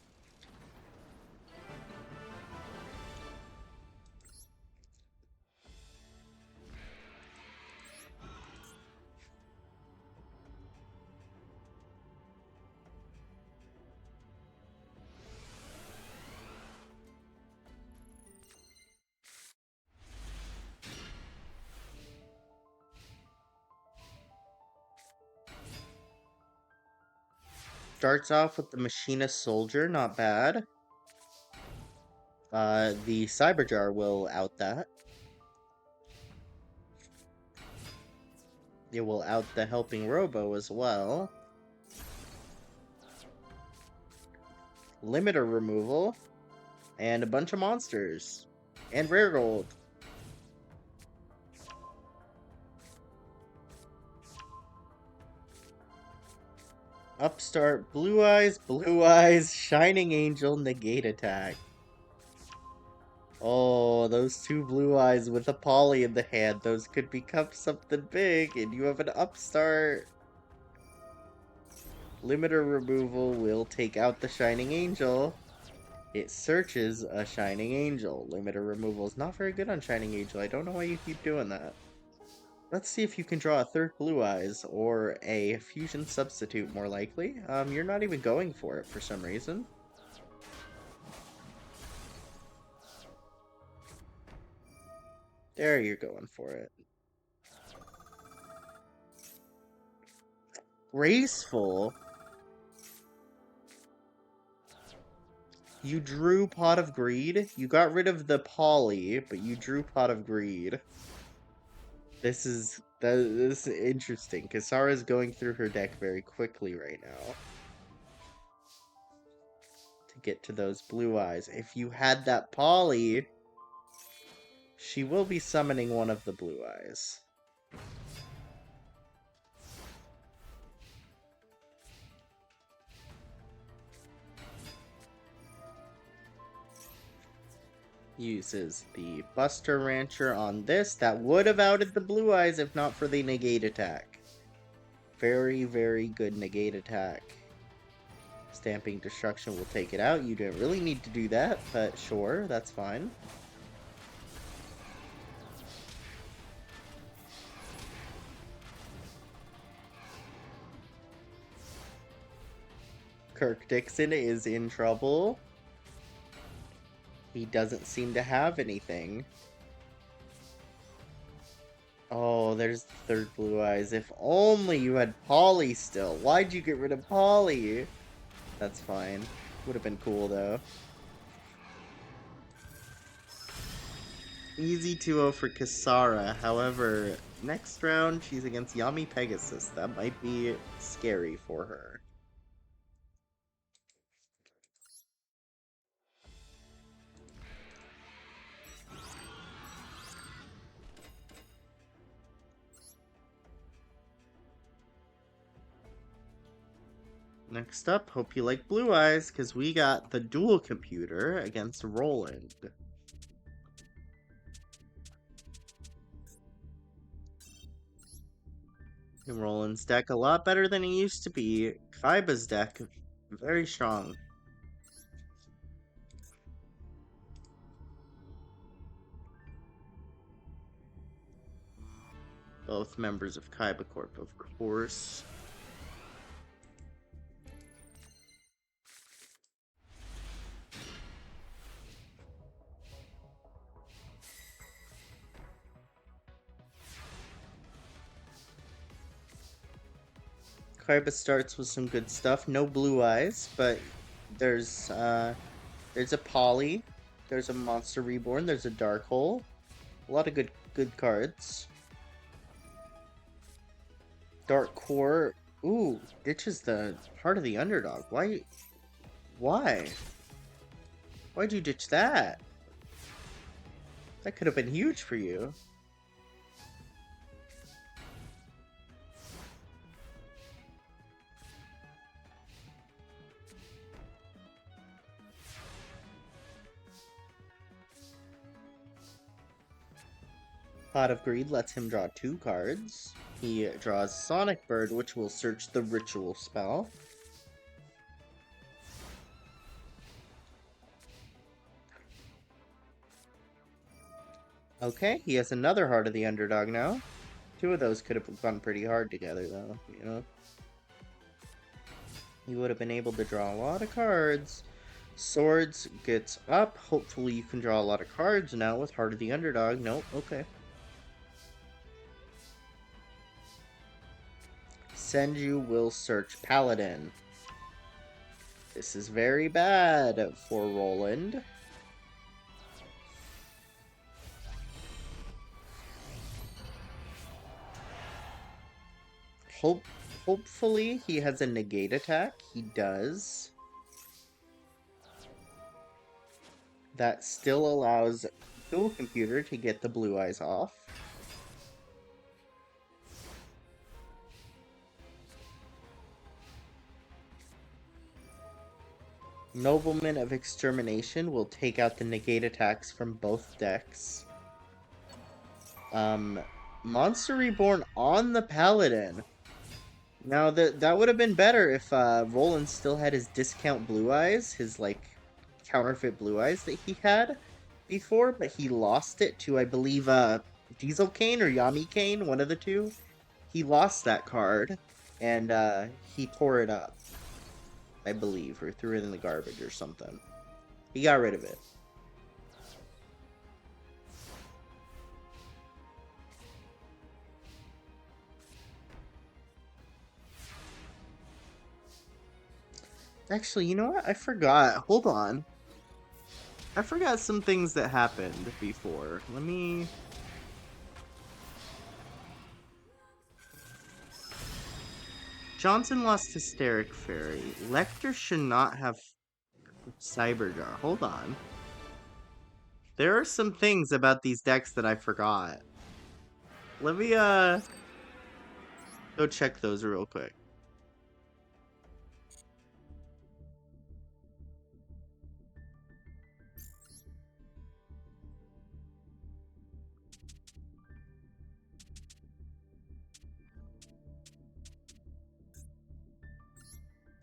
Speaker 1: Starts off with the Machinist Soldier, not bad. The Cyberjar will out that. It will out the Helping Robo as well. Limiter removal. And a bunch of monsters. And Rare Gold. Upstart, blue eyes, shining angel, negate attack. Oh, those two blue eyes with a poly in the hand, those could become something big, and you have an upstart. Limiter removal will take out the shining angel. It searches a shining angel. Limiter removal is not very good on shining angel. I don't know why you keep doing that. Let's see if you can draw a third blue eyes, or a fusion substitute more likely. You're not even going for it for some reason. There, you're going for it. Graceful? You drew Pot of Greed? You got rid of the poly, but you drew Pot of Greed. This is interesting, because Sara's going through her deck very quickly right now. To get to those blue eyes. If you had that poly, she will be summoning one of the blue eyes. Uses the Buster Rancher on this. That would have outed the blue eyes if not for the negate attack. Very, very good negate attack. Stamping Destruction will take it out. You didn't really need to do that, but sure, that's fine. Kirk Dixon is in trouble. He doesn't seem to have anything. Oh, there's the third blue eyes. If only you had Polly still. Why'd you get rid of Polly? That's fine. Would have been cool, though. Easy 2-0 for Kisara. However, next round, she's against Yami Pegasus. That might be scary for her. Next up, hope you like Blue Eyes, because we got the dual computer against Roland. And Roland's deck a lot better than he used to be. Kaiba's deck, very strong. Both members of Kaiba Corp, of course. Kaiba starts with some good stuff. No blue eyes, but there's a Poly, there's a Monster Reborn, there's a Dark Hole. A lot of good cards. Dark Core. Ooh, ditches the Heart of the Underdog. Why? Why? Why'd you ditch that? That could have been huge for you. Pot of Greed lets him draw 2 cards. He draws Sonic Bird, which will search the Ritual spell. Okay, he has another Heart of the Underdog now. 2 of those could have gone pretty hard together, though, you know? He would have been able to draw a lot of cards. Swords gets up. Hopefully you can draw a lot of cards now with Heart of the Underdog. Nope, okay. Senju will search Paladin. This is very bad for Roland. Hopefully he has a negate attack. He does. That still allows Dual Computer to get the blue eyes off. Nobleman of Extermination will take out the negate attacks from both decks. Monster Reborn on the Paladin. Now that would have been better if Roland still had his discount blue eyes, his like counterfeit blue eyes that he had before, but he lost it to I believe Diesel Kane or Yami Kane, one of the two. He lost that card and he tore it up, I believe, or threw it in the garbage or something. He got rid of it. Actually, you know what? I forgot. Hold on. I forgot some things that happened before. Let me... Johnson lost Hysteric Fairy. Lecter should not have Cyberjar. Hold on. There are some things about these decks that I forgot. Let me, go check those real quick.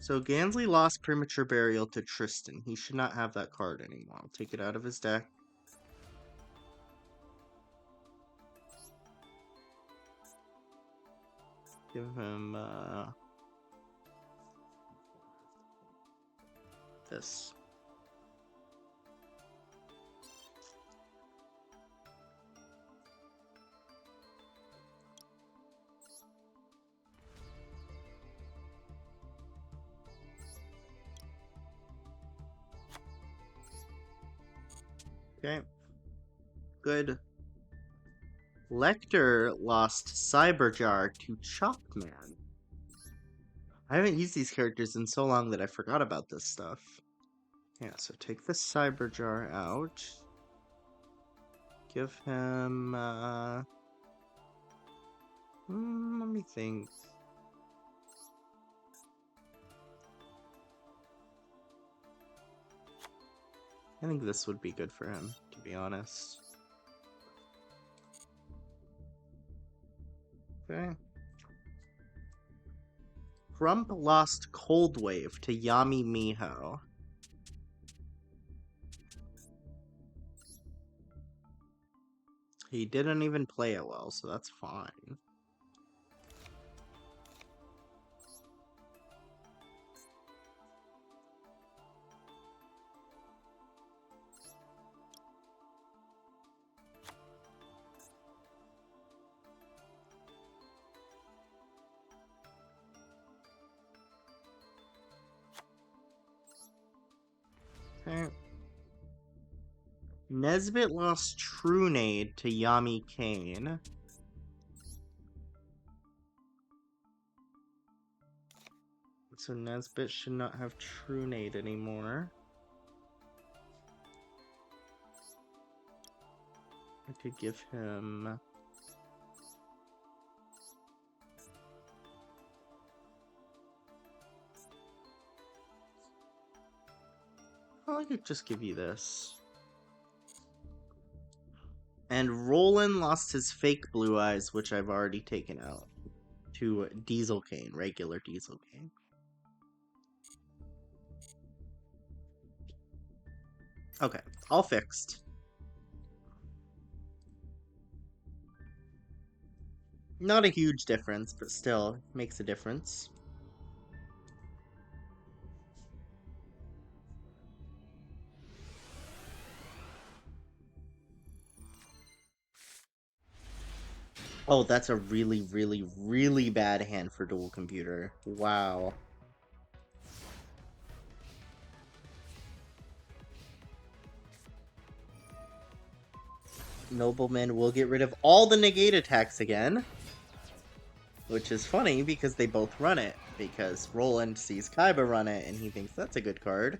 Speaker 1: So Gansley lost Premature Burial to Tristan. He should not have that card anymore. I'll take it out of his deck. Give him, this. Okay. Good. Lecter lost Cyberjar to Chalkman. I haven't used these characters in so long that I forgot about this stuff. Yeah, so take the Cyberjar out. Give him, let me think. I think this would be good for him, to be honest. Okay. Crump lost Cold Wave to Yami Miho. He didn't even play it well, so that's fine. Okay. Nesbit lost Trunade to Yami Kane. So Nesbit should not have Trunade anymore. I could give him... Oh, I could just give you this. And Roland lost his fake blue eyes, which I've already taken out, to Diesel Kane, regular Diesel Kane. Okay, all fixed. Not a huge difference, but still makes a difference. Oh, that's a really, really, really bad hand for dual computer. Wow. Nobleman will get rid of all the negate attacks again. Which is funny because they both run it. Because Roland sees Kaiba run it and he thinks that's a good card.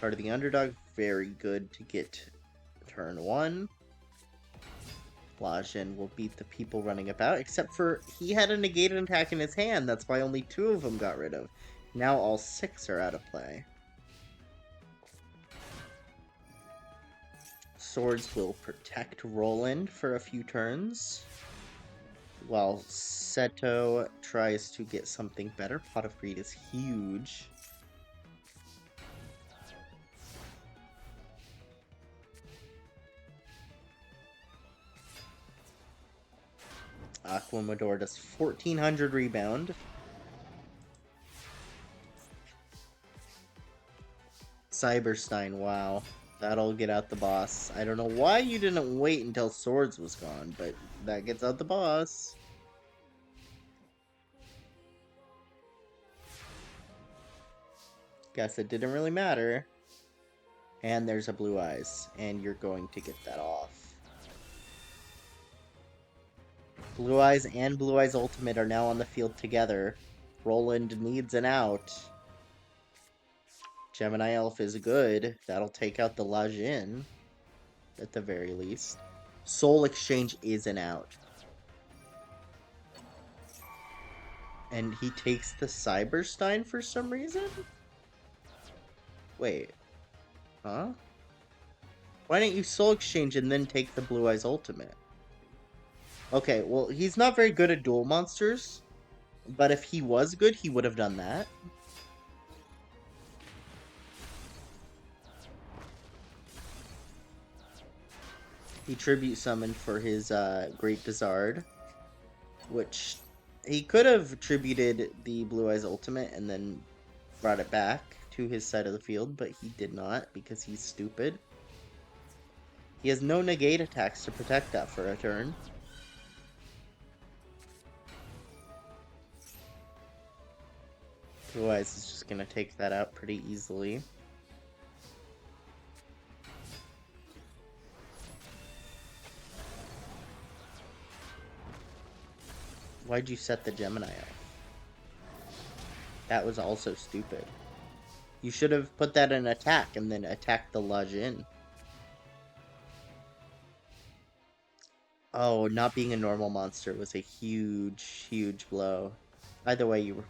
Speaker 1: Card of the underdog, very good to get turn 1. Lajin will beat the people running about, except for he had a negated attack in his hand. That's why only 2 of them got rid of. Now all 6 are out of play. Swords will protect Roland for a few turns, while Seto tries to get something better. Pot of Greed is huge. Aquamador does 1400 rebound. Cyberstein, wow. That'll get out the boss. I don't know why you didn't wait until Swords was gone, but that gets out the boss. Guess it didn't really matter. And there's a Blue Eyes, and you're going to get that off. Blue Eyes and Blue Eyes Ultimate are now on the field together. Roland needs an out. Gemini Elf is good. That'll take out the Lajin, at the very least. Soul Exchange is an out. And he takes the Cyberstein for some reason? Wait. Huh? Why didn't you Soul Exchange and then take the Blue Eyes Ultimate? Okay, well, he's not very good at dual monsters. But if he was good, he would have done that. He tribute summoned for his Great Dizard, which he could have tributed the Blue Eyes Ultimate and then brought it back to his side of the field, but he did not because he's stupid. He has no negate attacks to protect that for a turn. Blue Eyes is just going to take that out pretty easily. Why'd you set the Gemini up? That was also stupid. You should have put that in attack and then attacked the Lajin. Oh, not being a normal monster was a huge, huge blow. Either way, you were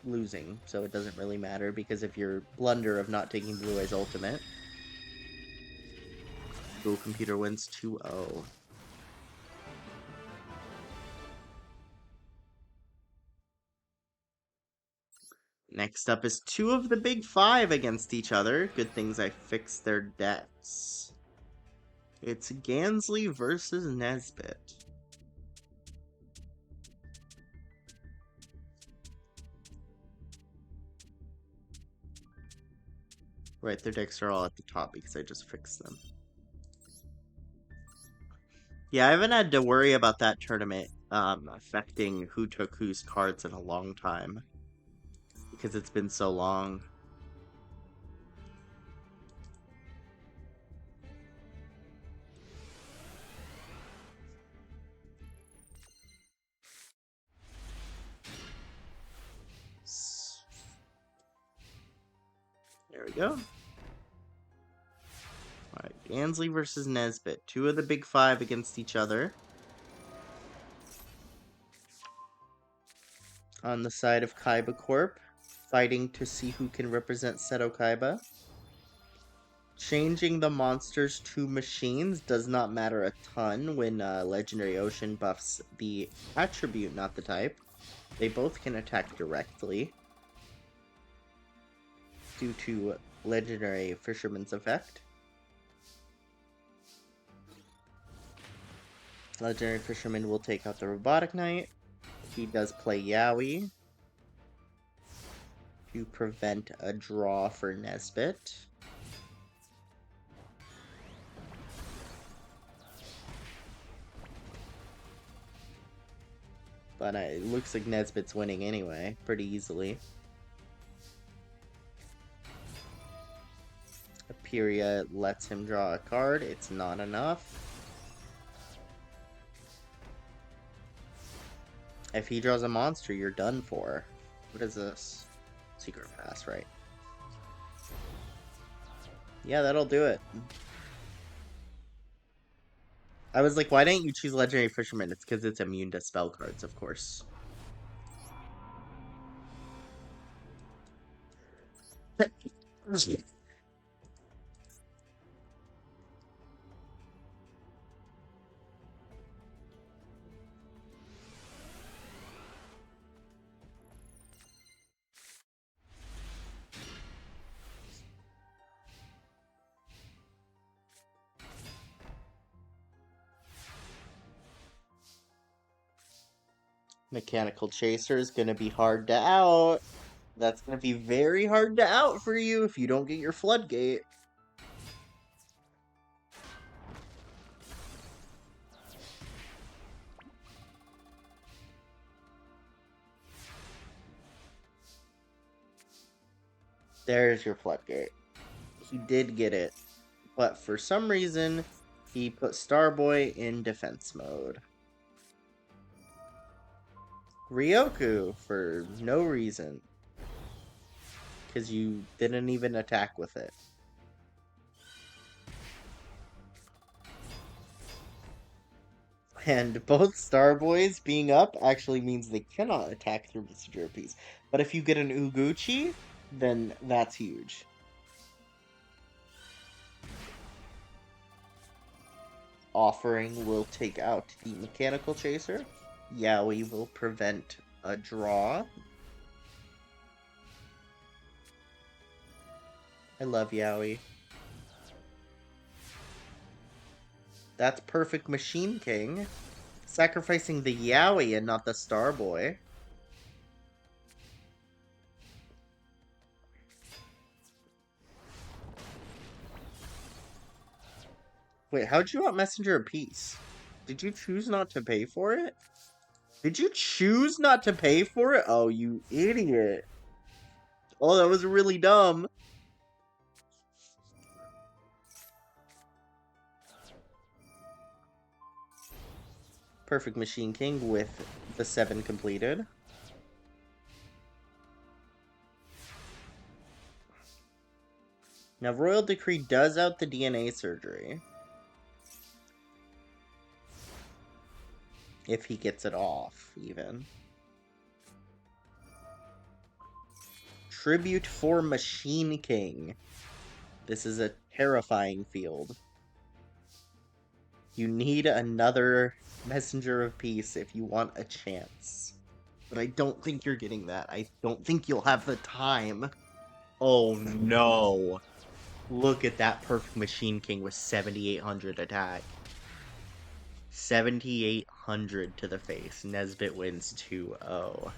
Speaker 1: losing, so it doesn't really matter, because of your blunder of not taking Blue Eyes Ultimate. Go Computer wins 2-0. Next up is two of the big five against each other. Good things I fixed their decks. It's Gansley versus Nesbit. Right, their decks are all at the top because I just fixed them. Yeah, I haven't had to worry about that tournament affecting who took whose cards in a long time. Because it's been so long. There we go. Alright, Gansley versus Nesbit. Two of the big five against each other. On the side of Kaiba Corp, fighting to see who can represent Seto Kaiba. Changing the monsters to machines does not matter a ton when Legendary Ocean buffs the attribute, not the type. They both can attack directly due to Legendary Fisherman's effect. Legendary Fisherman will take out the Robotic Knight. He does play Yowie to prevent a draw for Nesbit. But it looks like Nesbit's winning anyway, pretty easily. Aperia lets him draw a card. It's not enough. If he draws a monster, you're done for. What is this? Secret Pass, right? Yeah, that'll do it. I was like, why didn't you choose Legendary Fisherman? It's because it's immune to spell cards, of course. Mechanical Chaser is gonna be hard to out. That's gonna be very hard to out for you if you don't get your Floodgate. There's your Floodgate. He did get it, but for some reason, he put Starboy in defense mode. Ryoku for no reason. Because you didn't even attack with it. And both Starboys being up actually means they cannot attack through Messenger Piece. But if you get an Uguchi, then that's huge. Offering will take out the Mechanical Chaser. Yaoi will prevent a draw. I love Yaoi. That's perfect Machine King. Sacrificing the Yaoi and not the Starboy. Wait, how'd you out Messenger of Peace? Did you choose not to pay for it? Did you choose not to pay for it? Oh, you idiot. Oh, that was really dumb. Perfect Machine King with the 7 completed. Now, Royal Decree does out the DNA surgery. If he gets it off, even. Tribute for Machine King. This is a terrifying field. You need another Messenger of Peace if you want a chance. But I don't think you're getting that. I don't think you'll have the time. Oh no. Look at that perfect Machine King with 7,800 attack. 7,800 to the face. Nesbit wins 2-0.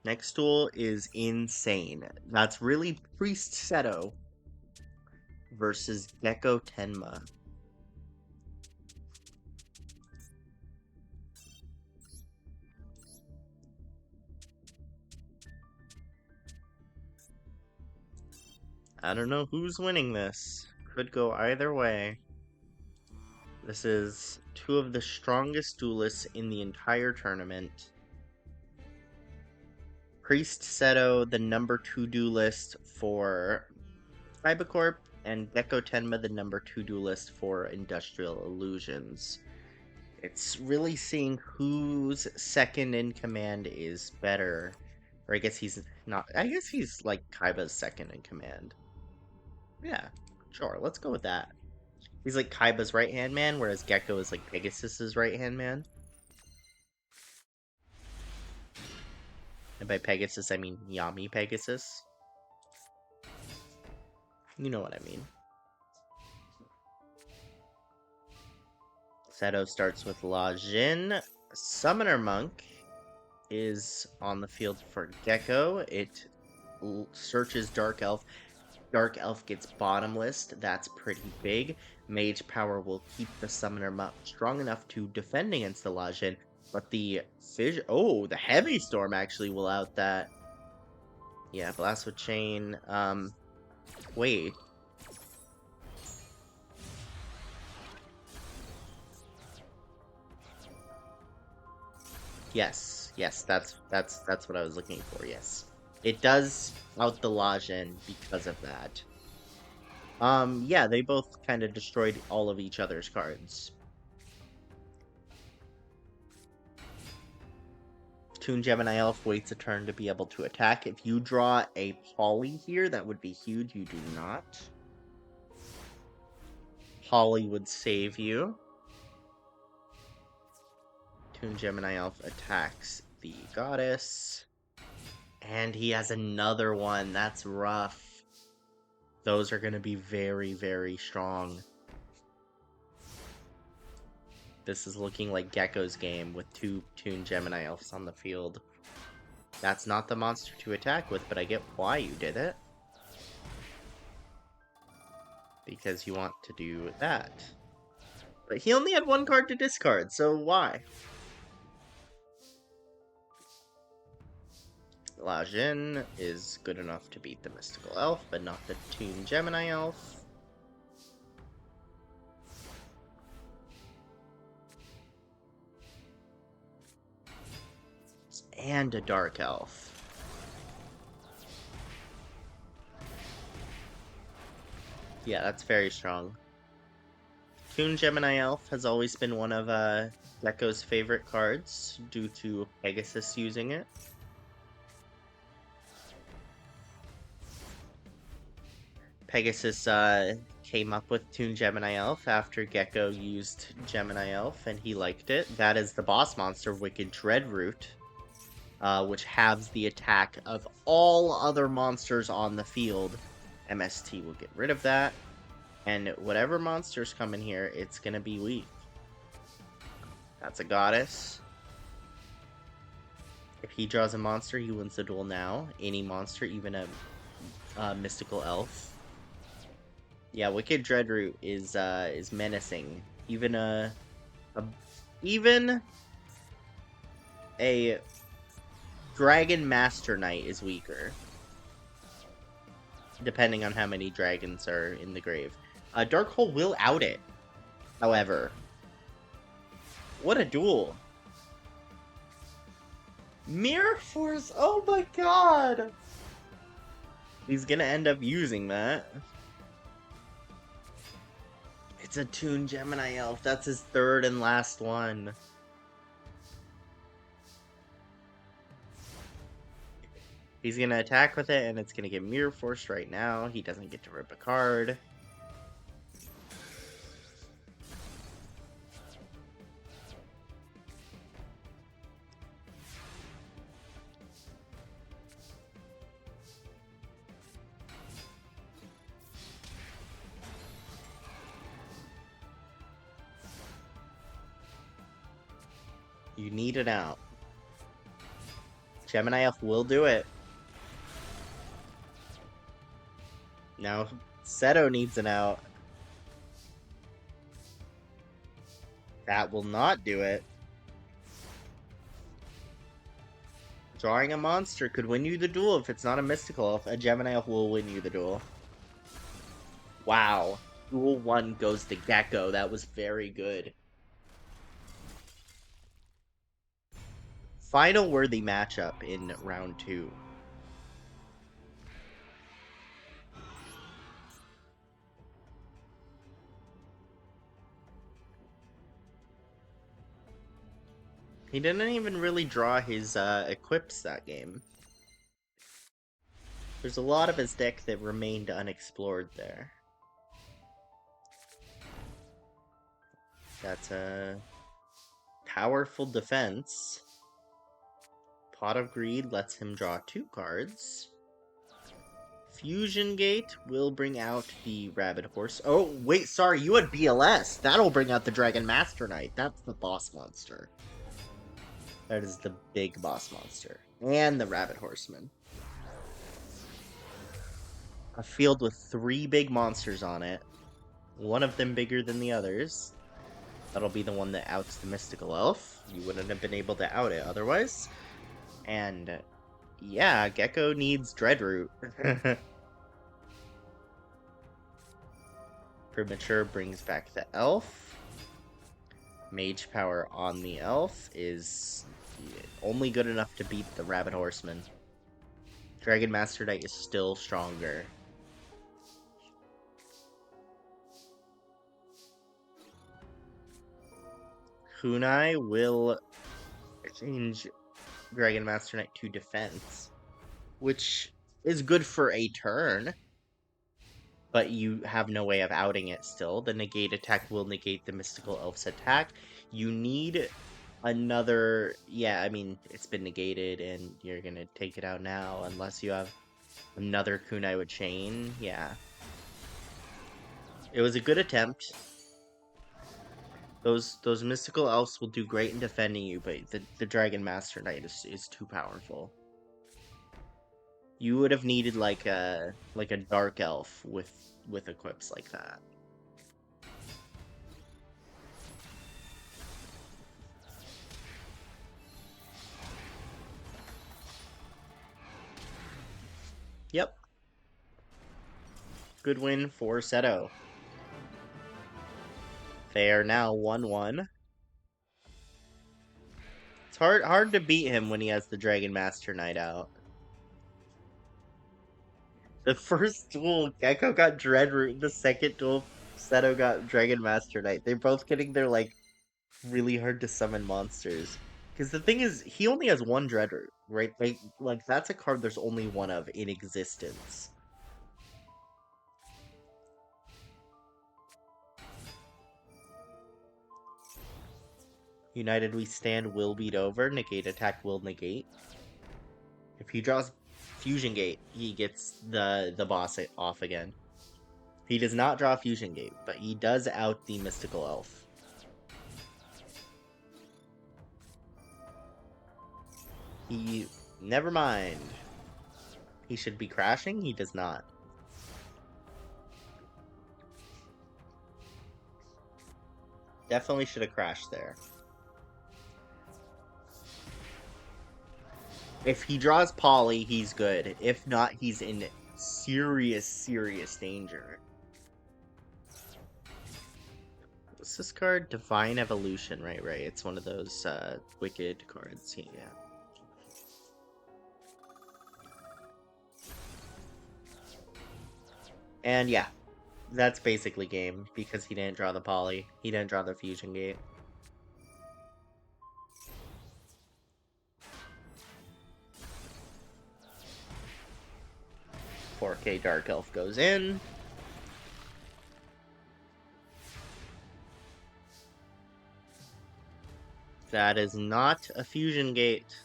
Speaker 1: Next duel is insane. That's really Priest Seto versus Gecko Tenma. I don't know who's winning this. Could go either way. This is two of the strongest duelists in the entire tournament. Priest Seto, the number 2 duelist for Cybercorp, and Gecko Tenma, the number 2 duelist for Industrial Illusions. It's really seeing whose second in command is better. Or I guess he's not. I guess he's like Kaiba's second in command. Yeah, sure. Let's go with that. He's like Kaiba's right hand man, whereas Gecko is like Pegasus's right hand man. And by Pegasus, I mean Yami Pegasus. You know what I mean. Seto starts with La Jin. Summoner Monk is on the field for Gecko. It searches Dark Elf. Dark Elf gets bottomless. That's pretty big. Mage Power will keep the Summoner Monk strong enough to defend against the La Jin. But the fish. Oh, the Heavy Storm actually will out that. Yeah, Blast with Chain. Wait. Yes, that's what I was looking for. Yes, it does out the Lajin because of that. Yeah, they both kind of destroyed all of each other's cards. Toon Gemini Elf waits a turn to be able to attack. If you draw a Poly here, that would be huge. You do not. Poly would save you. Toon Gemini Elf attacks the Goddess. And he has another one. That's rough. Those are going to be very, very strong. This is looking like Gecko's game with 2 Toon Gemini Elves on the field. That's not the monster to attack with, but I get why you did it. Because you want to do that. But he only had 1 card to discard, so why? La Jin is good enough to beat the Mystical Elf, but not the Toon Gemini Elf. And a Dark Elf. Yeah, that's very strong. Toon Gemini Elf has always been one of Gecko's favorite cards due to Pegasus using it. Pegasus came up with Toon Gemini Elf after Gecko used Gemini Elf, and he liked it. That is the boss monster, Wicked Dreadroot, which halves the attack of all other monsters on the field. MST will get rid of that, and whatever monsters come in here, it's gonna be weak. That's a goddess. If he draws a monster, he wins the duel now. Any monster, even a mystical elf. Yeah, Wicked Dreadroot is menacing. Even a Dragon Master Knight is weaker, depending on how many dragons are in the grave. Dark Hole will out it, however. What a duel! Mirror Force! Oh my god! He's gonna end up using that. It's a Toon Gemini Elf. That's his 3rd and last one. He's gonna attack with it, and it's gonna get Mirror Force right now. He doesn't get to rip a card. You need it out. Gemini Elf will do it. Now, Seto needs an out. That will not do it. Drawing a monster could win you the duel if it's not a mystical elf. A Gemini Elf will win you the duel. Wow. Duel 1 goes to Gecko. That was very good. Final worthy matchup in round 2. He didn't even really draw his equips that game. There's a lot of his deck that remained unexplored there. That's a powerful defense. Pot of Greed lets him draw 2 cards. Fusion Gate will bring out the Rabbit Horse. Oh, wait, sorry, you had BLS. That'll bring out the Dragon Master Knight. That's the boss monster. That is the big boss monster. And the Rabbit Horseman. A field with 3 big monsters on it. One of them bigger than the others. That'll be the one that outs the Mystical Elf. You wouldn't have been able to out it otherwise. And yeah, Gecko needs Dreadroot. Premature brings back the elf. Mage power on the elf is only good enough to beat the Rabbit Horseman. Dragon Master Knight is still stronger. Kunai will change Dragon Master Knight to defense, which is good for a turn, but you have no way of outing it still. The negate attack will negate the Mystical Elf's attack. You need another... Yeah, I mean, it's been negated, and you're gonna take it out now, unless you have another Kunai with Chain. Yeah. It was a good attempt. Those mystical elves will do great in defending you, but the Dragon Master Knight is too powerful. You would have needed like a dark elf with equips like that. Yep. Good win for Seto. They are now 1-1. It's hard to beat him when he has the Dragon Master Knight out. The first duel, Gecko got Dreadroot. The second duel, Seto got Dragon Master Knight. They're both getting their like really hard to summon monsters. Because the thing is, he only has one Dreadroot, right? Like that's a card there's only one of in existence. United we stand will beat over. Negate attack will negate. If he draws Fusion Gate, he gets the boss off again. He does not draw Fusion Gate, but he does out the Mystical Elf. Never mind. He should be crashing, he does not. Definitely should have crashed there. If he draws Polly, he's good. If not, he's in serious danger. What's this card? Divine Evolution, right. It's one of those wicked cards. Yeah. And yeah, that's basically game, because he didn't draw the Poly. He didn't draw the Fusion Gate. 4K Dark Elf goes in. That is not a Fusion Gate.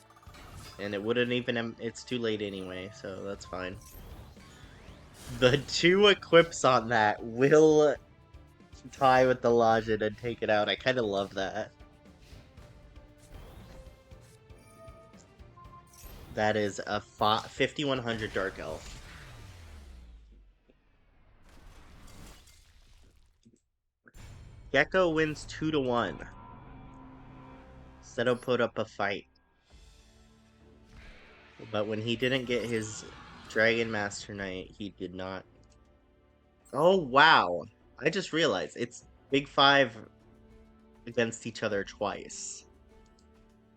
Speaker 1: And it wouldn't even... It's too late anyway, so that's fine. The 2 equips on that will tie with the Lajin and take it out. I kind of love that. That is a 5100 Dark Elf. Gecko wins 2-1. Seto put up a fight. But when he didn't get his Dragon Master Knight, he did not. Oh, wow. I just realized it's Big 5 against each other twice.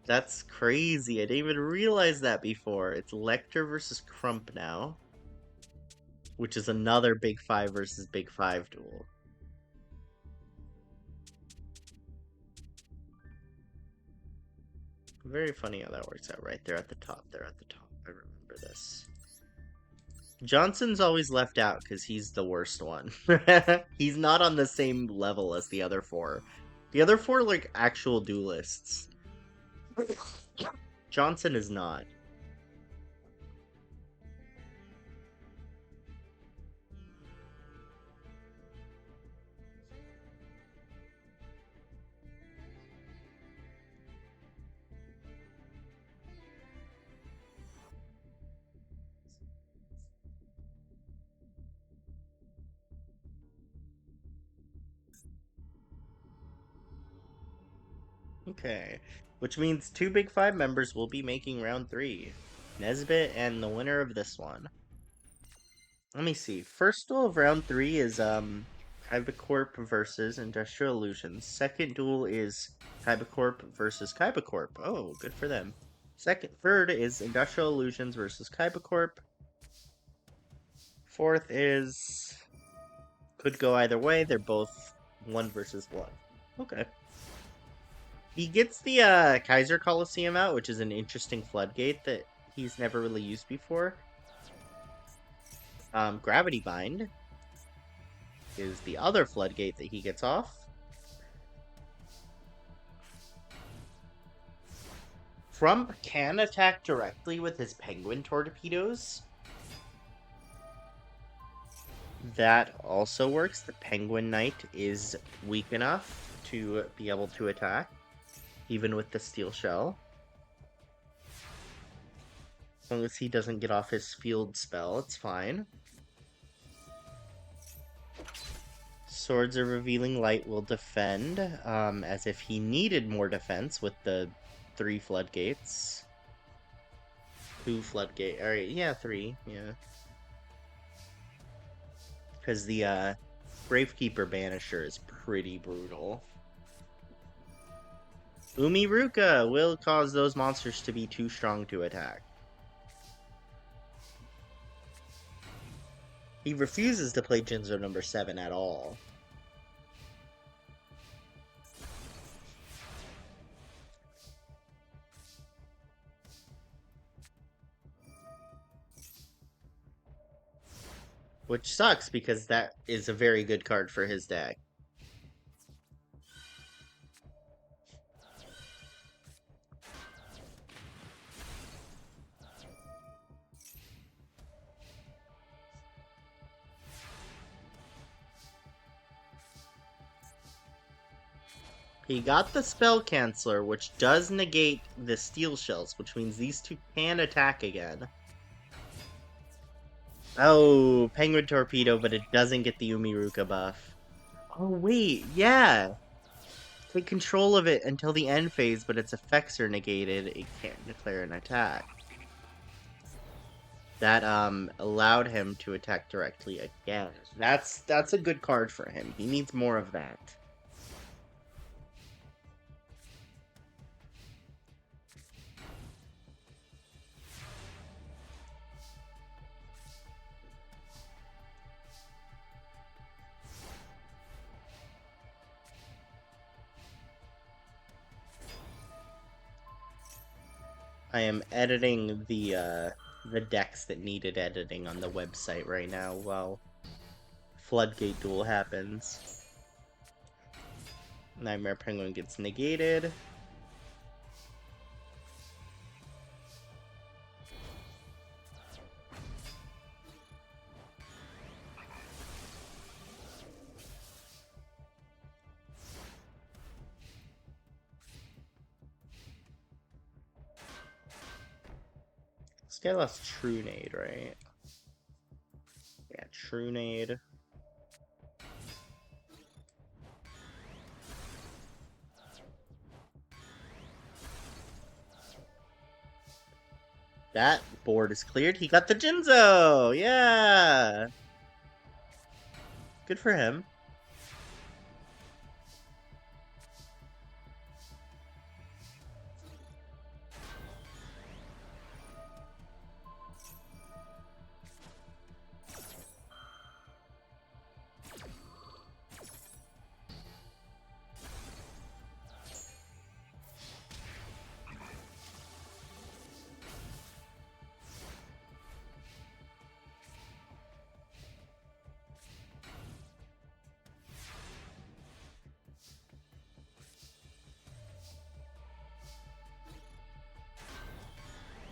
Speaker 1: That's crazy. I didn't even realize that before. It's Lecter versus Crump now. Which is another Big 5 versus Big 5 duel. Very funny how that works out right there at the top. They're at the top. I remember this. Johnson's always left out because he's the worst one. He's not on the same level as the other 4. The other 4 like actual duelists. Johnson is not. Okay. Which means 2 Big 5 members will be making round 3. Nesbit and the winner of this one. Let me see. First duel of round 3 is Kybercorp versus Industrial Illusions. Second duel is Kybercorp versus Kybercorp. Oh, good for them. Third is Industrial Illusions versus Kybercorp. Fourth is... Could go either way. They're both 1 versus 1. Okay. He gets the Kaiser Coliseum out, which is an interesting floodgate that he's never really used before. Gravity Bind is the other floodgate that he gets off. Crump can attack directly with his penguin torpedoes. That also works. The Penguin Knight is weak enough to be able to attack, even with the Steel Shell. As long as he doesn't get off his field spell, it's fine. Swords of Revealing Light will defend, as if he needed more defense with the 3 floodgates. 2 floodgate. Alright, yeah, 3, yeah. Because the Gravekeeper Banisher is pretty brutal. Umiruka will cause those monsters to be too strong to attack. He refuses to play Jinzo number 7 at all. Which sucks, because that is a very good card for his deck. He got the Spell Canceller, which does negate the Steel Shells, which means these two can attack again. Oh, Penguin Torpedo, but it doesn't get the Umiruka buff. Oh, wait, yeah! Take control of it until the end phase, but its effects are negated. It can't declare an attack. That allowed him to attack directly again. That's a good card for him. He needs more of that. I am editing the decks that needed editing on the website right now while Floodgate Duel happens. Nightmare Penguin gets negated. This guy lost True Nade, right? Yeah, True Nade. That board is cleared. He got the Jinzo! Yeah! Good for him.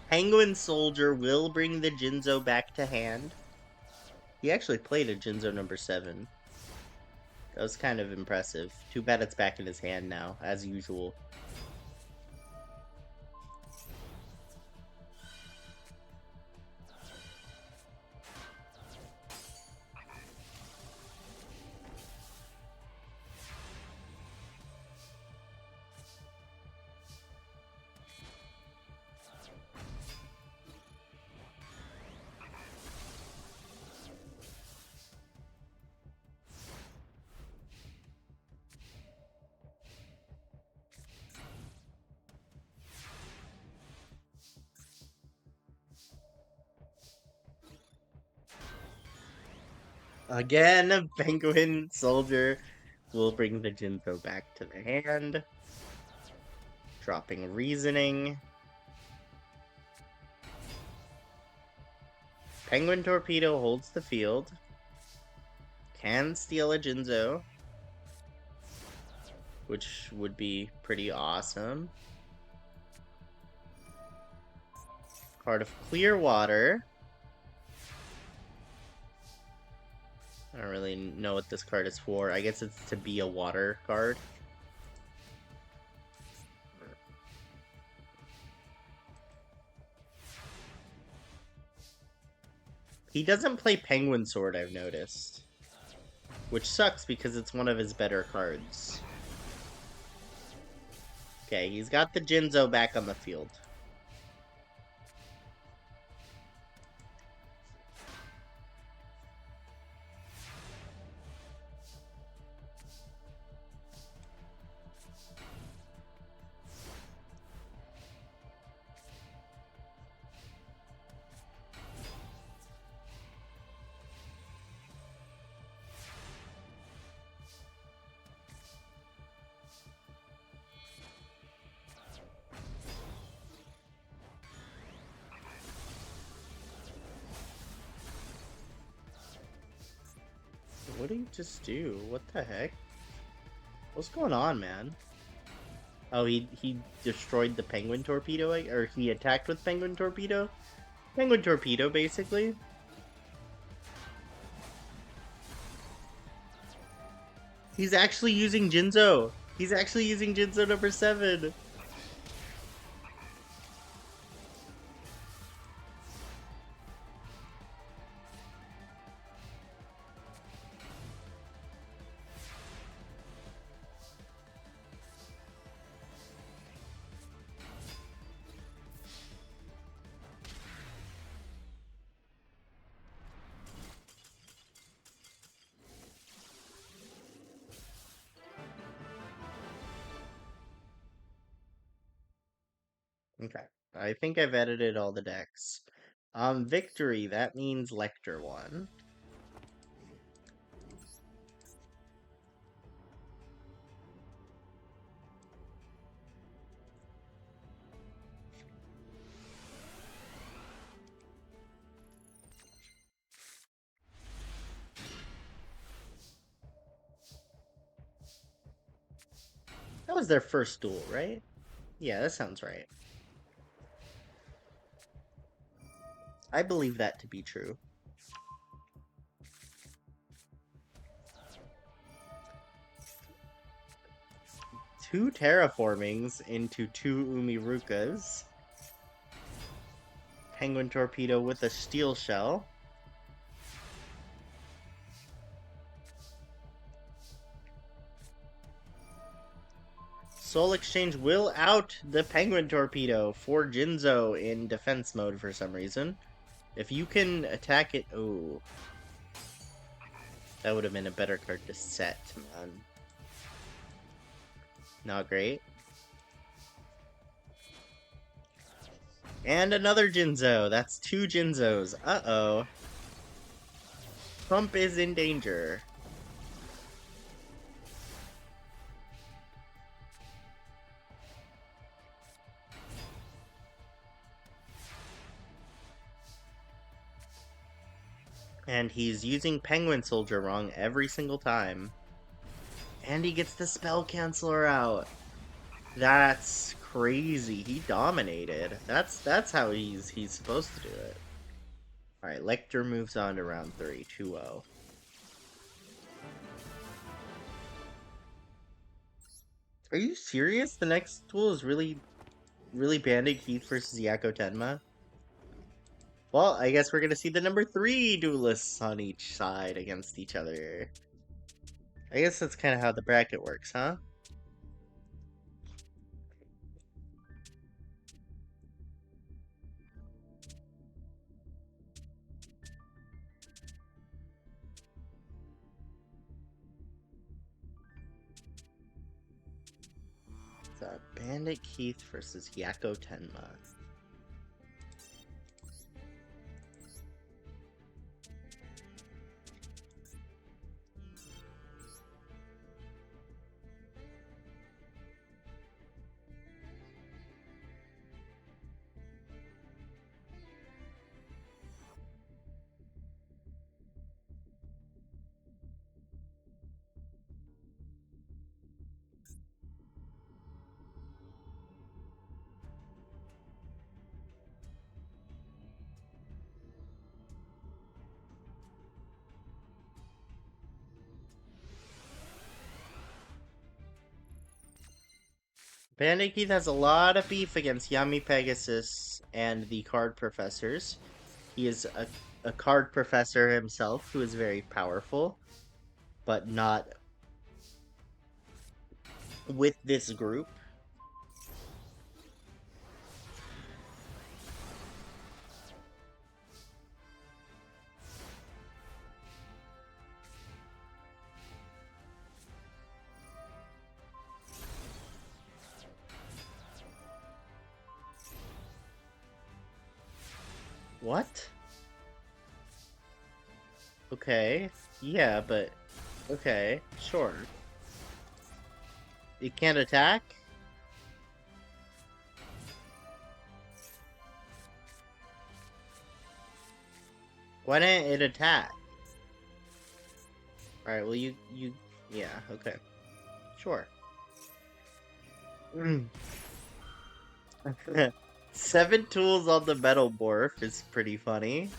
Speaker 1: Penguin Soldier will bring the Jinzo back to hand. He actually played a Jinzo number 7. That was kind of impressive. Too bad it's back in his hand now, as usual. Again, Penguin Soldier will bring the Jinzo back to the hand. Dropping Reasoning. Penguin Torpedo holds the field. Can steal a Jinzo, which would be pretty awesome. Card of Clear Water. I don't really know what this card is for. I guess it's to be a water card. He doesn't play Penguin Sword, I've noticed. Which sucks because it's one of his better cards. Okay, he's got the Jinzo back on the field. What did you just do? What the heck? What's going on, man? Oh, he destroyed the Penguin Torpedo, or he attacked with Penguin Torpedo? Penguin Torpedo, basically. He's actually using Jinzo! He's actually using Jinzo number 7! Okay. I think I've edited all the decks. Victory, that means Lecter won. That was their first duel, right? Yeah, that sounds right. I believe that to be true. Two terraformings into two Umirukas. Penguin Torpedo with a steel shell. Soul Exchange will out the Penguin Torpedo for Jinzo in defense mode for some reason. If you can attack it... Ooh. That would have been a better card to set, man. Not great. And another Jinzo. That's two Jinzos. Uh-oh. Trump is in danger. And he's using Penguin Soldier wrong every single time. And he gets the spell canceller out. That's crazy. He dominated. That's how he's supposed to do it. Alright, Lecter moves on to round 3, 2-0. Are you serious? The next duel is really Bandit Keith versus Yakko Tenma? Well, I guess we're gonna see the number 3 duelists on each side against each other. I guess that's kind of how the bracket works, huh? So, Bandit Keith versus Yakko Tenma. Panda Keith has a lot of beef against Yummy Pegasus and the card professors. He is a card professor himself who is very powerful, but not with this group. What? Okay. Yeah, but okay, sure. It can't attack? Why didn't it attack? Alright, well yeah, okay. Sure. Mm. 7 tools on the metal morph is pretty funny.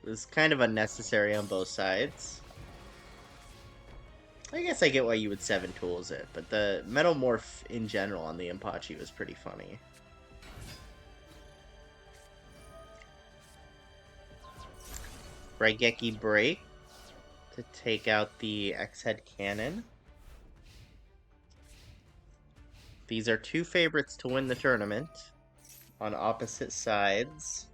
Speaker 1: It was kind of unnecessary on both sides. I guess I get why you would 7 tools it, but the metal morph in general on the Impachi was pretty funny. Raigeki Break to take out the X-Head Cannon. These are 2 favorites to win the tournament on opposite sides.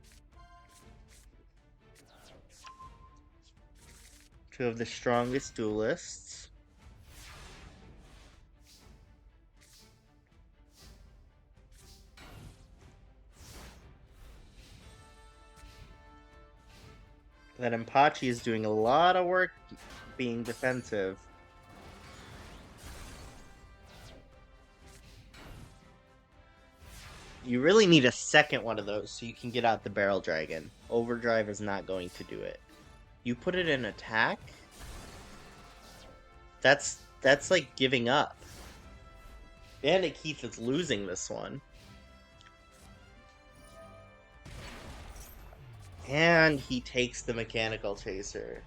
Speaker 1: 2 of the strongest duelists. That Impachi is doing a lot of work being defensive. You really need a second one of those so you can get out the Barrel Dragon. Overdrive is not going to do it. You put it in attack? That's like giving up. Bandit Keith is losing this one. And he takes the Mechanical Chaser.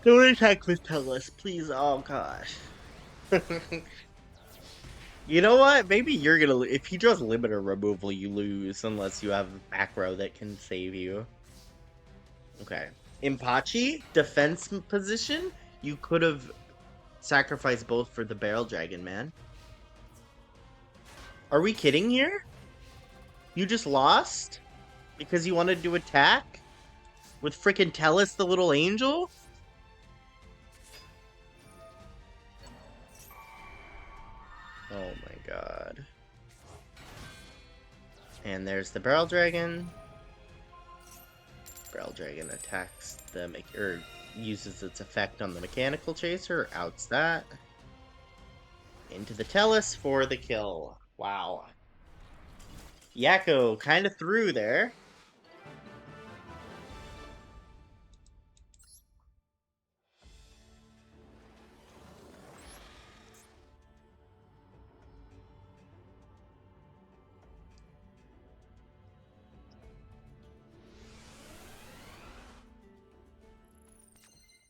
Speaker 1: Don't attack with Tellus, please. Oh gosh. You know what? Maybe you're gonna. If he draws limiter removal, you lose unless you have a back row that can save you. Okay. Impachi, defense position? You could have sacrificed both for the Barrel Dragon, man. Are we kidding here? You just lost? Because you wanted to attack? With frickin' Tellus the little angel? Oh my god. And there's the Barrel Dragon. Barrel Dragon attacks the uses its effect on the Mechanical Chaser, outs that. Into the Tellus for the kill. Wow. Yakko kind of through there.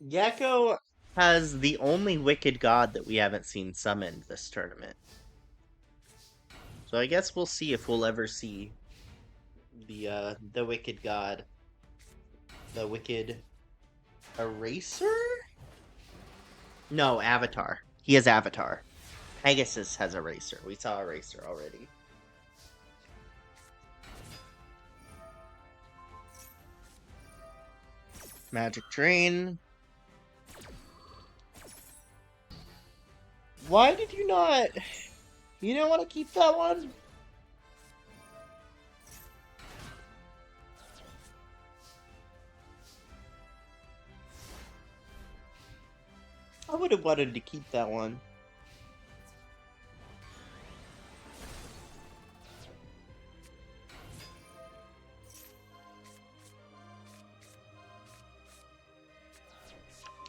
Speaker 1: Yakko has the only Wicked God that we haven't seen summoned this tournament. So I guess we'll see if we'll ever see the Wicked God. The Wicked Eraser? No, Avatar. He has Avatar. Pegasus has Eraser. We saw Eraser already. Magic Drain. Why did you not... You don't want to keep that one? I would have wanted to keep that one.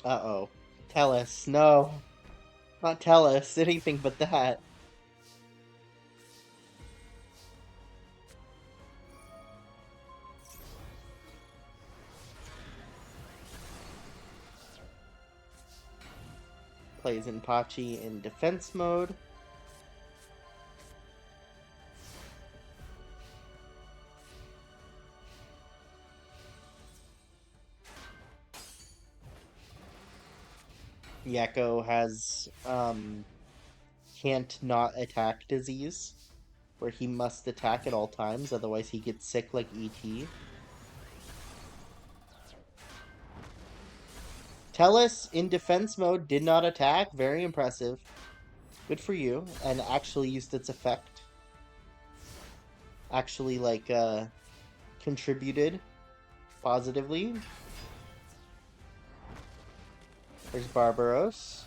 Speaker 1: Uh-oh. Tellus, no. Not Tellus, anything but that. Plays Inpachi in defense mode. Yakko has can't not attack disease, where he must attack at all times, otherwise he gets sick like ET. Tellus in defense mode did not attack. Very impressive. Good for you. And actually used its effect. Actually, like, contributed positively. There's Barbaros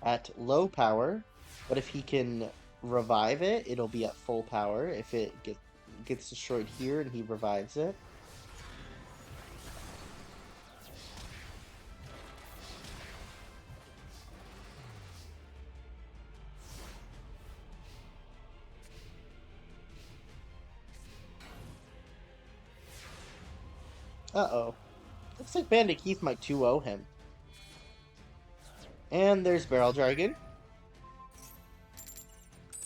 Speaker 1: at low power, but if he can revive it, it'll be at full power. If it gets destroyed here and he revives it. Uh-oh. Looks like Bandit Keith might 2-0 him. And there's Barrel Dragon.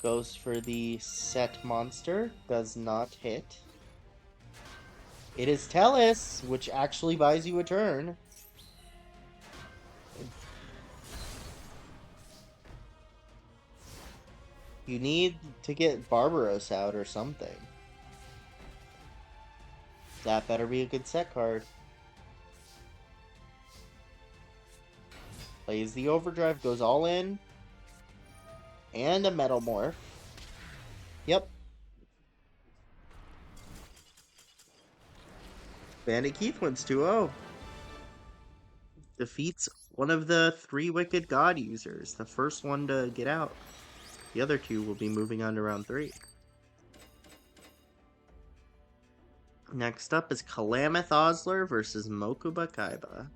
Speaker 1: Goes for the set monster. Does not hit. It is Tellus, which actually buys you a turn. You need to get Barbaros out or something. That better be a good set card. Plays the Overdrive, goes all in. And a Metal Morph. Yep. Bandit Keith wins 2-0. Defeats one of the 3 Wicked God users. The first one to get out. The other 2 will be moving on to round 3. Next up is Calamith Osler versus Mokuba Kaiba.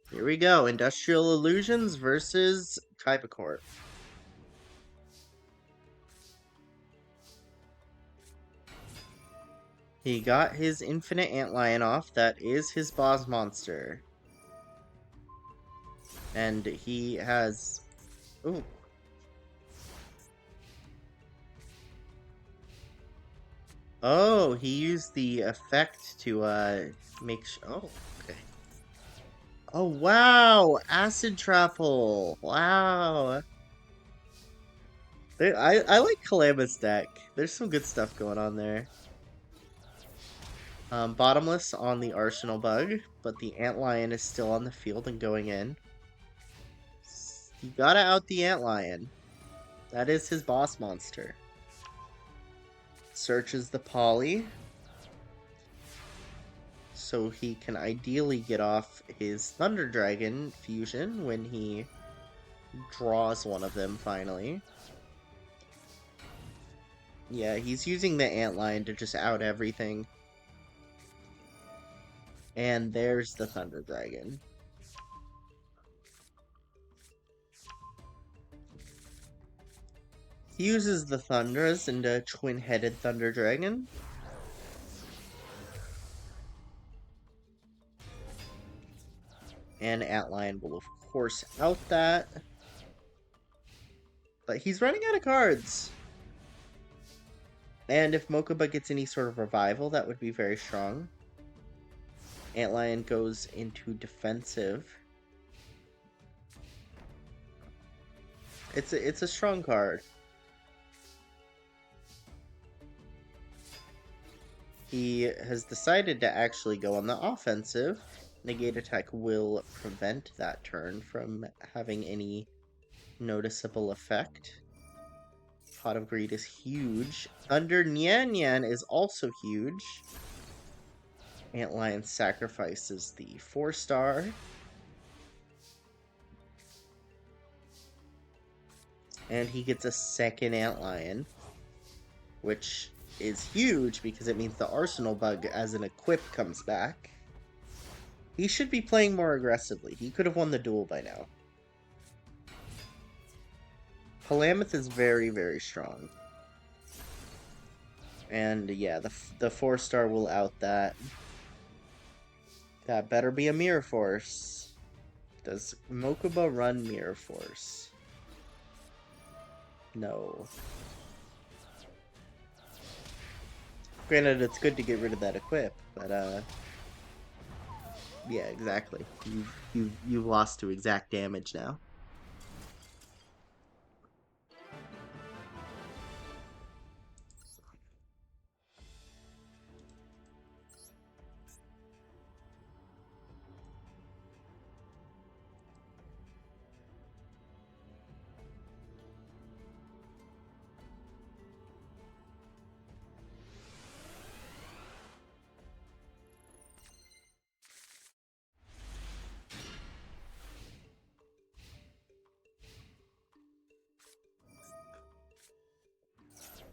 Speaker 1: Here we go, Industrial Illusions versus Kaiba Corp. He got his Infinite Antlion off, that is his boss monster. And he has... Ooh. Oh, he used the effect to, make oh, okay. Oh, wow! Acid Trap Hole! Wow! I like Calamous deck. There's some good stuff going on there. Bottomless on the Arsenal Bug, but the Antlion is still on the field and going in. You gotta out the Antlion. That is his boss monster. Searches the Poly, so he can ideally get off his Thunder Dragon fusion when he draws one of them finally. Yeah, he's using the Antlion to just out everything. And there's the Thunder Dragon. He uses the Thunders into Twin-Headed Thunder Dragon. And Antlion will, of course, out that. But he's running out of cards. And if Mokuba gets any sort of revival, that would be very strong. Antlion goes into defensive. It's a strong card. He has decided to actually go on the offensive. Negate attack will prevent that turn from having any noticeable effect. Pot of Greed is huge. Thunder Nyan Nyan is also huge. Antlion sacrifices the 4-star. And he gets a second Antlion, which is huge because it means the Arsenal bug as an equip comes back. He should be playing more aggressively. He could have won the duel by now. Palamith is very, very strong. And yeah, the 4-star will out that. That better be a Mirror Force. Does Mokuba run Mirror Force? No. Granted, it's good to get rid of that equip, but yeah, exactly. You've lost to exact damage now.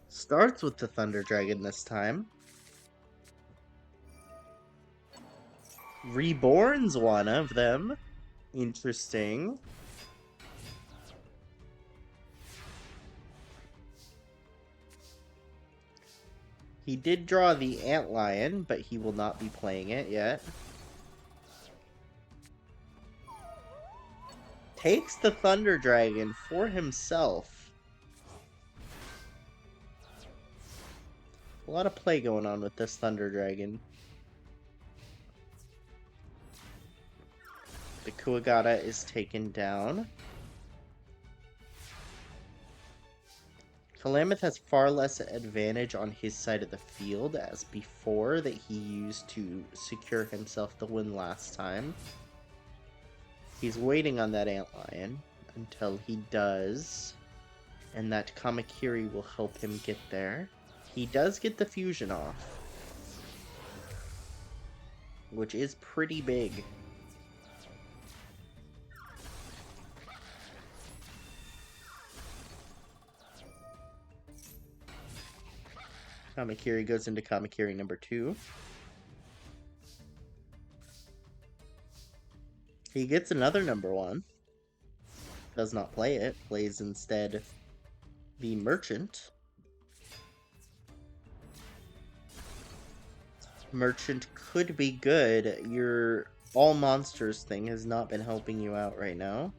Speaker 1: Starts with the Thunder Dragon this time. Reborn's one of them. Interesting. He did draw the Antlion, but he will not be playing it yet. Takes the Thunder Dragon for himself. A lot of play going on with this Thunder Dragon. The Kuwagata is taken down. Calamith has far less advantage on his side of the field as before that he used to secure himself the win last time. He's waiting on that Antlion until he does, and that Kamakiri will help him get there. He does get the fusion off, which is pretty big. Kamakiri goes into Kamakiri number 2. He gets another number 1. Does not play it. Plays instead the Merchant. Merchant could be good. Your all monsters thing has not been helping you out right now.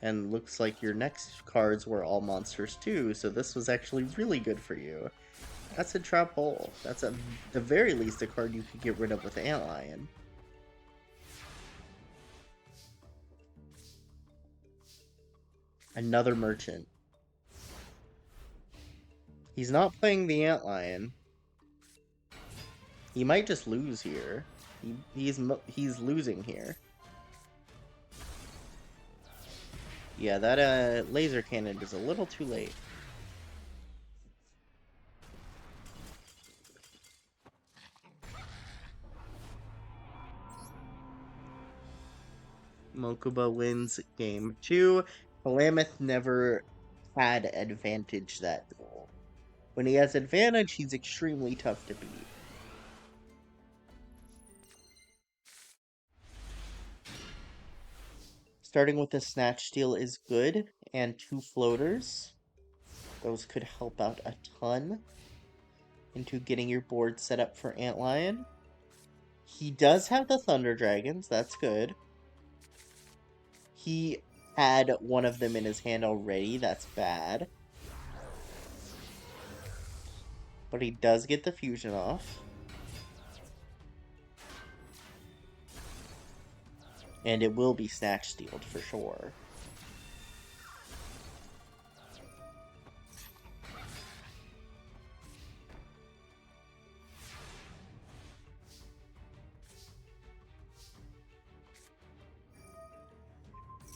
Speaker 1: And looks like your next cards were all monsters too, so this was actually really good for you. That's a Trap Hole. That's at the very least a card you could get rid of with Antlion. Another Merchant. He's not playing the Antlion. He might just lose here. He's losing here. Yeah, that laser cannon is a little too late. Mokuba wins game 2. Palamith never had advantage that duel. When he has advantage, he's extremely tough to beat. Starting with the Snatch Steal is good, and 2 floaters. Those could help out a ton into getting your board set up for Antlion. He does have the Thunder Dragons, that's good. He had one of them in his hand already, that's bad. But he does get the fusion off. And it will be Snatch Stealed for sure.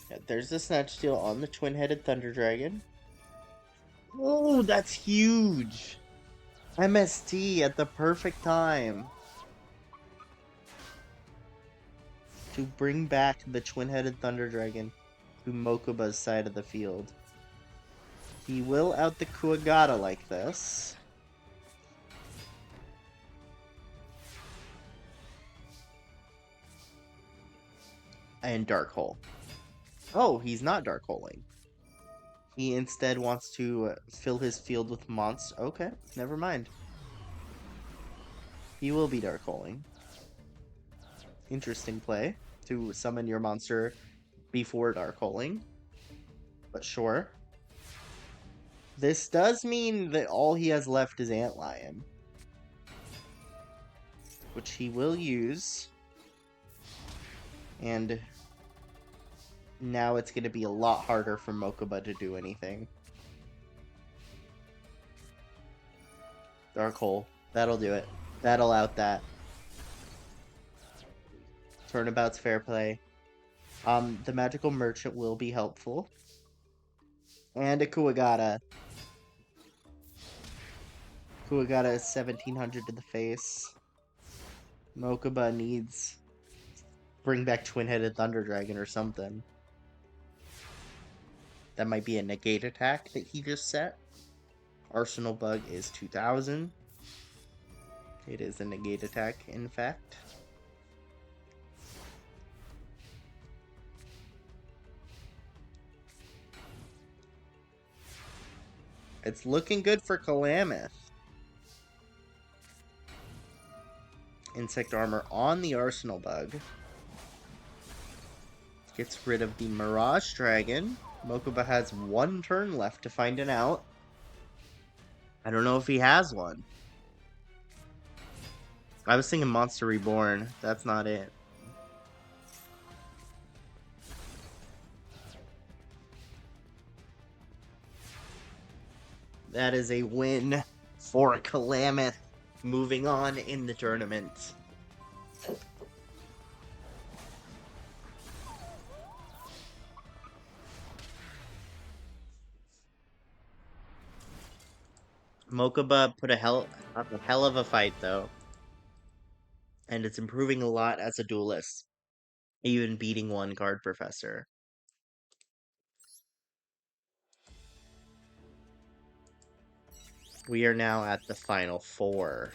Speaker 1: Yeah, there's the Snatch Steal on the Twin-Headed Thunder Dragon. Oh, that's huge! MST at the perfect time. to bring back the twin-headed Thunder Dragon to Mokuba's side of the field. He will out the Kuwagata like this. And Dark Hole. Oh, he's not Dark Holing. He instead wants to fill his field with monsters. Okay, never mind. He will be Dark Holing. Interesting play to summon your monster before Dark Holing. But sure. This does mean that all he has left is Antlion, which he will use. And now it's going to be a lot harder for Mokuba to do anything. Dark Hole. That'll do it. That'll out that. Turnabout's fair play. The Magical Merchant will be helpful. And a Kuwagata. Kuwagata is 1700 to the face. Mokuba needs... bring back Twin-Headed Thunder Dragon or something. That might be a negate attack that he just set. Arsenal Bug is 2000. It is a negate attack, in fact. It's looking good for Calamith. Insect Armor on the Arsenal Bug. Gets rid of the Mirage Dragon. Mokuba has one turn left to find an out. I don't know if he has one. I was thinking Monster Reborn. That's not it. That is a win for Calamith. Moving on in the tournament. Mokuba put up a hell of a fight, though. And it's improving a lot as a duelist. Even beating one Card Professor. We are now at the final four.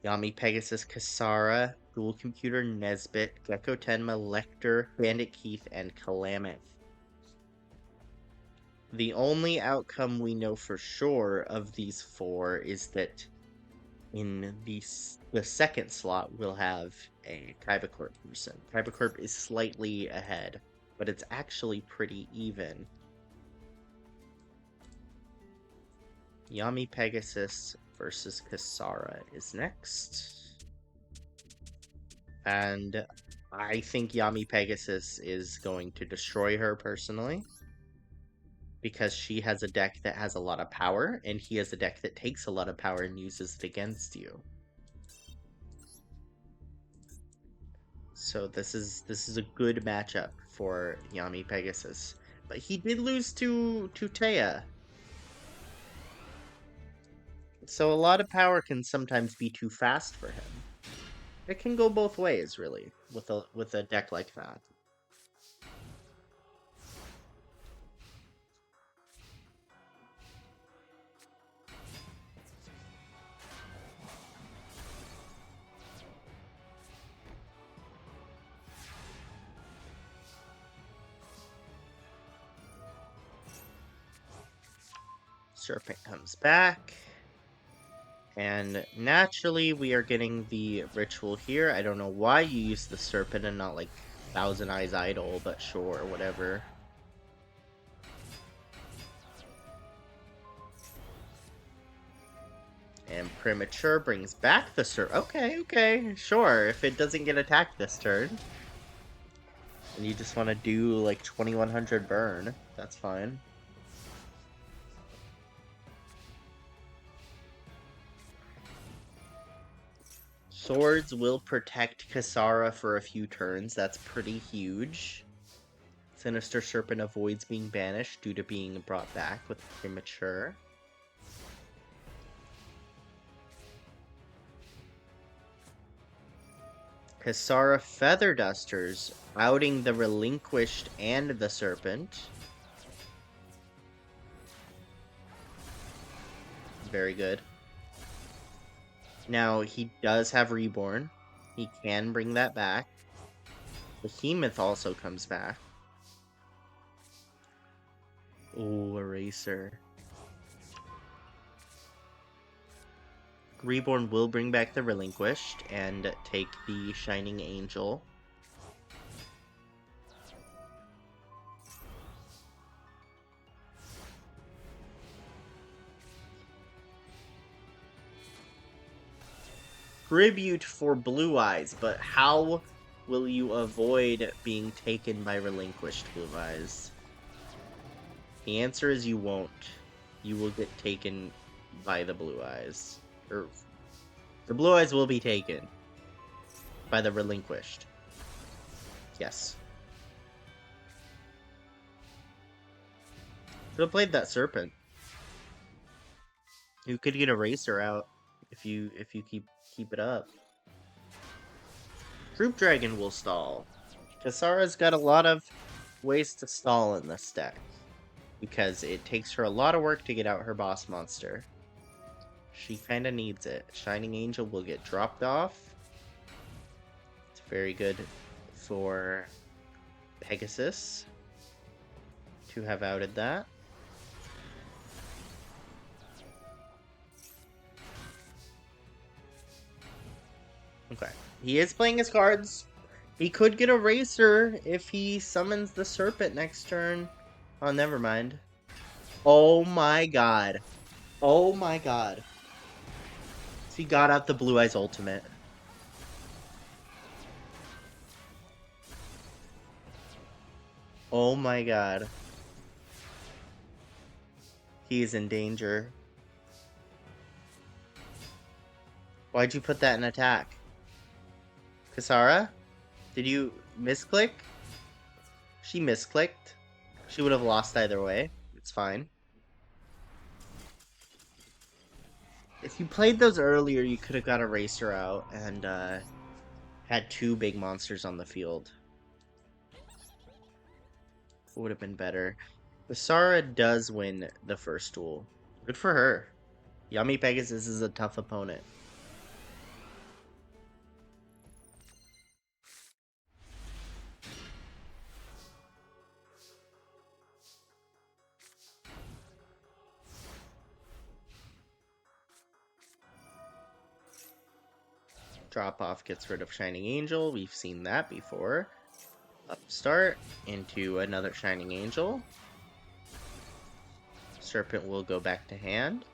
Speaker 1: Yami, Pegasus, Kasara, Dual Computer, Nesbit, Gecko Tenma, Lecter, Bandit Keith, and Calamith. The only outcome we know for sure of these four is that in the second slot we'll have a Kaibacorp person. Kaibacorp is slightly ahead, but it's actually pretty even. Yami Pegasus versus Kasara is next. And I think Yami Pegasus is going to destroy her personally. Because she has a deck that has a lot of power, and he has a deck that takes a lot of power and uses it against you. So this is a good matchup for Yami Pegasus. But he did lose to Taya. So a lot of power can sometimes be too fast for him. It can go both ways, really, with a deck like that. Serpent comes back. And naturally, we are getting the ritual here. I don't know why you use the Serpent and not, like, Thousand Eyes Idol, but sure, whatever. And Premature brings back the Serpent. Okay, sure. If it doesn't get attacked this turn, and you just want to do, like, 2100 burn, that's fine. Swords will protect Kasara for a few turns. That's pretty huge. Sinister Serpent avoids being banished due to being brought back with Premature. Kasara Feather Dusters, outing the Relinquished and the Serpent. Very good. Now, he does have Reborn. He can bring that back. Behemoth also comes back. Ooh, Eraser. Reborn will bring back the Relinquished and take the Shining Angel. Tribute for Blue Eyes, but how will you avoid being taken by Relinquished Blue Eyes? The answer is you won't. You will get taken by the Blue Eyes. Or, the Blue Eyes will be taken by the Relinquished. Yes. Should have played that Serpent. You could get Eraser out if you keep it up. Troop Dragon will stall. Kasara's got a lot of ways to stall in this deck, because it takes her a lot of work to get out her boss monster. She kind of needs it. Shining Angel will get dropped off. It's very good for Pegasus to have outed that. Okay. He is playing his cards. He could get Eraser if he summons the Serpent next turn. Oh, never mind. Oh my god. Oh my god. He got out the Blue Eyes Ultimate. Oh my god. He is in danger. Why'd you put that in attack? Kasara? Did you misclick? She misclicked. She would have lost either way. It's fine. If you played those earlier, you could have got Eraser out and had two big monsters on the field. Would have been better. Kasara does win the first duel. Good for her. Yummy Pegasus is a tough opponent. Drop off gets rid of Shining Angel. We've seen that before. Upstart into another Shining Angel. Serpent will go back to hand.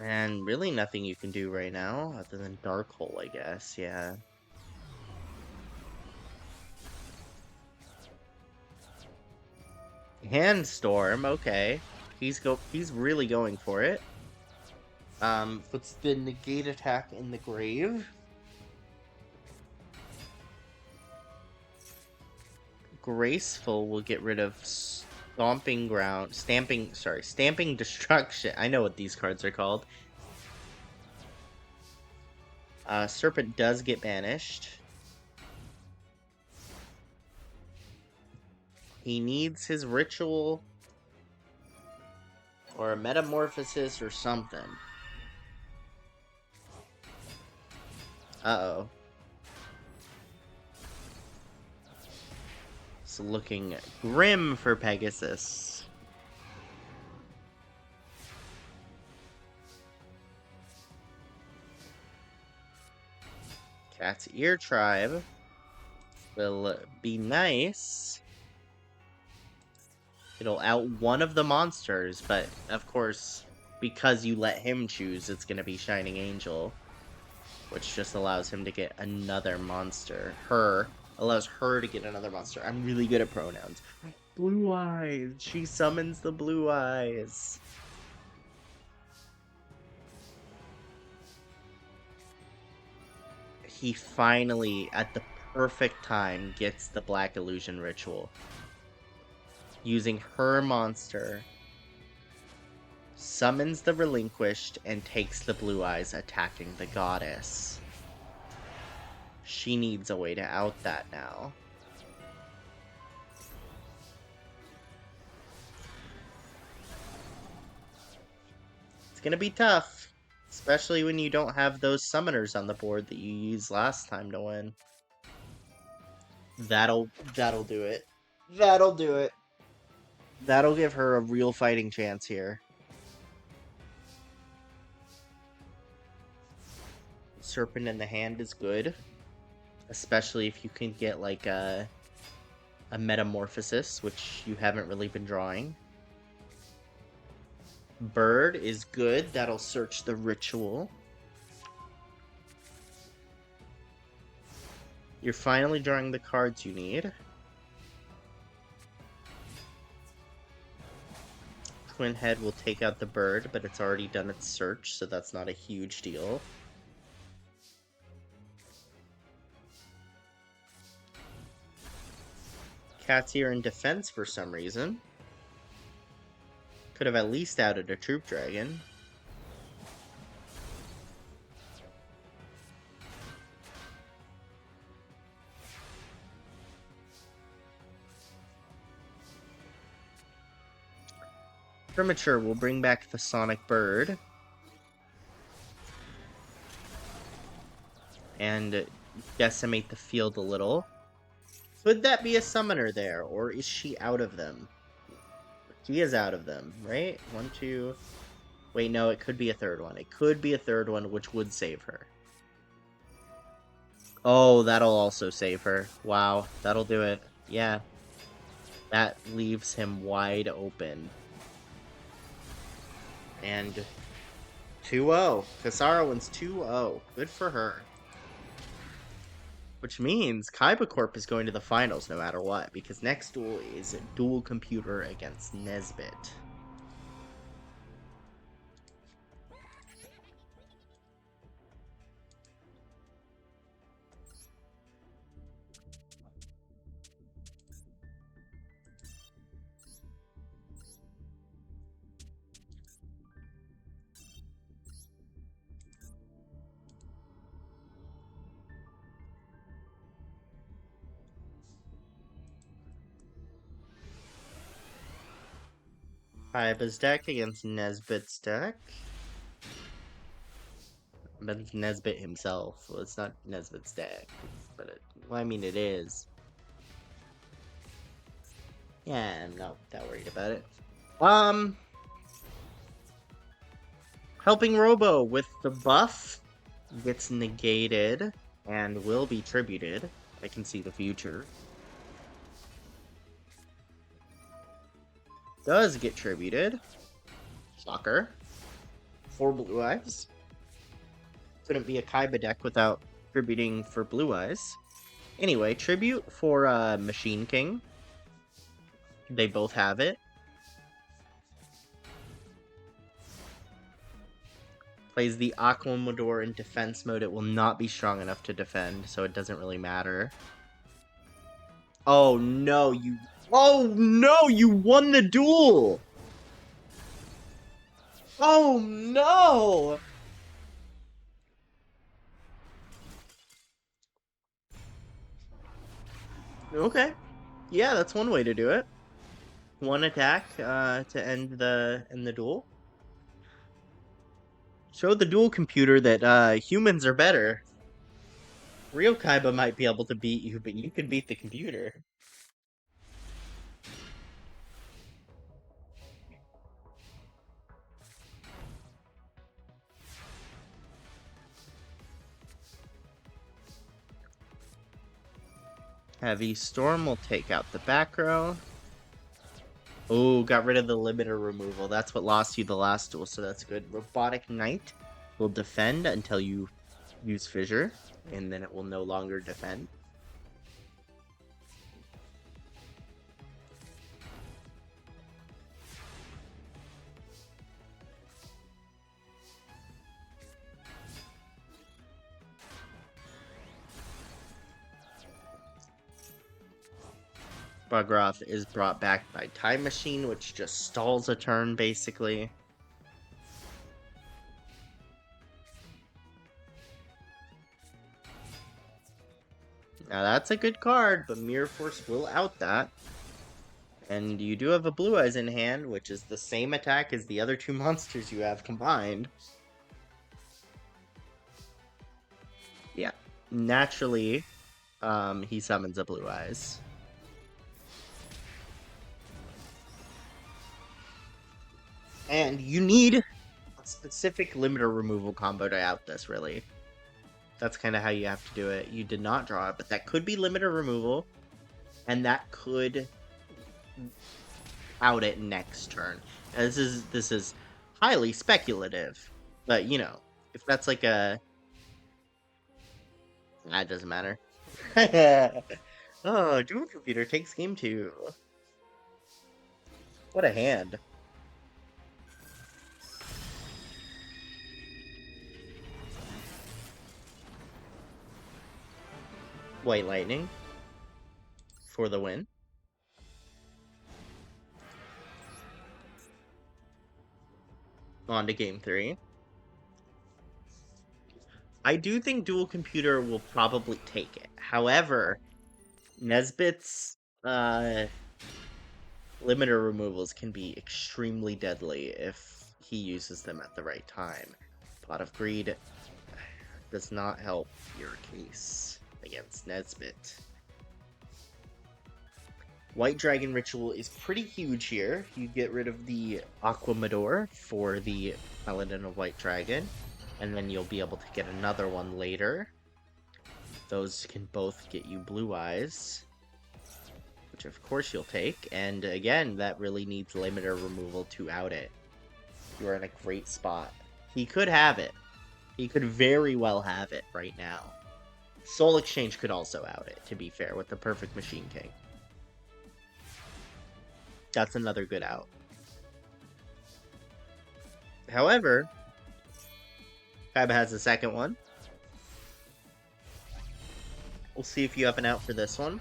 Speaker 1: And really nothing you can do right now other than Dark Hole, I guess. Yeah. Handstorm, okay. He's really going for it. Puts the negate attack in the grave. Graceful will get rid of Stamping Destruction. I know what these cards are called. Serpent does get banished. He needs his ritual or a metamorphosis or something. Uh-oh. It's looking grim for Pegasus. Cat's Ear Tribe will be nice. It'll out one of the monsters, but of course, because you let him choose, it's going to be Shining Angel, which just allows him to get another monster. Allows her to get another monster. I'm really good at pronouns. Blue Eyes. She summons the Blue Eyes. He finally, at the perfect time, gets the Black Illusion Ritual. Using her monster summons the Relinquished, and takes the Blue Eyes, attacking the Goddess. She needs a way to out that now. It's gonna be tough, especially when you don't have those summoners on the board that you used last time to win. That'll do it. That'll do it. That'll give her a real fighting chance here. Serpent in the Hand is good, especially if you can get like a Metamorphosis, which you haven't really been drawing. Bird is good. That'll search the ritual. You're finally drawing the cards you need. Twin Head will take out the bird, but it's already done its search, so that's not a huge deal. Cat's here in defense for some reason. Could have at least outed a Troop Dragon. Premature will bring back the Sonic Bird. And decimate the field a little. Could that be a summoner there, or is she out of them? She is out of them, right? 1, 2... Wait, no, it could be a third one. It could be a third one, which would save her. Oh, that'll also save her. Wow, that'll do it. Yeah. That leaves him wide open. And 2-0. Kasara wins 2-0. Good for her. Which means Kaiba Corp is going to the finals no matter what, because next duel is a dual computer against Nesbit. Kaiba's deck against Nesbit's deck. But Nesbit himself. Well, it's not Nesbit's deck. But well, I mean, it is. Yeah, I'm not that worried about it. Helping Robo with the buff gets negated and will be tributed. I can see the future. Does get tributed. Shocker. 4 Blue Eyes. Couldn't be a Kaiba deck without tributing for Blue Eyes. Anyway, tribute for Machine King. They both have it. Plays the Aquamador in defense mode. It will not be strong enough to defend, so it doesn't really matter. Oh no, you... Oh no, you won the duel! Oh no! Okay. Yeah, that's one way to do it. One attack to end the duel. Show the duel computer that humans are better. Real Kaiba might be able to beat you, but you can beat the computer. Heavy Storm will take out the back row. Oh, got rid of the limiter removal. That's what lost you the last duel, so that's good. Robotic Knight will defend until you use Fissure, and then it will no longer defend. Bugroth is brought back by Time Machine, which just stalls a turn, basically. Now that's a good card, but Mirror Force will out that. And you do have a Blue Eyes in hand, which is the same attack as the other two monsters you have combined. Yeah. Naturally, he summons a Blue Eyes. And you need a specific limiter removal combo to out this, really. That's kind of how you have to do it. You did not draw it, but that could be limiter removal, and that could out it next turn. Now, this is highly speculative, but you know, if that's like a, that doesn't matter. Oh, Dual Computer takes game 2. What a hand. White Lightning for the win. On to game 3. I do think Dual Computer will probably take it. However, Nesbit's limiter removals can be extremely deadly if he uses them at the right time. Pot of Greed does not help your case against Nesbit. White Dragon Ritual is pretty huge here. You get rid of the Aquamador for the Paladin of White Dragon, and then you'll be able to get another one later. Those can both get you Blue Eyes, which of course you'll take, and again, that really needs limiter removal to out it. You're in a great spot. He could have it. He could very well have it right now. Soul Exchange could also out it, to be fair, with the Perfect Machine King. That's another good out. However, Kaiba has a second one. We'll see if you have an out for this one.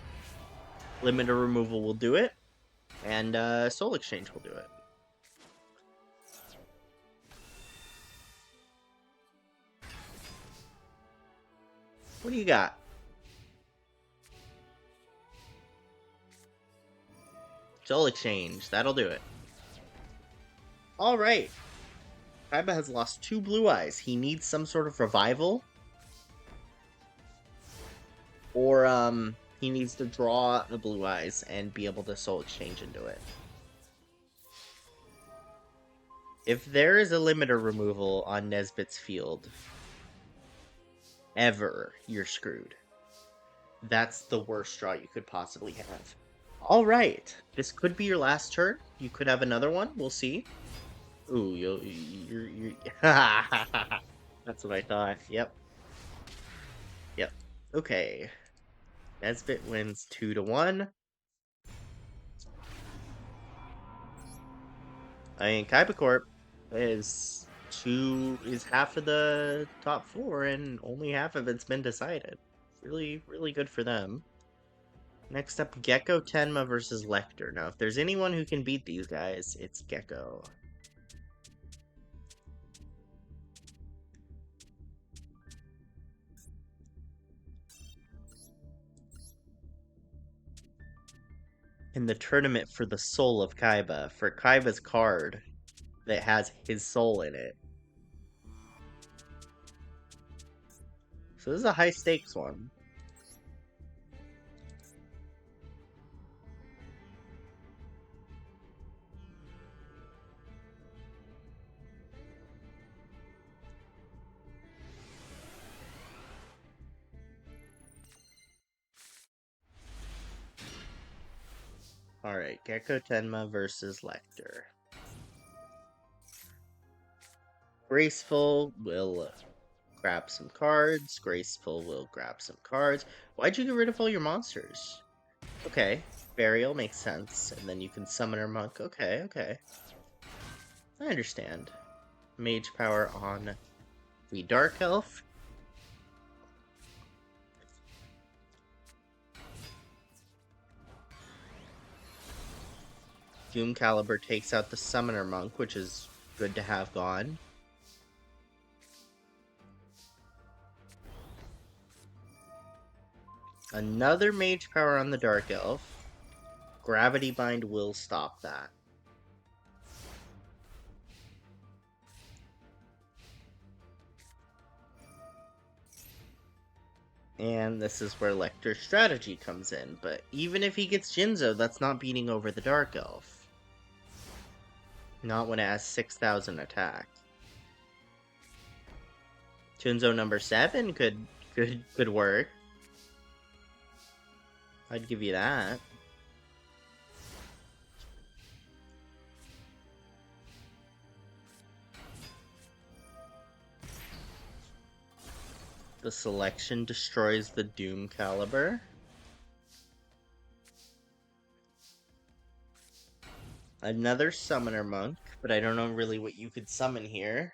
Speaker 1: Limiter removal will do it, and Soul Exchange will do it. What do you got? Soul Exchange, that'll do it. Alright. Kaiba has lost 2 Blue Eyes. He needs some sort of revival. Or, he needs to draw a Blue Eyes and be able to Soul Exchange into it. If there is a limiter removal on Nesbit's field, ever, you're screwed. That's the worst draw you could possibly have. Alright, this could be your last turn. You could have another one, we'll see. Ooh, you're... That's what I thought, yep. Yep, okay. Nesbit wins 2-1. I mean, Kaiba Corp is half of the top 4, and only half of it's been decided. Really, really good for them. Next up, Gecko Tenma versus Lecter. Now, if there's anyone who can beat these guys, it's Gecko. In the tournament for the soul of Kaiba, for Kaiba's card that has his soul in it. So this is a high stakes one. Alright, Gecko Tenma versus Lecter. Graceful will grab some cards. Graceful will grab some cards. Why'd you get rid of all your monsters? Okay, Burial makes sense. And then you can Summoner Monk. Okay, okay. I understand. Mage Power on the Dark Elf. Doom Caliber takes out the Summoner Monk, which is good to have gone. Another mage power on the Dark Elf. Gravity Bind will stop that. And this is where Lecter's strategy comes in. But even if he gets Jinzo, that's not beating over the Dark Elf. Not when it has 6,000 attack. Jinzo number 7 could work. I'd give you that. The selection destroys the Doom Caliber. Another Summoner Monk, but I don't know really what you could summon here.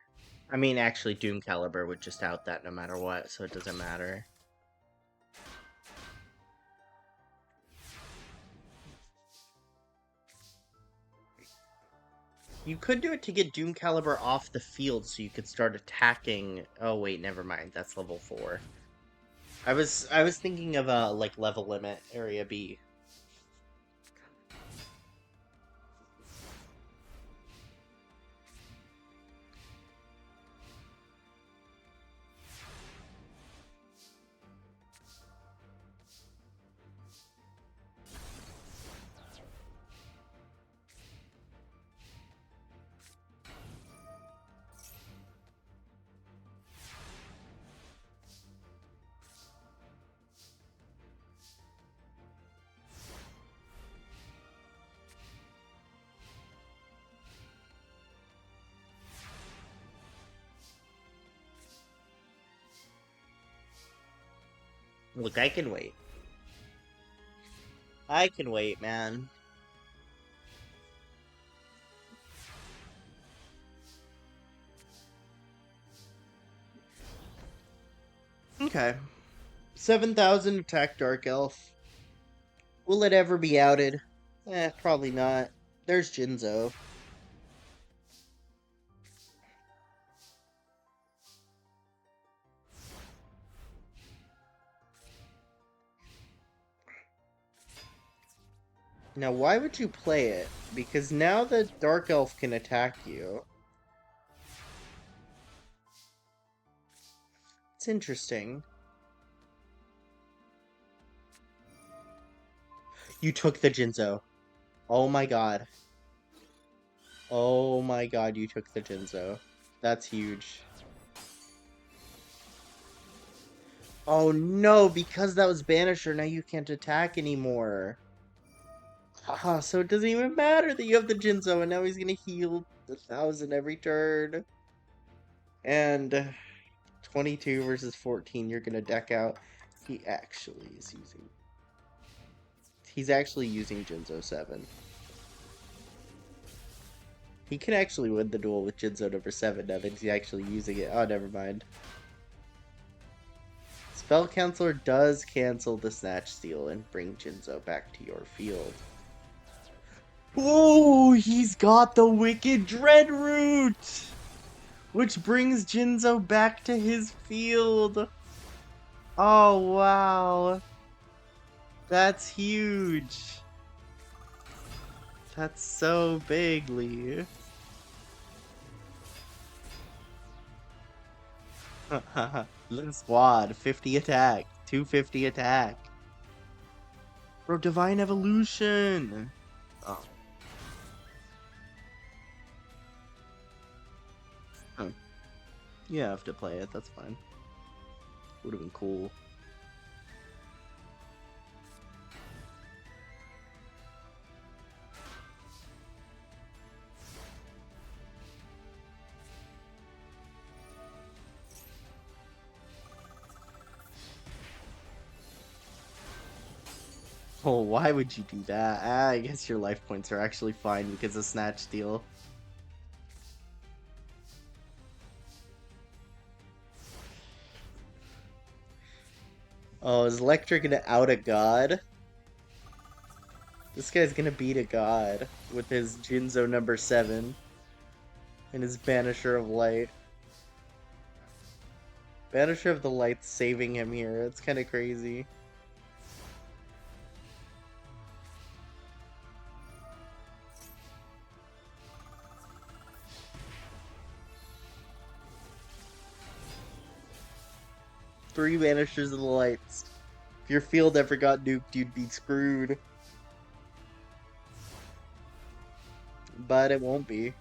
Speaker 1: I mean, actually, Doom Caliber would just out that no matter what, so it doesn't matter. You could do it to get Doom Caliber off the field so you could start attacking. Oh wait, never mind. That's level 4. I was thinking of a like level limit area B. Look, I can wait. I can wait, man. Okay. 7,000 attack Dark Elf. Will it ever be outed? Probably not. There's Jinzo. Now, why would you play it? Because now the Dark Elf can attack you. It's interesting. You took the Jinzo. Oh my god. Oh my god, you took the Jinzo. That's huge. Oh no, because that was Banisher, now you can't attack anymore. Haha, so it doesn't even matter that you have the Jinzo, and now he's gonna heal 1,000 every turn. And 22 versus 14, you're gonna deck out. He actually is using... He's actually using Jinzo 7. He can actually win the duel with Jinzo number 7 now that he's actually using it. Oh, never mind. Spell Counselor does cancel the Snatch Steal and bring Jinzo back to your field. Oh, he's got the Wicked Dread Root! Which brings Jinzo back to his field. Oh, wow. That's huge. That's so big, Lee. Little squad, 50 attack, 250 attack. Bro, Divine Evolution! Oh. Huh. You have to play it, that's fine. Would have been cool. Oh, why would you do that? I guess your life points are actually fine because of Snatch Steal. Oh, is Lecter gonna out a god? This guy's gonna beat a god with his Jinzo number 7 and his Banisher of Light. Banisher of the Light's saving him here. It's kind of crazy. 3 Banishers of the Lights. If your field ever got nuked, you'd be screwed. But it won't be.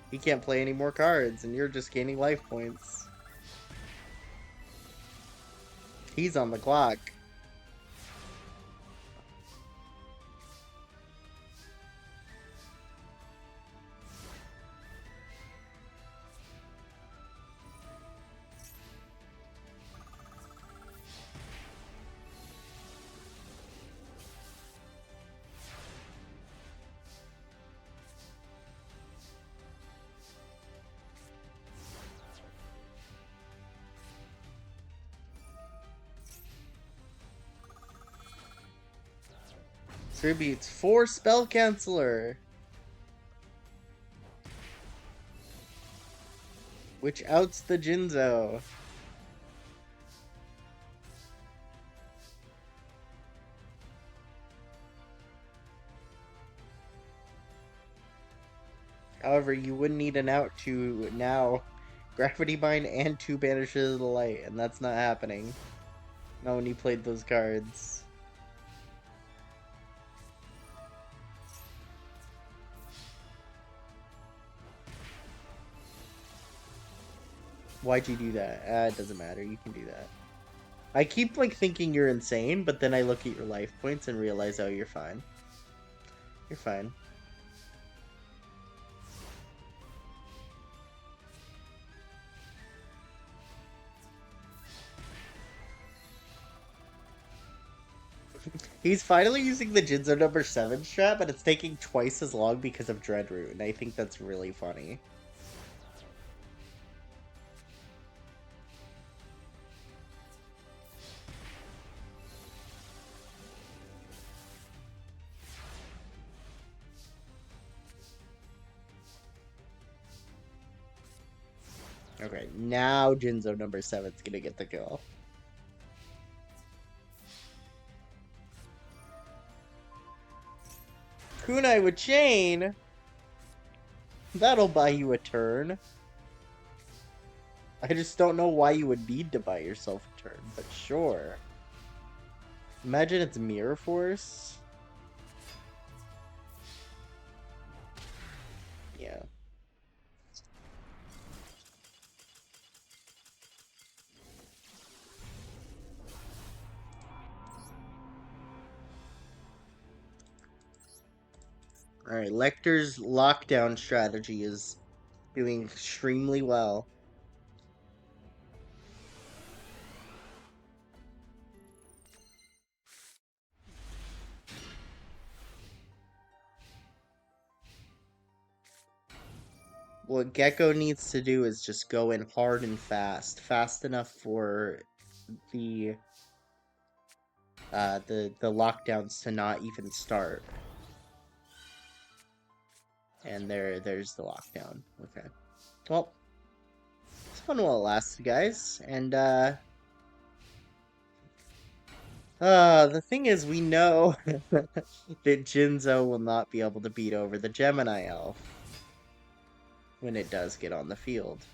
Speaker 1: He can't play any more cards, and you're just gaining life points. He's on the clock. Tributes 4 Spell Canceller. Which outs the Jinzo. However, you would need an out to now Gravity Bind and 2 Banishes of the Light, and that's not happening. Not when you played those cards. Why'd you do that? It doesn't matter. You can do that. I keep, like, thinking you're insane, but then I look at your life points and realize, oh, you're fine. You're fine. He's finally using the Jinzo number 7 strat, but it's taking twice as long because of Dreadroot, and I think that's really funny. Okay, now Jinzo number 7's gonna get the kill. Kunai with Chain? That'll buy you a turn. I just don't know why you would need to buy yourself a turn, but sure. Imagine it's Mirror Force. Yeah. Alright, Lecter's lockdown strategy is doing extremely well. What Gecko needs to do is just go in hard and fast. Fast enough for the lockdowns to not even start. And there's the lockdown. Okay. Well, it's fun while it lasts, guys. And the thing is, we know that Jinzo will not be able to beat over the Gemini Elf when it does get on the field.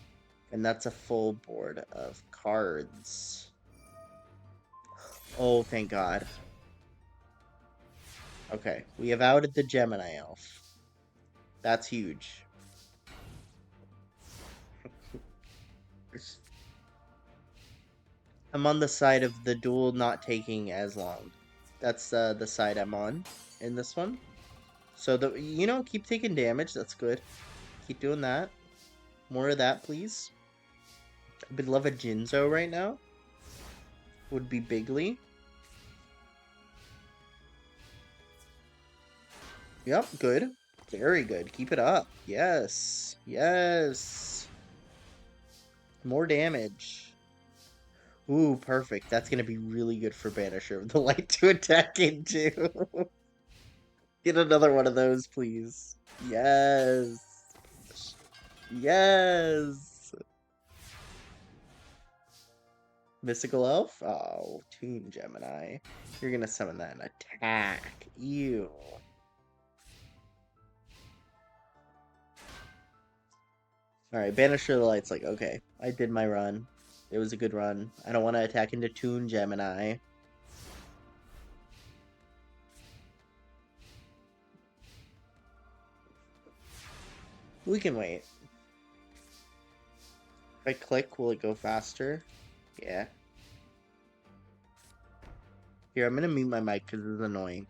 Speaker 1: And that's a full board of cards. Oh, thank God. Okay, we have outed the Gemini Elf. That's huge. I'm on the side of the duel not taking as long. That's the side I'm on in this one. So, keep taking damage. That's good. Keep doing that. More of that, please. I would love a Jinzo right now. Would be bigly. Yep, good. Very good. Keep it up. Yes. Yes. More damage. Ooh, perfect. That's going to be really good for Banisher of the Light to attack into. Get another one of those, please. Yes. Yes. Mystical Elf? Oh, Toon Gemini. You're going to summon that and attack. Ew. Alright, Banisher of the Light's like, okay, I did my run. It was a good run. I don't want to attack into Toon Gemini. We can wait. If I click, will it go faster? Yeah. Here, I'm gonna mute my mic because it's annoying.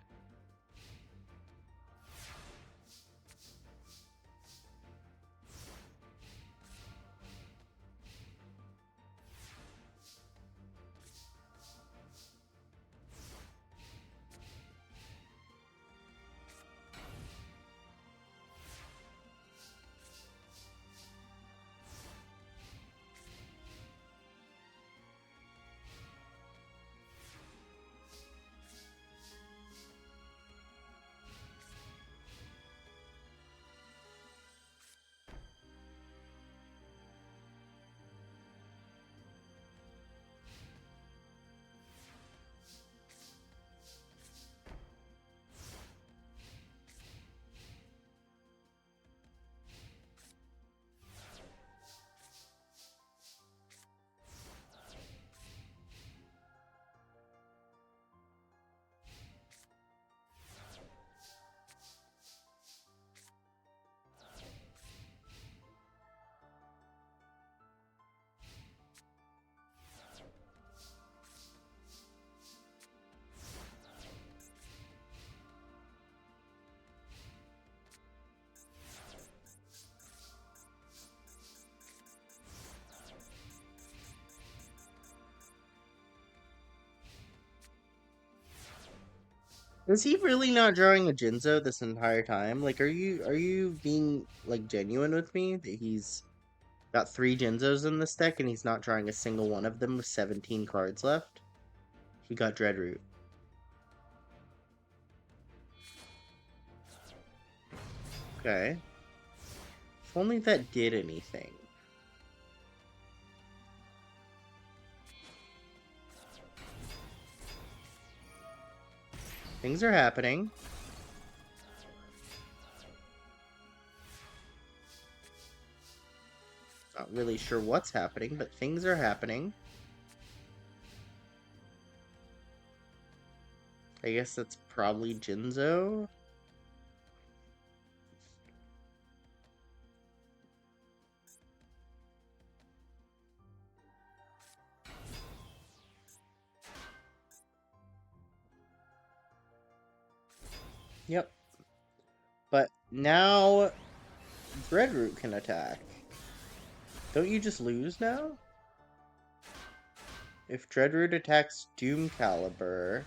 Speaker 1: Is he really not drawing a Jinzo this entire time? Like, are you being like genuine with me that he's got 3 Jinzos in this deck and he's not drawing a single one of them with 17 cards left? He got Dreadroot. Okay. If only that did anything. Things are happening. Not really sure what's happening, but things are happening. I guess that's probably Jinzo. Yep. But now Dreadroot can attack. Don't you just lose now? If Dreadroot attacks Doom Caliber,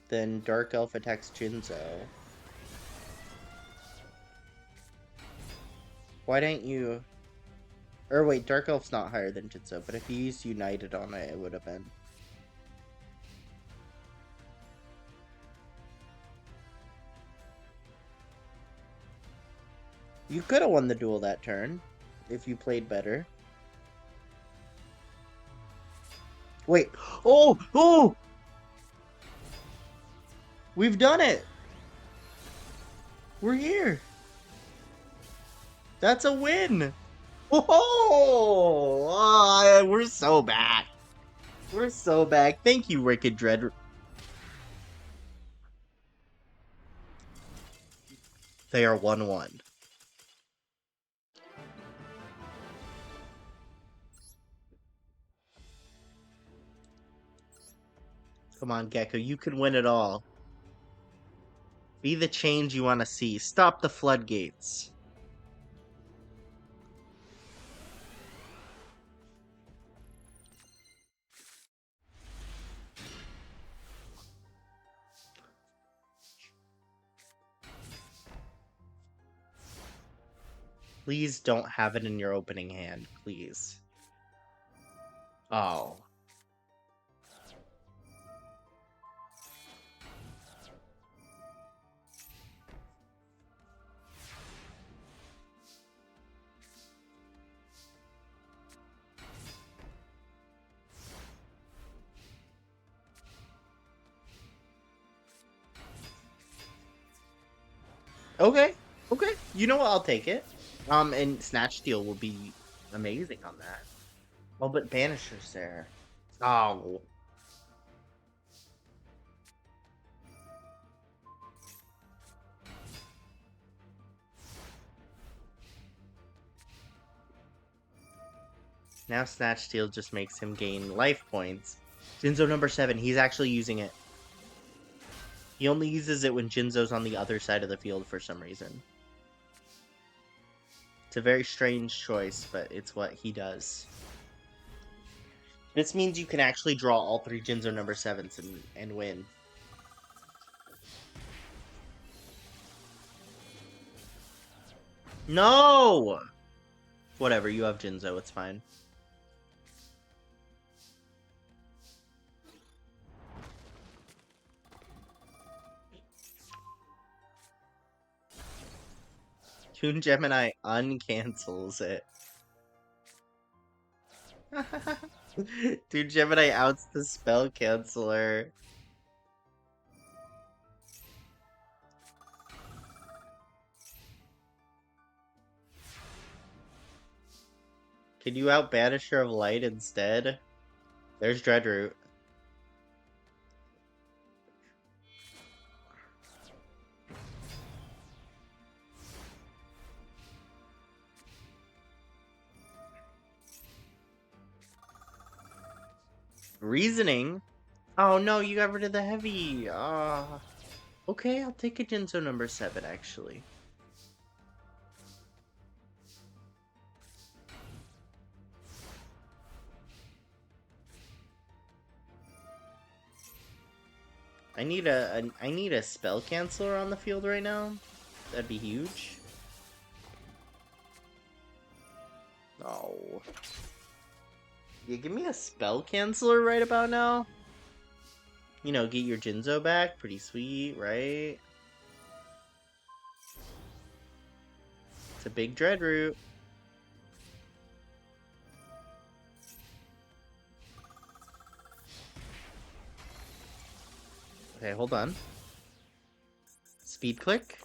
Speaker 1: then Dark Elf attacks Jinzo. Why didn't you... Or wait, Dark Elf's not higher than Jinzo, but if you used United on it, it would have been. You could have won the duel that turn, if you played better. Wait. Oh! Oh! We've done it! We're here! That's a win! Oh! We're so back. We're so back. Thank you, Wicked Dread. They are 1-1. Come on, Gecko. You can win it all. Be the change you want to see. Stop the floodgates. Please don't have it in your opening hand, please. Oh. Okay. Okay. You know what? I'll take it. And Snatch Steal will be amazing on that. Oh, but Banisher's there. Oh. Now Snatch Steal just makes him gain life points. Jinzo number 7, he's actually using it. He only uses it when Jinzo's on the other side of the field for some reason. It's a very strange choice, but it's what he does. This means you can actually draw all 3 Jinzo number 7s and win. No! Whatever, you have Jinzo, it's fine. Toon Gemini uncancels it. Toon Gemini outs the spell canceller. Can you out Banisher of Light instead? There's Dreadroot. Reasoning? Oh no, you got rid of the heavy. Okay, I'll take a Jinzo number 7 actually. I need a spell canceller on the field right now. That'd be huge. Oh. Yeah, give me a spell canceller right about now. You know, get your Jinzo back. Pretty sweet, right? It's a big Dreadroot. Okay, hold on. Speed click.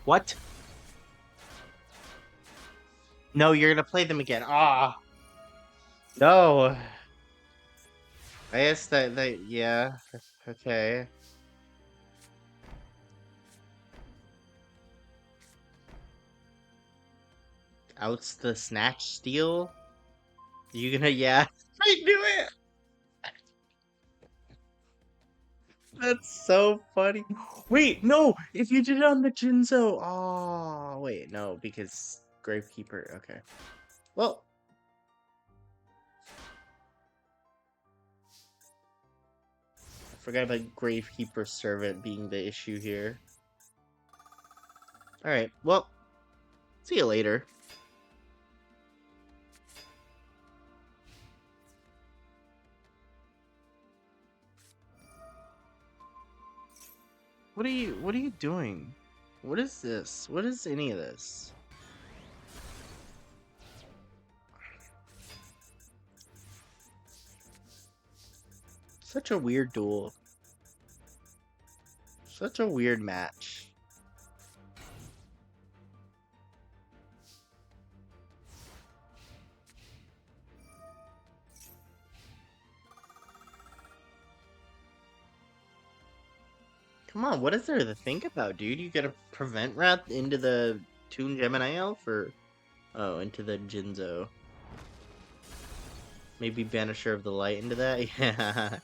Speaker 1: What? No, you're gonna play them again. Ah. No. I guess yeah. Okay. Outs the Snatch Steal? You gonna, yeah. I knew it! That's so funny. Wait, no! If you did it on the Jinzo. Oh, wait, no, because Gravekeeper. Okay. Well. I forgot about Gravekeeper Servant being the issue here. Alright, well. See you later. What are you doing? What is this? What is any of this? Such a weird duel. Such a weird match. Come on, what is there to think about, dude? You gotta prevent Wrath into the Toon Gemini Elf, or... Oh, into the Jinzo. Maybe Banisher of the Light into that? Yeah.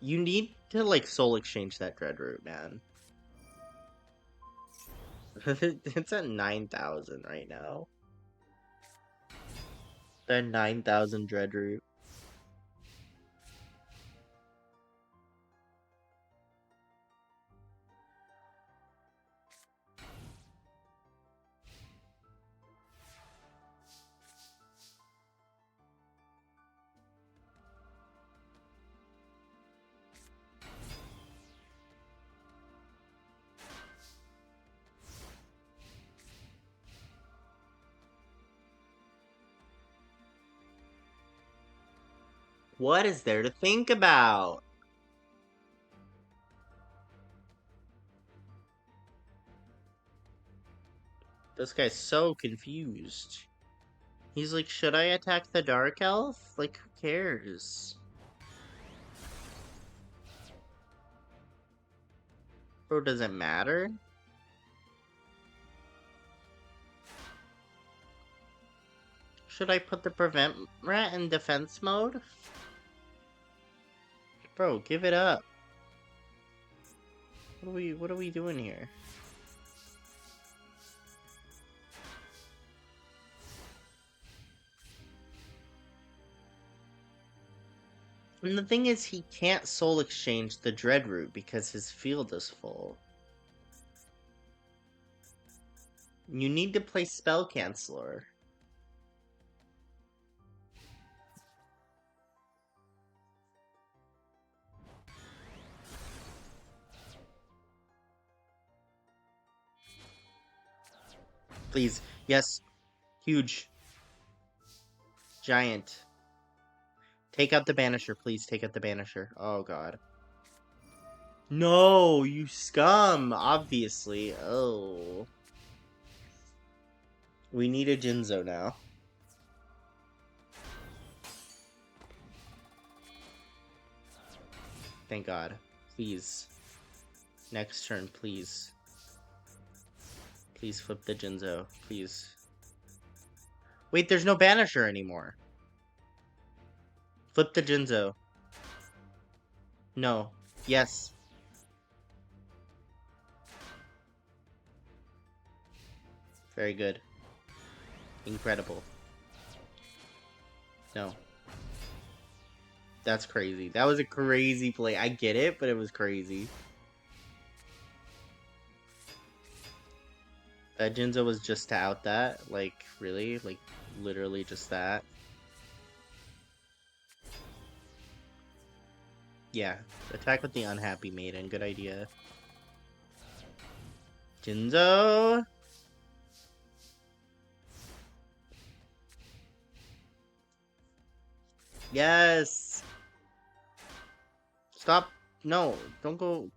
Speaker 1: You need to, like, soul exchange that Dreadroot, man. It's at 9,000 right now. The 9,000 Dreadroot. What is there to think about? This guy's so confused. He's like, should I attack the Dark Elf? Like, who cares? Bro, does it matter? Should I put the Prevent Rat in defense mode? Bro, give it up. What are we doing here? And the thing is, he can't soul exchange the Dreadroot because his field is full. You need to play Spell Canceller. Please. Yes. Huge. Giant. Take out the Banisher, please. Take out the Banisher. Oh, God. No, you scum. Obviously. Oh. We need a Jinzo now. Thank God. Please. Next turn, please. Please flip the Jinzo. Please. Wait, there's no Banisher anymore. Flip the Jinzo. No. Yes. Very good. Incredible. No. That's crazy. That was a crazy play. I get it, but it was crazy. Jinzo was just to out that. Like, really? Like, literally just that. Yeah. Attack with the Unhappy Maiden. Good idea. Jinzo! Yes! Stop. No. Don't go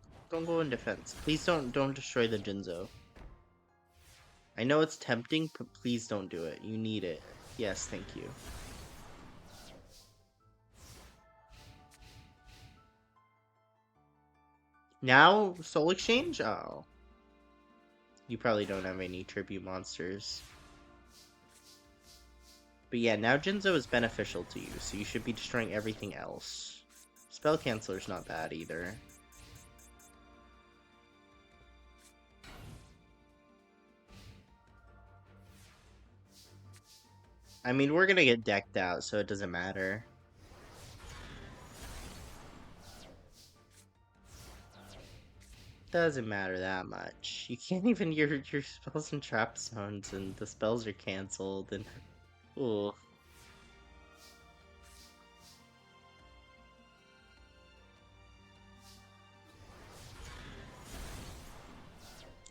Speaker 1: in defense. Please don't destroy the Jinzo. I know it's tempting, but please don't do it. You need it. Yes, thank you. Now, Soul Exchange? Oh. You probably don't have any tribute monsters. But yeah, now Jinzo is beneficial to you, so you should be destroying everything else. Spell Canceller's not bad either. I mean, we're gonna get decked out, so it doesn't matter. Doesn't matter that much. You can't even your spells and trap zones, and the spells are canceled, and ooh.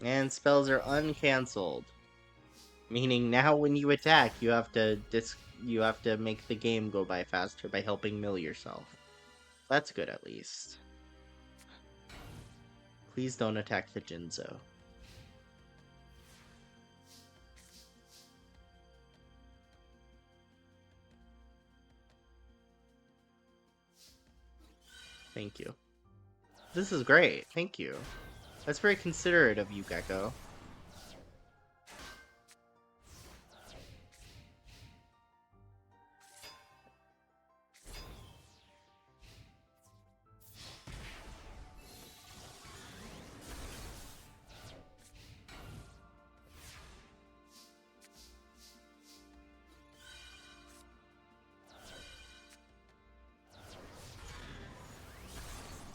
Speaker 1: And spells are uncancelled. Meaning now when you attack, you have to make the game go by faster by helping mill yourself. That's good at least. Please don't attack the Jinzo. Thank you. This is great. Thank you. That's very considerate of you, Gecko.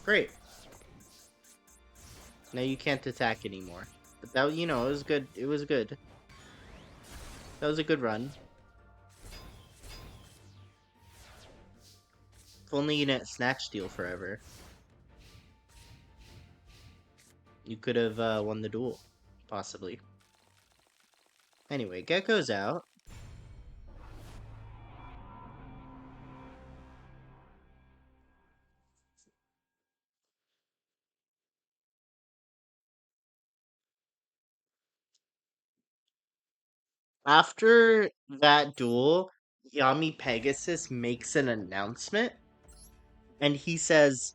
Speaker 1: Great. Now you can't attack anymore. But that, it was good. It was good. That was a good run. If only you didn't snatch steal forever. You could have won the duel. Possibly. Anyway, Gecko's out. After that duel, Yami Pegasus makes an announcement. And he says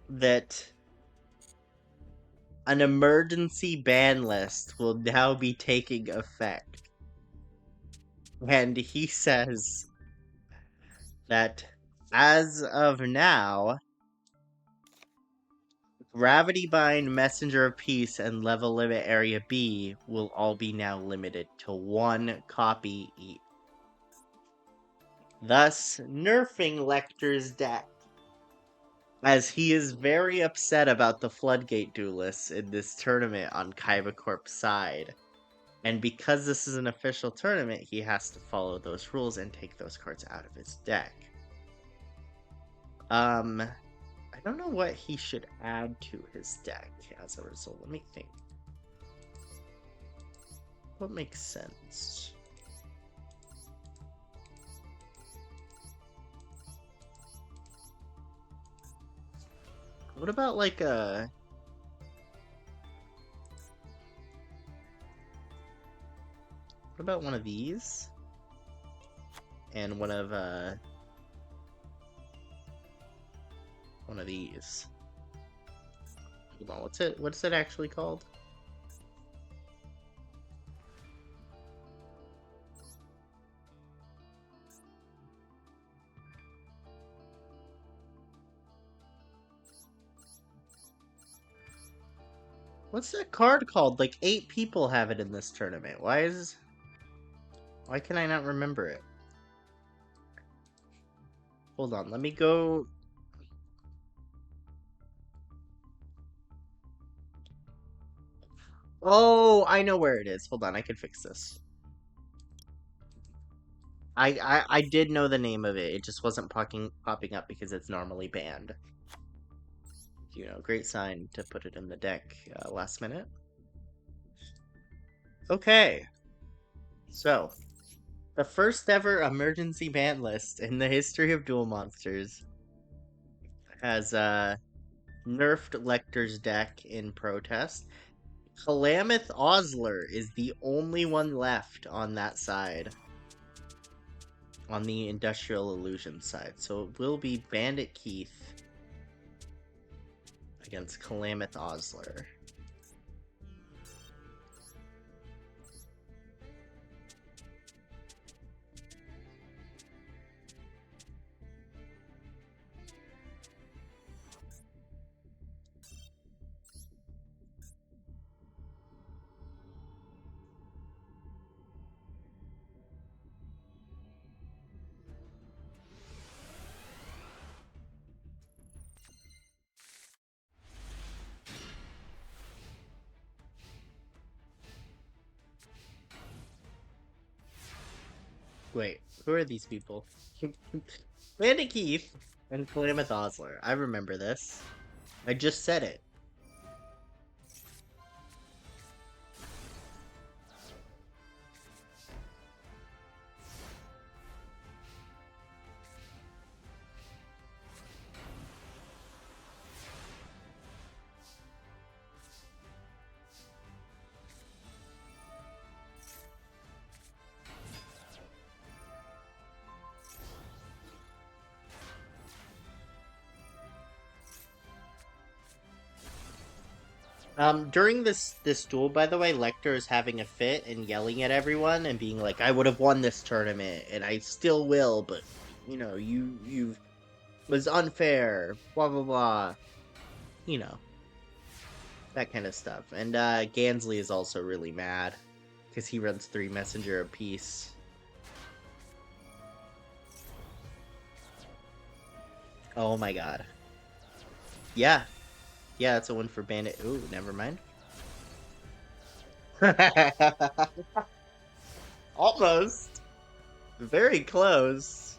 Speaker 1: that an emergency ban list will now be taking effect. And he says that as of now, Gravity Bind, Messenger of Peace, and Level Limit Area B will all be now limited to 1 copy each. Thus, nerfing Lecter's deck. As he is very upset about the Floodgate duelists in this tournament on Kaiba Corp's side. And because this is an official tournament, he has to follow those rules and take those cards out of his deck. I don't know what he should add to his deck as a result. Let me think. What makes sense? What about like a... What about one of these? And one of these. Hold on, what's it actually called? What's that card called? Like 8 people have it in this tournament. Why can I not remember it? Hold on, let me go... Oh, I know where it is. Hold on, I can fix this. I did know the name of it. It just wasn't popping up because it's normally banned. Great sign to put it in the deck last minute. Okay. So, the first ever emergency ban list in the history of Duel Monsters has nerfed Lecter's deck in protest. Calamith Osler is the only one left on that side. On the Industrial Illusion side. So it will be Bandit Keith against Calamith Osler. Wait, who are these people? Bandit Keith and Calamith Osler. I remember this. I just said it. During this duel, by the way, Lecter is having a fit and yelling at everyone and being like, "I would have won this tournament, and I still will, but you was unfair." Blah blah blah. You know that kind of stuff. And Gansley is also really mad because he runs 3 messenger apiece. Oh my god. Yeah, yeah, it's a win for Bandit. Ooh, never mind. Almost. Very close.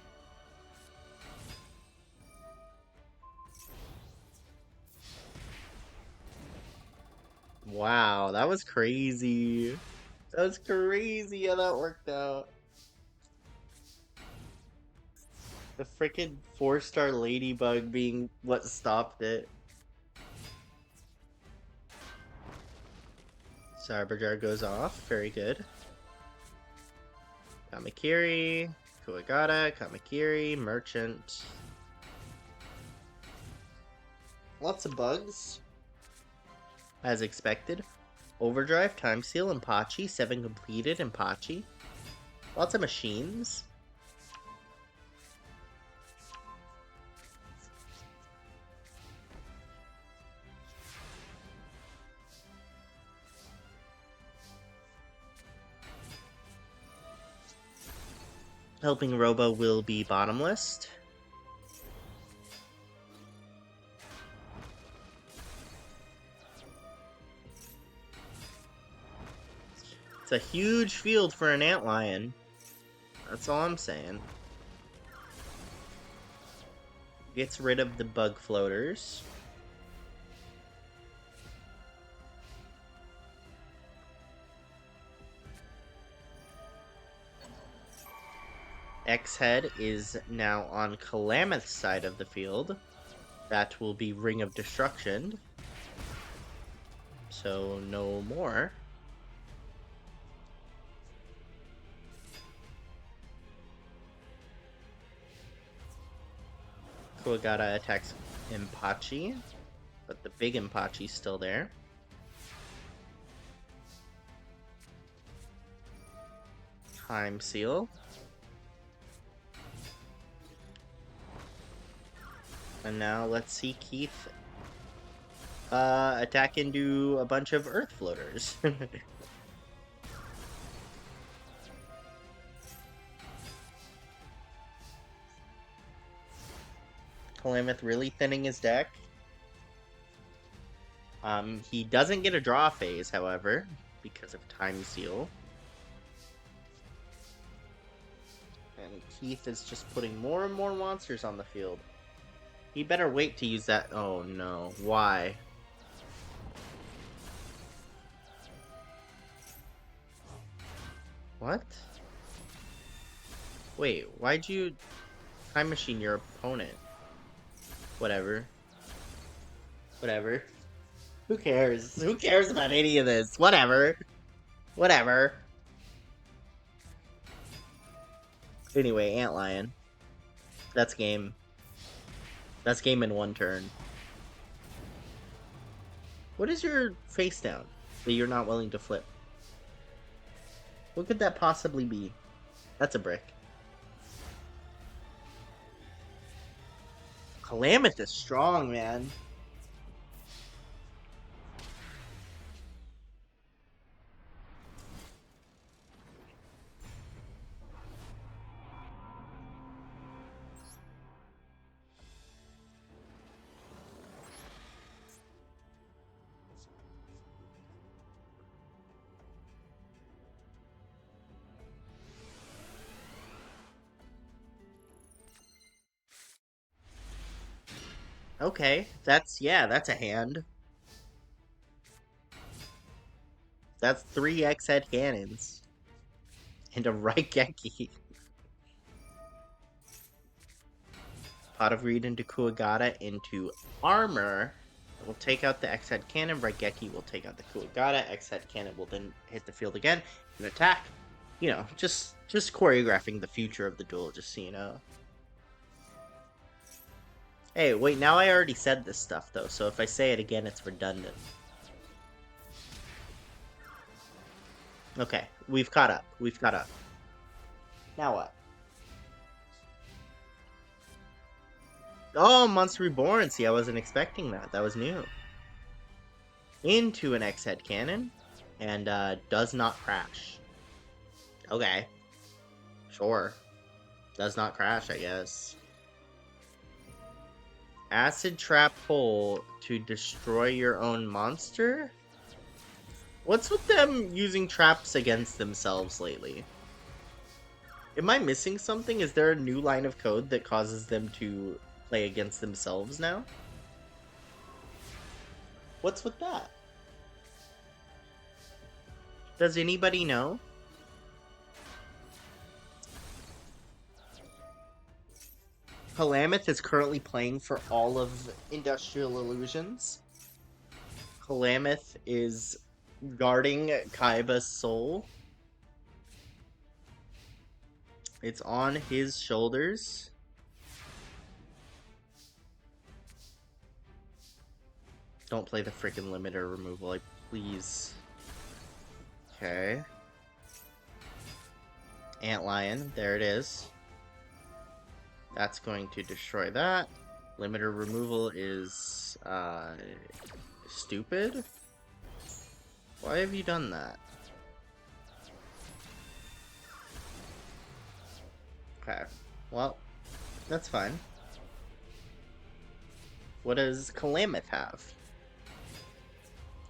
Speaker 1: Wow, that was crazy. That was crazy how that worked out. The freaking 4-star ladybug being what stopped it. Cyberjar goes off. Very good. Kamakiri, Kuwagata, Kamakiri, Merchant. Lots of bugs. As expected. Overdrive, Time Seal, and Pachi. 7 completed in Pachi. Lots of machines. Helping Robo will be bottomless. It's a huge field for an antlion. That's all I'm saying. Gets rid of the bug floaters. X-Head is now on Calamith's side of the field. That will be Ring of Destruction. So no more. Kuwagata attacks Impachi, but the big Impachi's still there. Time Seal. And now let's see Keith attack into a bunch of Earth Floaters. Calamith really thinning his deck. He doesn't get a draw phase, however, because of Time Seal. And Keith is just putting more and more monsters on the field. He better wait to use that. Oh no, why? What? Wait, why'd you Time Machine your opponent? Whatever. Whatever. Who cares? Who cares about any of this? Whatever. Whatever. Anyway, Antlion. That's game. That's game in 1 turn. What is your face down that you're not willing to flip? What could that possibly be? That's a brick. Calamith is strong, man. Okay, that's a hand. That's 3 X-Head cannons. And a Raigeki. Pot of Greed into Kuwagata into armor. We'll take out the X-Head cannon. Raigeki will take out the Kuwagata. X-Head cannon will then hit the field again and attack. You know, just choreographing the future of the duel, just so you know. Hey, wait, now I already said this stuff, though, so if I say it again, it's redundant. Okay, we've caught up. We've caught up. Now what? Oh, Monster Reborn. See, I wasn't expecting that. That was new. Into an X-Head cannon. And does not crash. Okay. Sure. Does not crash, I guess. Acid Trap Hole to destroy your own monster? What's with them using traps against themselves lately? Am I missing something? Is there a new line of code that causes them to play against themselves now? What's with that? Does anybody know? Calamith is currently playing for all of Industrial Illusions. Calamith is guarding Kaiba's soul. It's on his shoulders. Don't play the freaking limiter removal, please. Okay. Antlion, there it is. That's going to destroy that. Limiter removal is stupid. Why have you done that? Okay. Well, that's fine. What does Calamith have?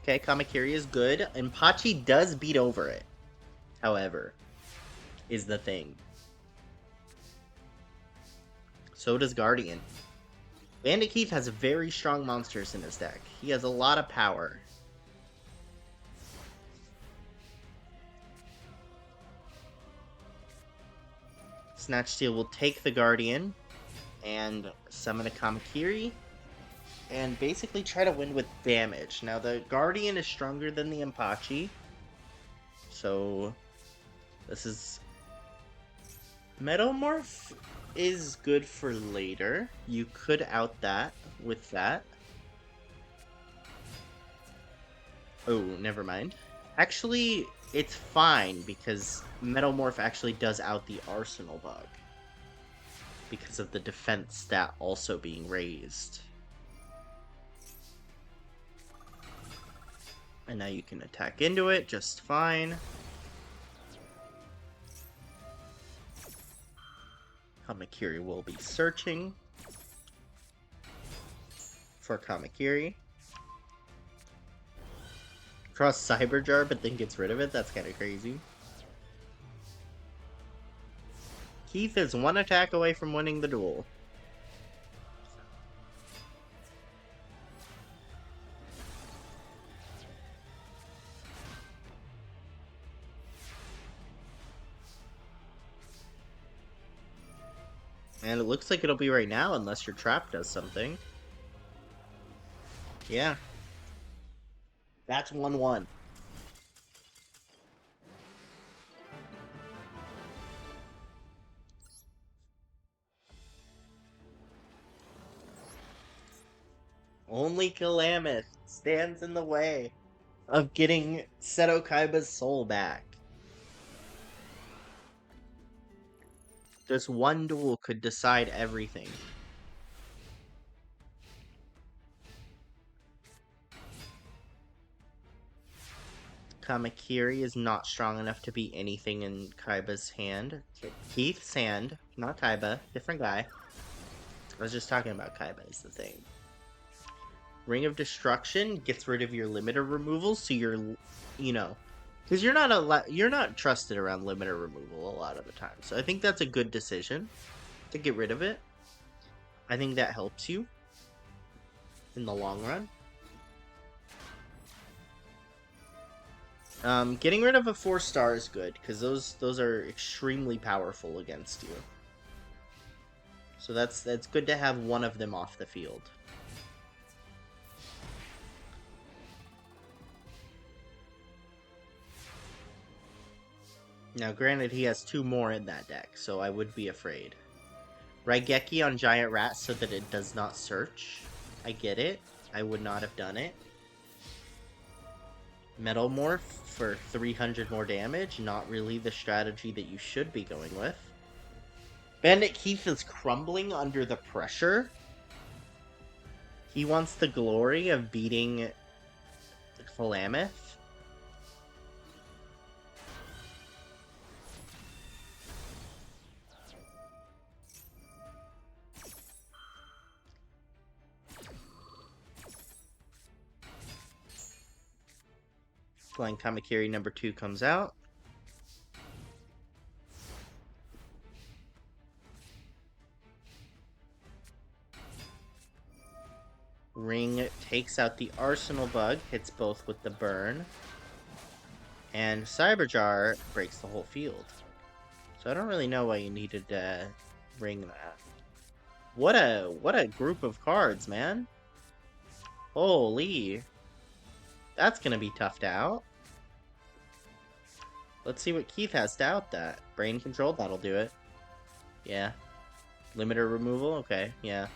Speaker 1: Okay, Kamakiri is good. And Pachi does beat over it, however, is the thing. So does Guardian. Bandit Keith has very strong monsters in his deck. He has a lot of power. Snatch Steal will take the Guardian and summon a Kamakiri and basically try to win with damage. Now, the Guardian is stronger than the Impachi, so this is... Metamorph is good for later. You could out that with that. Oh, never mind. Actually, it's fine because Metamorph actually does out the Arsenal bug because of the defense stat also being raised. And now you can attack into it just fine. Kamakiri will be searching for Kamakiri. Cross Cyberjar, but then gets rid of it? That's kind of crazy. Keith is one attack away from winning the duel. And it looks like it'll be right now, unless your trap does something. Yeah. That's 1-1. Only Calamith stands in the way of getting Seto Kaiba's soul back. Just one duel could decide everything. Kamakiri is not strong enough to beat anything in Kaiba's hand. Keith's hand, not Kaiba, different guy. I was just talking about Kaiba is the thing. Ring of Destruction gets rid of your limiter removal, so you're, you know, because you're not trusted around limiter removal a lot of the time. So I think that's a good decision to get rid of it. I think that helps you in the long run. Getting rid of a 4-star is good, because those are extremely powerful against you. So that's good to have one of them off the field. Now, granted, he has 2 more in that deck, so I would be afraid. Raigeki on Giant Rat so that it does not search. I get it. I would not have done it. Metalmorph for 300 more damage, not really the strategy that you should be going with. Bandit Keith is crumbling under the pressure. He wants the glory of beating Calamith. Flying Kamakiri number 2 comes out. Ring takes out the Arsenal Bug, hits both with the burn. And Cyberjar breaks the whole field. So I don't really know why you needed to ring that. What a group of cards, man. Holy. That's gonna be tough to out. Let's see what Keith has to out that. Brain control, that'll do it. Yeah. Limiter removal, okay, yeah.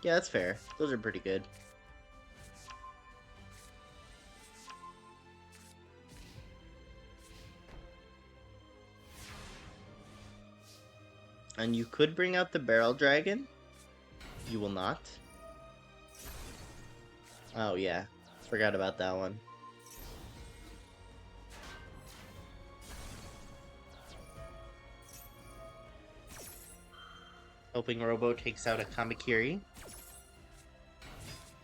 Speaker 1: Yeah, that's fair. Those are pretty good. And you could bring out the Barrel Dragon. You will not. Oh, yeah. Forgot about that one. Hoping Robo takes out a Kamakiri.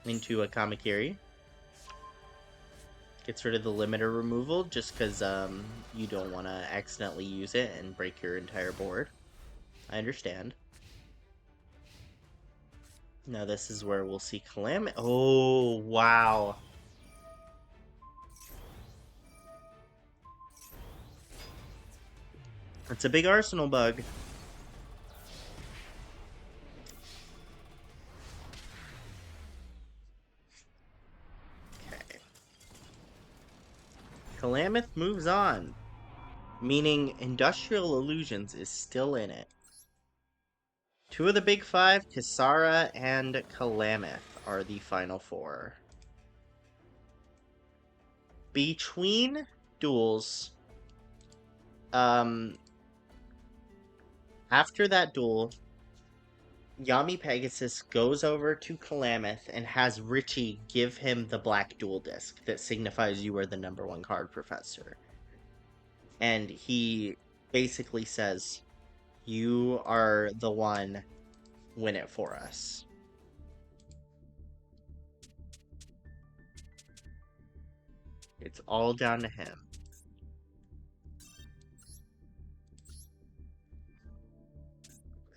Speaker 1: Into a Kamakiri. Gets rid of the limiter removal just because you don't want to accidentally use it and break your entire board. I understand. Now this is where we'll see Calamity. Oh, wow. It's a big Arsenal Bug. Okay. Calamith moves on, meaning Industrial Illusions is still in it. Two of the big five, Kisara and Calamith, are the final four. Between duels, after that duel, Yami Pegasus goes over to Calamith and has Richie give him the black duel disc that signifies you are the number one card professor. And he basically says, you are the one, win it for us. It's all down to him.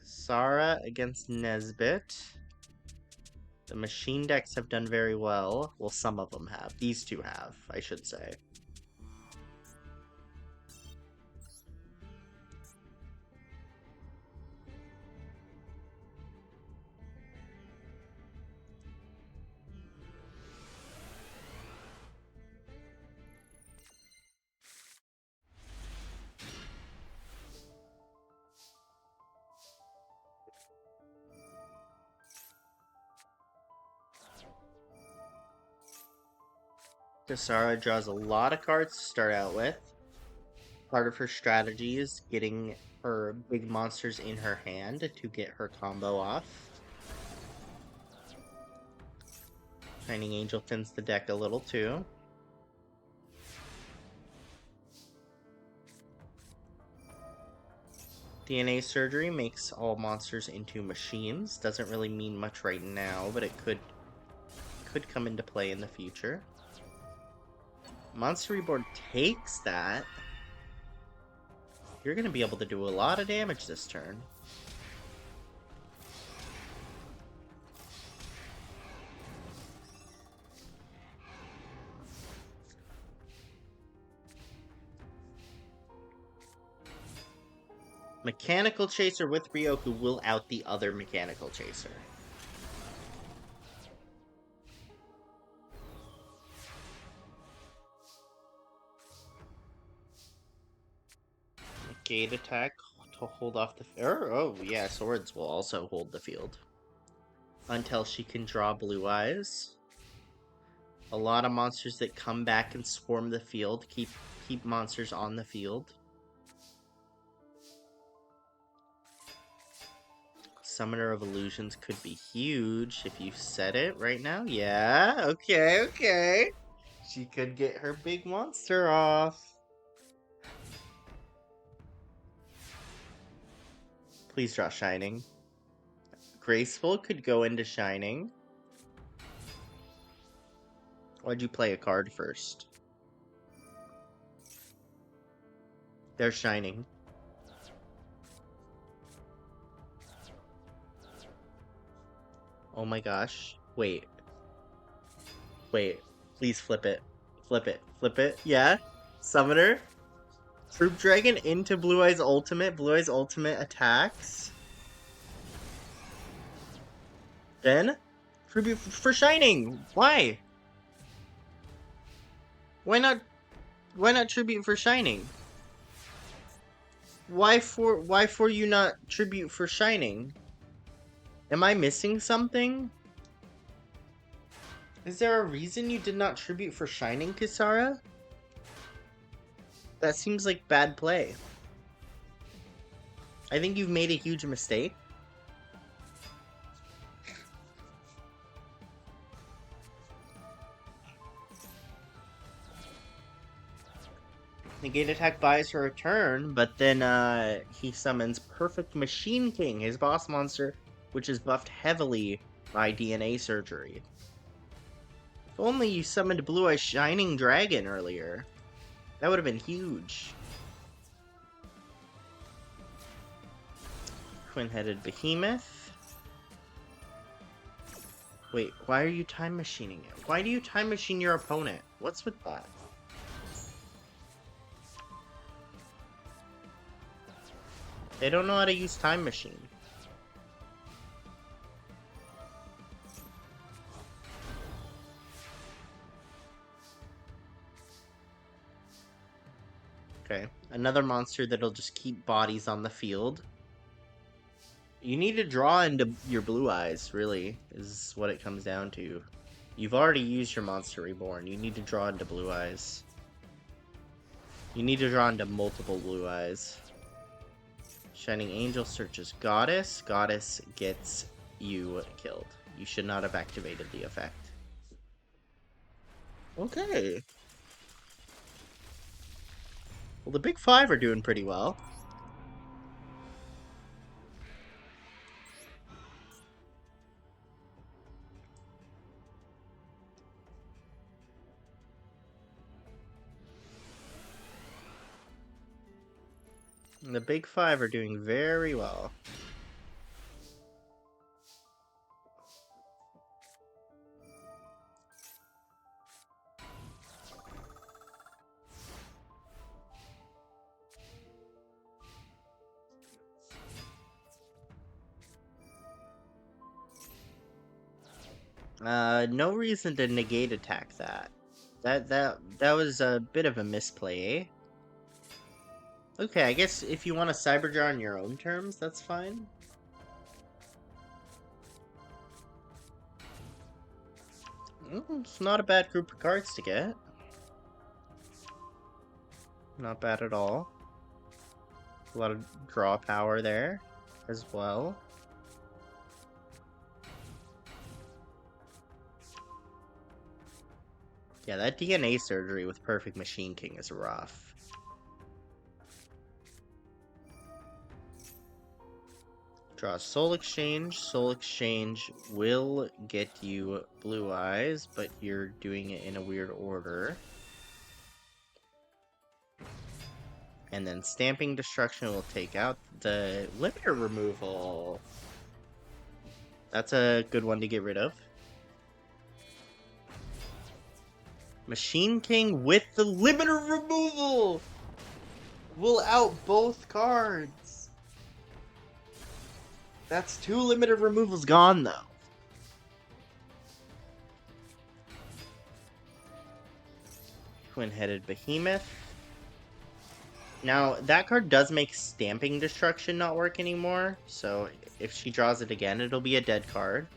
Speaker 1: Sara against Nesbit. The machine decks have done very well. Well, some of them have. These two have, I should say. Kisara draws a lot of cards to start out with. Part of her strategy is getting her big monsters in her hand to get her combo off. Shining Angel thins the deck a little too. DNA surgery makes all monsters into machines. Doesn't really mean much right now, but it could come into play in the future. Monster Reborn takes that. You're going to be able to do a lot of damage this turn. Mechanical Chaser with Ryoku will out the other Mechanical Chaser. Gate attack to hold off the... Oh, yeah, swords will also hold the field. Until she can draw blue eyes. A lot of monsters that come back and swarm the field. Keep monsters on the field. Summoner of Illusions could be huge if you set it right now. Yeah, okay. She could get her big monster off. Please draw Shining. Graceful could go into Shining. Why'd you play a card first? They're Shining. Oh my gosh. Wait. Please flip it. Flip it. Yeah. Summoner. Troop Dragon into Blue Eyes Ultimate. Blue Eyes Ultimate attacks. Then tribute for Shining. Why? Why not tribute for Shining? Why for you not tribute for Shining? Am I missing something? Is there a reason you did not tribute for Shining, Kisara? That seems like bad play. I think you've made a huge mistake. Negate attack buys her a turn, but then he summons Perfect Machine King, his boss monster, which is buffed heavily by DNA surgery. If only you summoned Blue Eye Shining Dragon earlier. That would have been huge. Twin-headed Behemoth. Wait, why are you time machining it? Why do you time machine your opponent? What's with that? They don't know how to use Time Machine. Okay, another monster that'll just keep bodies on the field. You need to draw into your Blue Eyes, really, is what it comes down to. You've already used your Monster Reborn. You need to draw into Blue Eyes. You need to draw into multiple Blue Eyes. Shining Angel searches Goddess. Goddess gets you killed. You should not have activated the effect. Okay. Well, the big five are doing pretty well. And the big five are doing very well. No reason to negate attack that. That was a bit of a misplay, eh? Okay, I guess if you want to Cyberjar on your own terms, that's fine. It's not a bad group of cards to get. Not bad at all. A lot of draw power there as well. Yeah, that DNA surgery with Perfect Machine King is rough. Draw Soul Exchange. Soul Exchange will get you Blue Eyes, but you're doing it in a weird order. And then Stamping Destruction will take out the limiter removal. That's a good one to get rid of. Machine King with the limiter removal will out both cards. That's 2 limiter removals gone, though. Twin-headed Behemoth. Now, that card does make Stamping Destruction not work anymore, so if she draws it again, it'll be a dead card.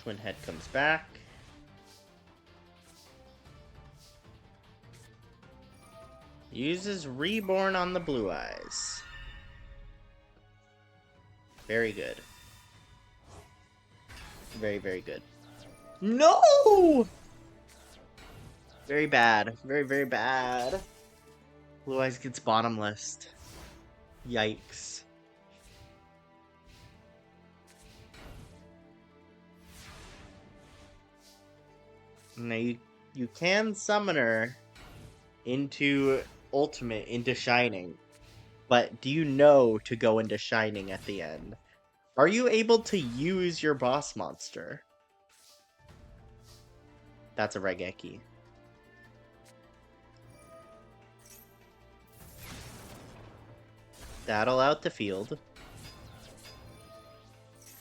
Speaker 1: Twin Head comes back. Uses Reborn on the Blue Eyes. Very good. Very, very good. No! Very bad. Very, very bad. Blue Eyes gets bottomless. Yikes. Now you can summon her into Ultimate, into Shining. But do you know to go into Shining at the end? Are you able to use your boss monster? That's a Regeki. That'll out the field.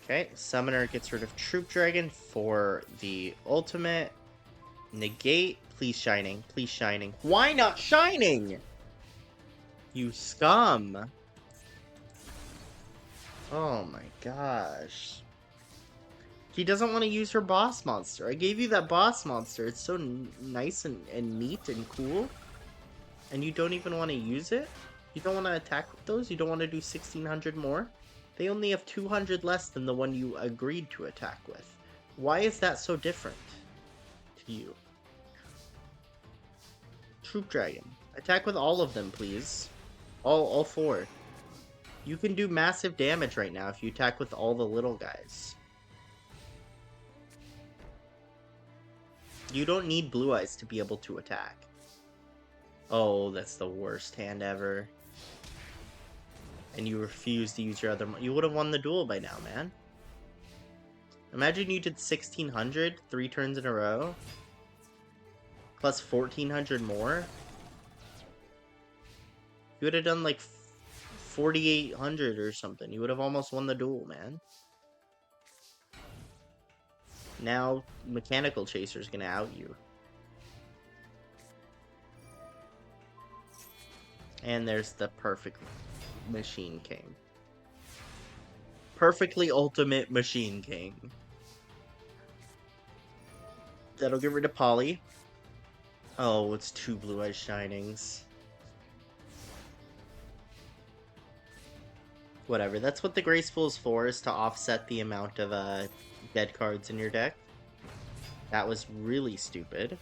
Speaker 1: Okay, Summoner gets rid of Troop Dragon for the ultimate. Negate. Please Shining. Please Shining. Why not Shining? You scum. Oh my gosh. She doesn't want to use her boss monster. I gave you that boss monster. It's so nice and neat and cool. And you don't even want to use it? You don't want to attack with those? You don't want to do 1600 more? They only have 200 less than the one you agreed to attack with. Why is that so different to you? Troop Dragon. Attack with all of them, please. All four. You can do massive damage right now if you attack with all the little guys. You don't need Blue Eyes to be able to attack. Oh, that's the worst hand ever. And you refuse to use your other... You would have won the duel by now, man. Imagine you did 1600 3 turns in a row. Plus 1400 more. You would have done like 4800 or something. You would have almost won the duel, man. Now, Mechanical Chaser's gonna out you. And there's the perfect Machine King. Perfectly ultimate Machine King. That'll get rid of Polly. Oh, it's 2 Blue Eyes Shinings. Whatever, that's what the Graceful is for, is to offset the amount of dead cards in your deck. That was really stupid.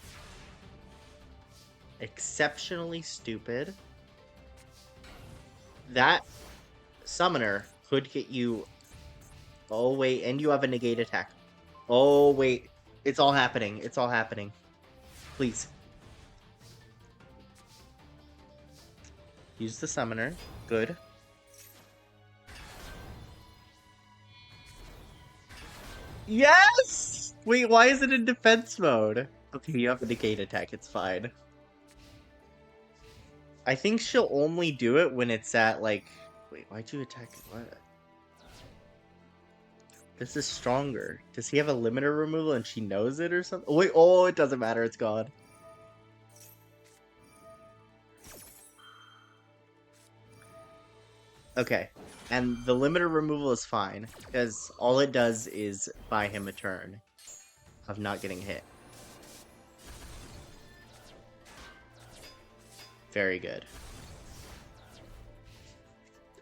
Speaker 1: Exceptionally stupid. That Summoner could get you... Oh, wait, and you have a negate attack. Oh, wait. It's all happening. It's all happening. Please. Use the Summoner. Good. Yes! Wait, why is it in defense mode? Okay, you have a negate attack. It's fine. I think she'll only do it when it's at, like... Wait, why'd you attack it? What? This is stronger. Does he have a limiter removal and she knows it or something? Oh, wait, oh, it doesn't matter. It's gone. Okay, and the limiter removal is fine, because all it does is buy him a turn of not getting hit. Very good.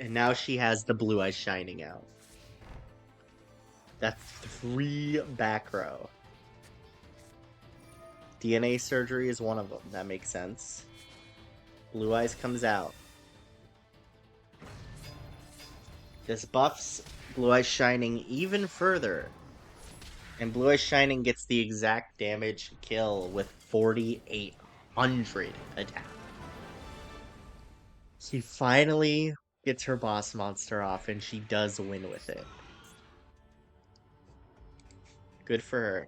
Speaker 1: And now she has the Blue Eyes Shining out. That's 3 back row. DNA surgery is one of them. That makes sense. Blue Eyes comes out. This buffs Blue Eyes Shining even further. And Blue Eyes Shining gets the exact damage kill with 4,800 attack. She finally gets her boss monster off, and she does win with it. Good for her.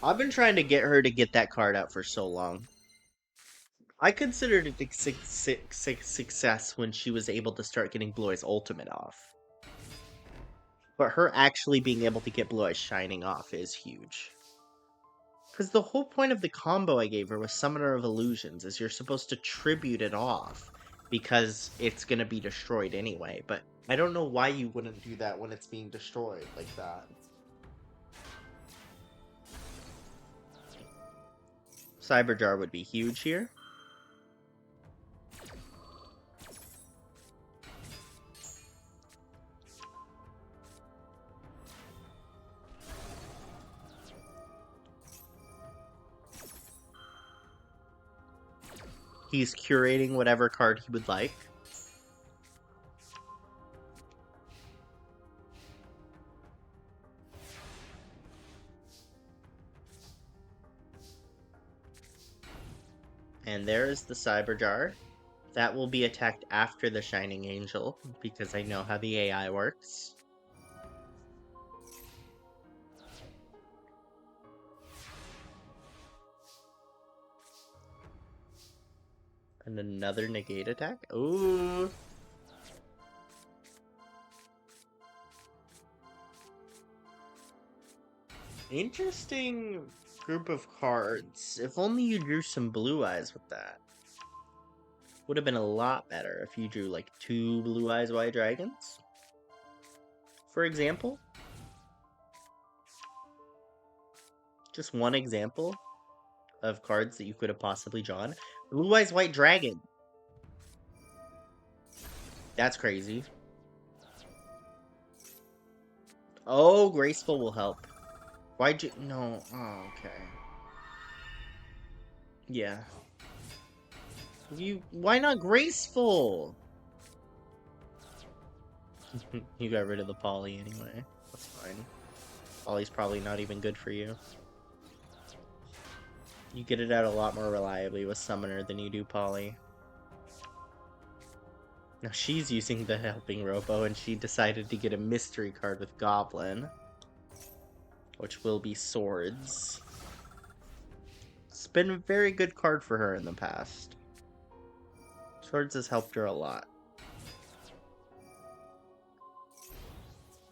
Speaker 1: I've been trying to get her to get that card out for so long. I considered it a success when she was able to start getting Blue Eyes Ultimate off. But her actually being able to get Blue Eyes Shining off is huge. Because the whole point of the combo I gave her was Summoner of Illusions, is you're supposed to tribute it off, because it's going to be destroyed anyway. But I don't know why you wouldn't do that when it's being destroyed like that. Cyberjar would be huge here. He's curating whatever card he would like. And there is the Cyberjar. That will be attacked after the Shining Angel, because I know how the AI works. And another negate attack. Ooh. Interesting group of cards. If only you drew some blue eyes with that. Would have been a lot better if you drew like 2 blue eyes white dragons, for example. Just one example of cards that you could have possibly drawn. Blue eyes white dragon. That's crazy. Oh, graceful will help. Why'd you... No. Oh, okay. Yeah. Why not graceful? You got rid of the poly anyway. That's fine. Poly's probably not even good for you. You get it out a lot more reliably with Summoner than you do Poly. Now she's using the Helping Robo, and she decided to get a mystery card with Goblin, which will be Swords. It's been a very good card for her in the past. Swords has helped her a lot.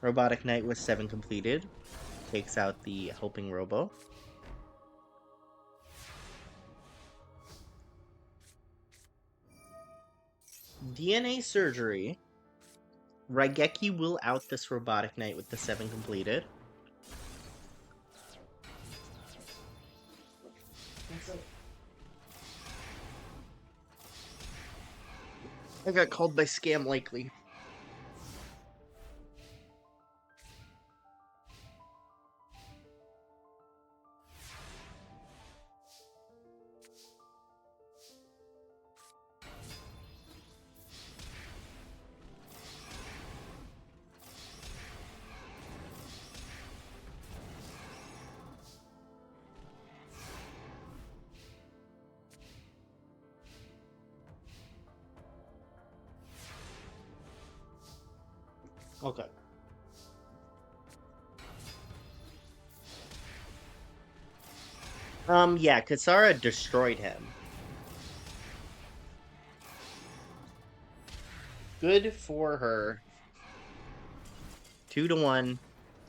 Speaker 1: Robotic Knight with 7 completed. Takes out the Helping Robo. DNA Surgery. Raigeki will out this Robotic Knight with the 7 completed. I got called by Scam Likely. Okay. Yeah, Kasara destroyed him. Good for her. 2-1.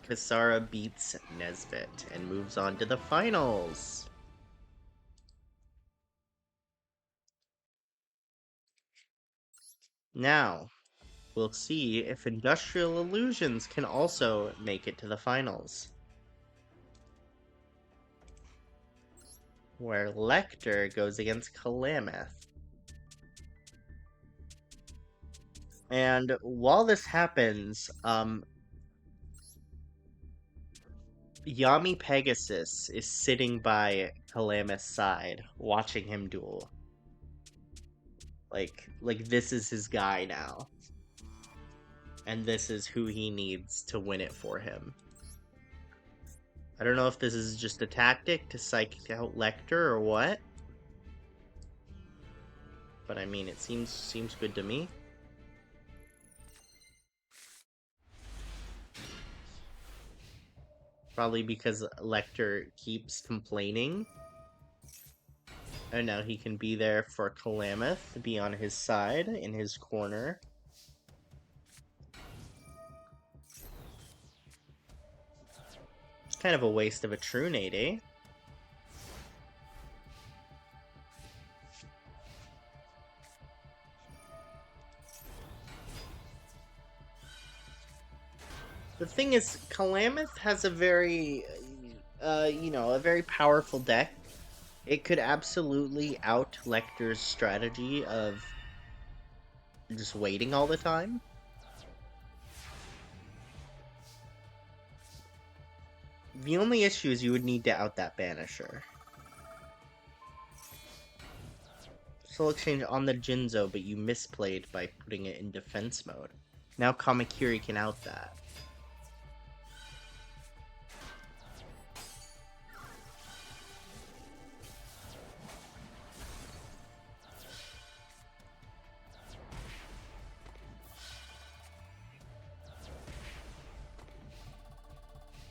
Speaker 1: Kasara beats Nesbit and moves on to the finals. Now, we'll see if Industrial Illusions can also make it to the finals, where Lecter goes against Calamith. And while this happens, Yami Pegasus is sitting by Calamith's side, watching him duel. Like this is his guy now. And this is who he needs to win it for him. I don't know if this is just a tactic to psych out Lecter or what. But I mean, it seems good to me. Probably because Lecter keeps complaining. And now he can be there for Calamith, be on his side, in his corner. It's kind of a waste of a True Nade, eh? The thing is, Calamith has a very, a very powerful deck. It could absolutely out Lecter's strategy of just waiting all the time. The only issue is you would need to out that Banisher. Soul Exchange on the Jinzo, but you misplayed by putting it in defense mode. Now Kamakiri can out that.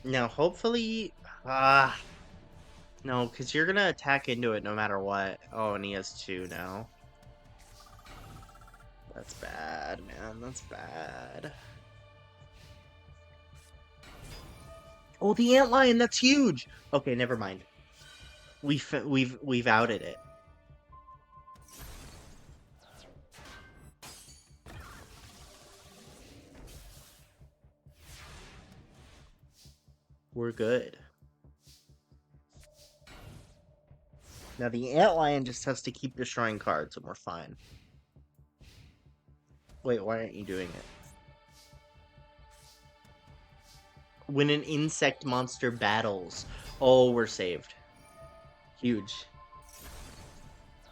Speaker 1: Now, hopefully... no, because you're gonna attack into it no matter what. Oh, and he has 2 now. That's bad, man. That's bad. Oh, the Antlion, that's huge! Okay, never mind. We've outed it. We're good. Now the Antlion just has to keep destroying cards and we're fine. Wait, why aren't you doing it? When an insect monster battles. Oh, we're saved. Huge.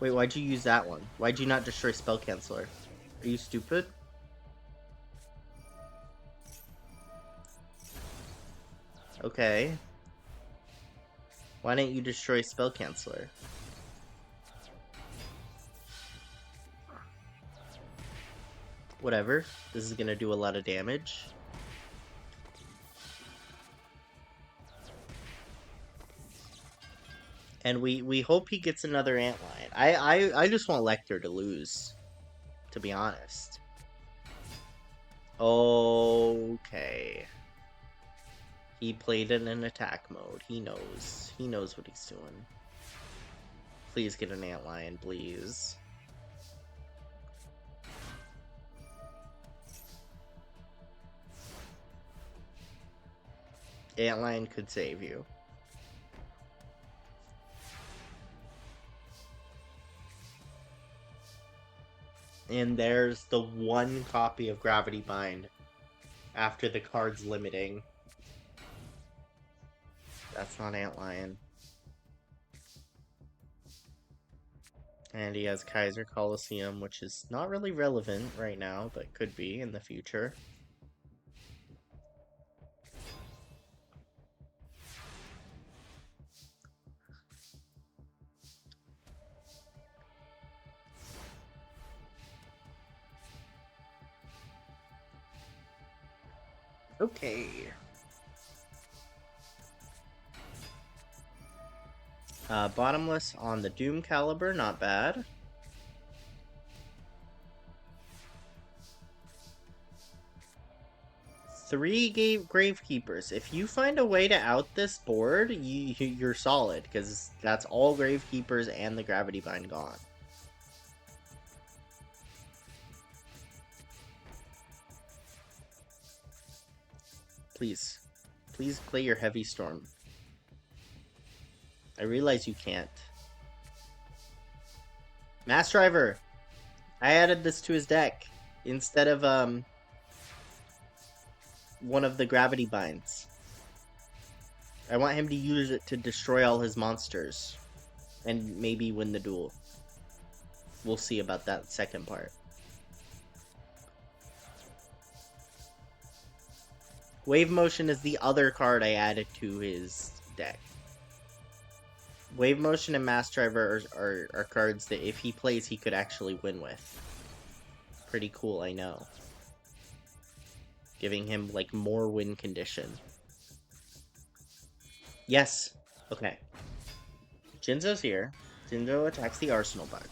Speaker 1: Wait, why'd you use that one? Why'd you not destroy Spell Canceller? Are you stupid? Okay. Why didn't you destroy Spell Canceller? Whatever. This is gonna do a lot of damage. And we hope he gets another Antlion. I just want Lecter to lose, to be honest. Okay. He played in an attack mode. He knows. He knows what he's doing. Please get an Antlion, please. Antlion could save you. And there's the one copy of Gravity Bind after the card's limiting. That's not Antlion. And he has Kaiser Coliseum, which is not really relevant right now, but could be in the future. Okay. Bottomless on the Doom Caliber, not bad. Three Gravekeepers. If you find a way to out this board, you're solid, because that's all Gravekeepers and the Gravity Bind gone. Please. Please play your Heavy Storm. I realize you can't. Mass Driver! I added this to his deck instead of one of the Gravity Binds. I want him to use it to destroy all his monsters and maybe win the duel. We'll see about that second part. Wave Motion is the other card I added to his deck. Wave Motion and Mass Driver are cards that if he plays, he could actually win with. Pretty cool, I know. Giving him, like, more win condition. Yes. Okay. Jinzo's here. Jinzo attacks the Arsenal bug.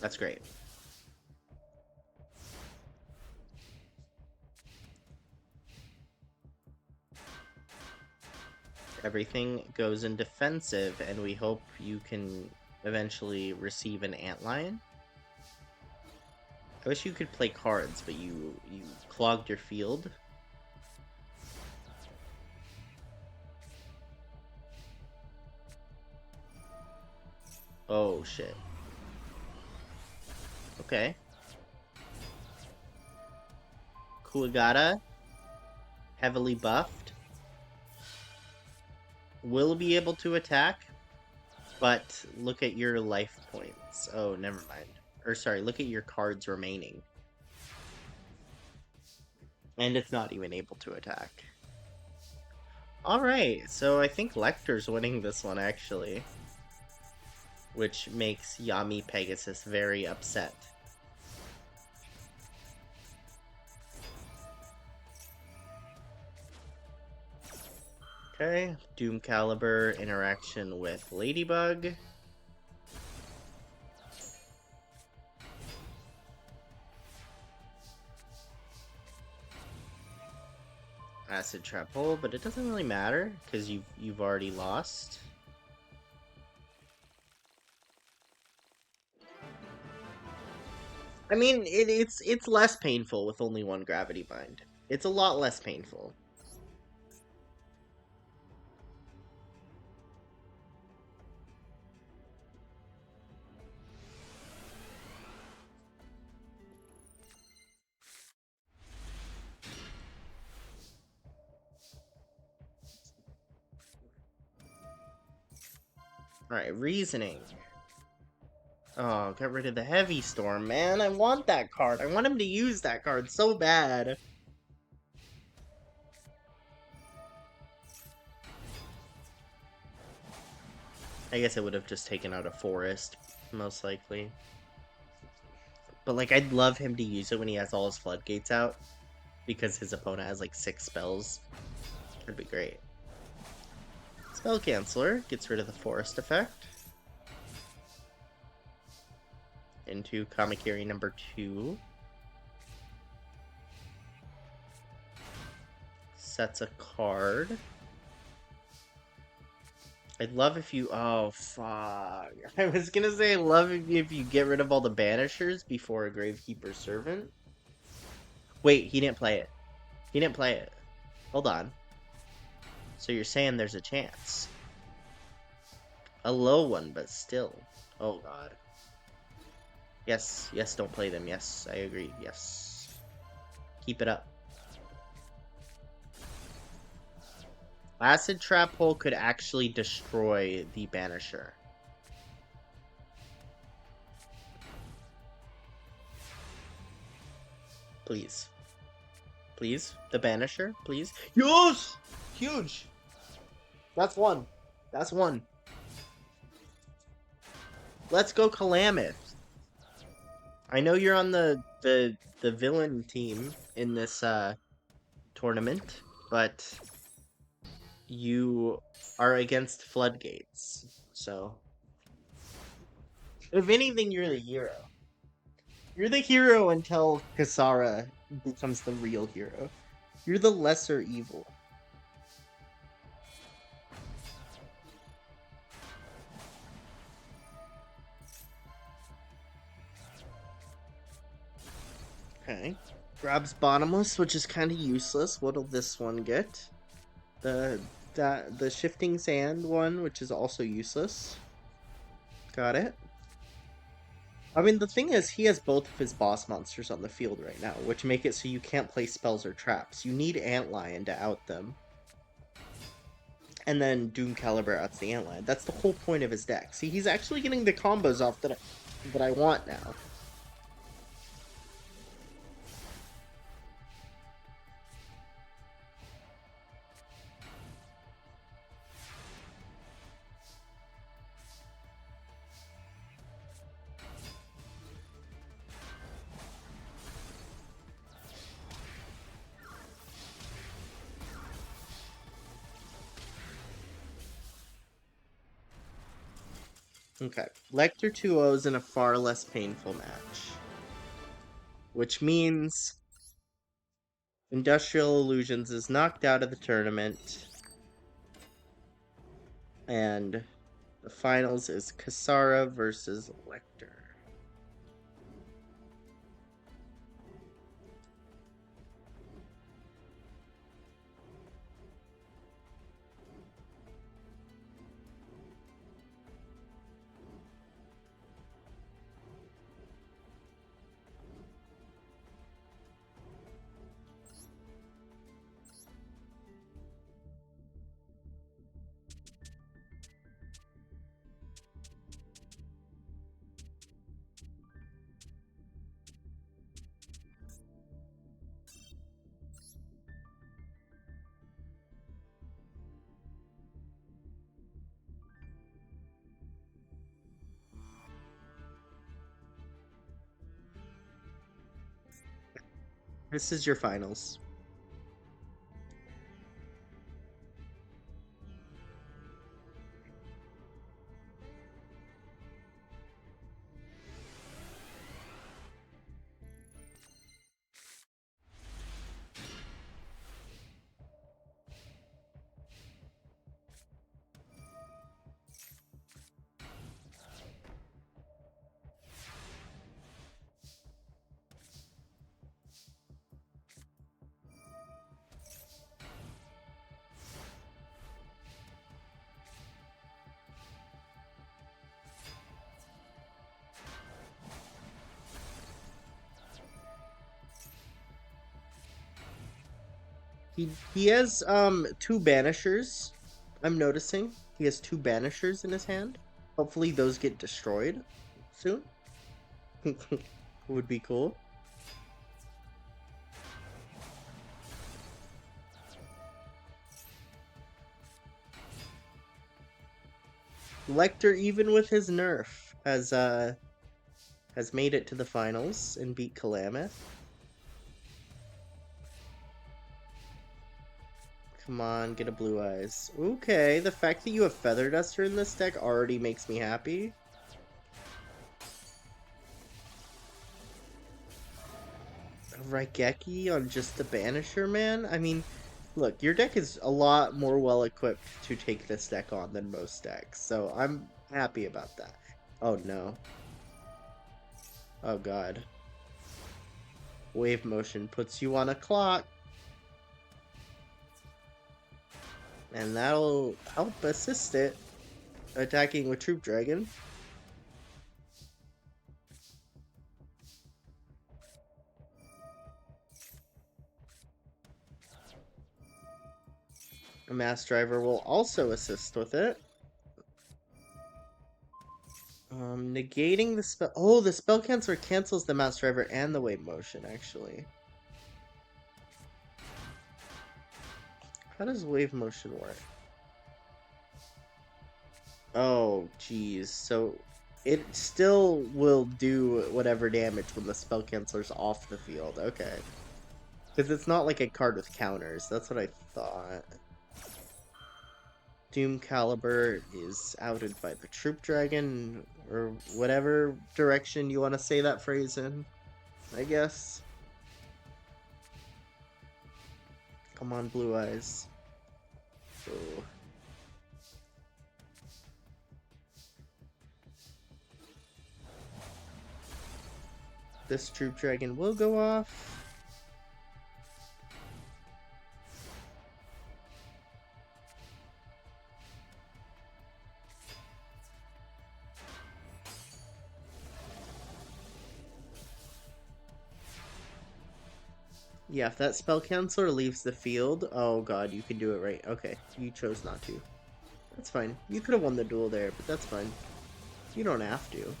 Speaker 1: That's great. Everything goes in defensive, and we hope you can eventually receive an Antlion. I wish you could play cards, but you clogged your field. Oh, shit. Okay. Kuwagata, heavily buffed, will be able to attack, but look at your life points. Oh, never mind. Or sorry, look at your cards remaining. And it's not even able to attack. Alright, so I think Lecter's winning this one, actually. Which makes Yami Pegasus very upset. Okay, Doom Caliber interaction with Ladybug. Acid Trap Hole, but it doesn't really matter because you've already lost. I mean, it's less painful with only one Gravity Bind. It's a lot less painful. Alright, Reasoning. Oh, get rid of the Heavy Storm, man. I want that card. I want him to use that card so bad. I guess I would have just taken out a Forest, most likely. But, like, I'd love him to use it when he has all his Floodgates out. Because his opponent has, like, 6 spells. That'd be great. Spell Canceller gets rid of the Forest effect. Into Kamakiri number 2. Sets a card. I'd love if you... Oh, fuck. I was gonna say I love if you get rid of all the Banishers before a Gravekeeper Servant. Wait, he didn't play it. He didn't play it. Hold on. So you're saying there's a chance. A low one, but still. Oh, God. Yes, yes, don't play them. Yes, I agree. Yes. Keep it up. Acid Trap Hole could actually destroy the Banisher. Please. Please? The Banisher? Please? Yes! Huge! That's one. That's one. Let's go Calamith. I know you're on the villain team in this tournament, but you are against Floodgates. So if anything, you're the hero. You're the hero until Kasara becomes the real hero. You're the lesser evil. Okay. Grabs Bottomless, which is kind of useless. What'll this one get? The Shifting Sand one, which is also useless. Got it. I mean, the thing is, he has both of his boss monsters on the field right now, which make it so you can't play spells or traps. You need Antlion to out them. And then Doom Caliber outs the Antlion. That's the whole point of his deck. See, he's actually getting the combos off that I want now. Okay. Lecter 2-0 is in a far less painful match. Which means Industrial Illusions is knocked out of the tournament. And the finals is Kasara versus Lecter. This is your finals. He has two banishers. I'm noticing he has two banishers in his hand. Hopefully those get destroyed soon. Would be cool. Lecter, even with his nerf, has made it to the finals and beat Calamith. Come on, get a blue eyes. Okay, the fact that you have Feather Duster in this deck already makes me happy. Raigeki on just the Banisher, man? I mean, look, your deck is a lot more well equipped to take this deck on than most decks, so I'm happy about that. Oh no. Oh god. Wave motion puts you on a clock. And that'll help assist it attacking with Troop Dragon. A Mass Driver will also assist with it. Negating the spell. Oh, the spell canceler cancels the Mass Driver and the Wave Motion, actually. How does Wave Motion work? Oh, geez. So it still will do whatever damage when the spell canceler's off the field. Okay. Because it's not like a card with counters. That's what I thought. Doom Caliber is outed by the Troop Dragon, or whatever direction you want to say that phrase in, I guess. Come on, Blue Eyes. Oh. This Troop Dragon will go off. Yeah, if that spell canceler leaves the field, oh god, you can do it right. Okay, you chose not to. That's fine. You could have won the duel there, but that's fine. You don't have to.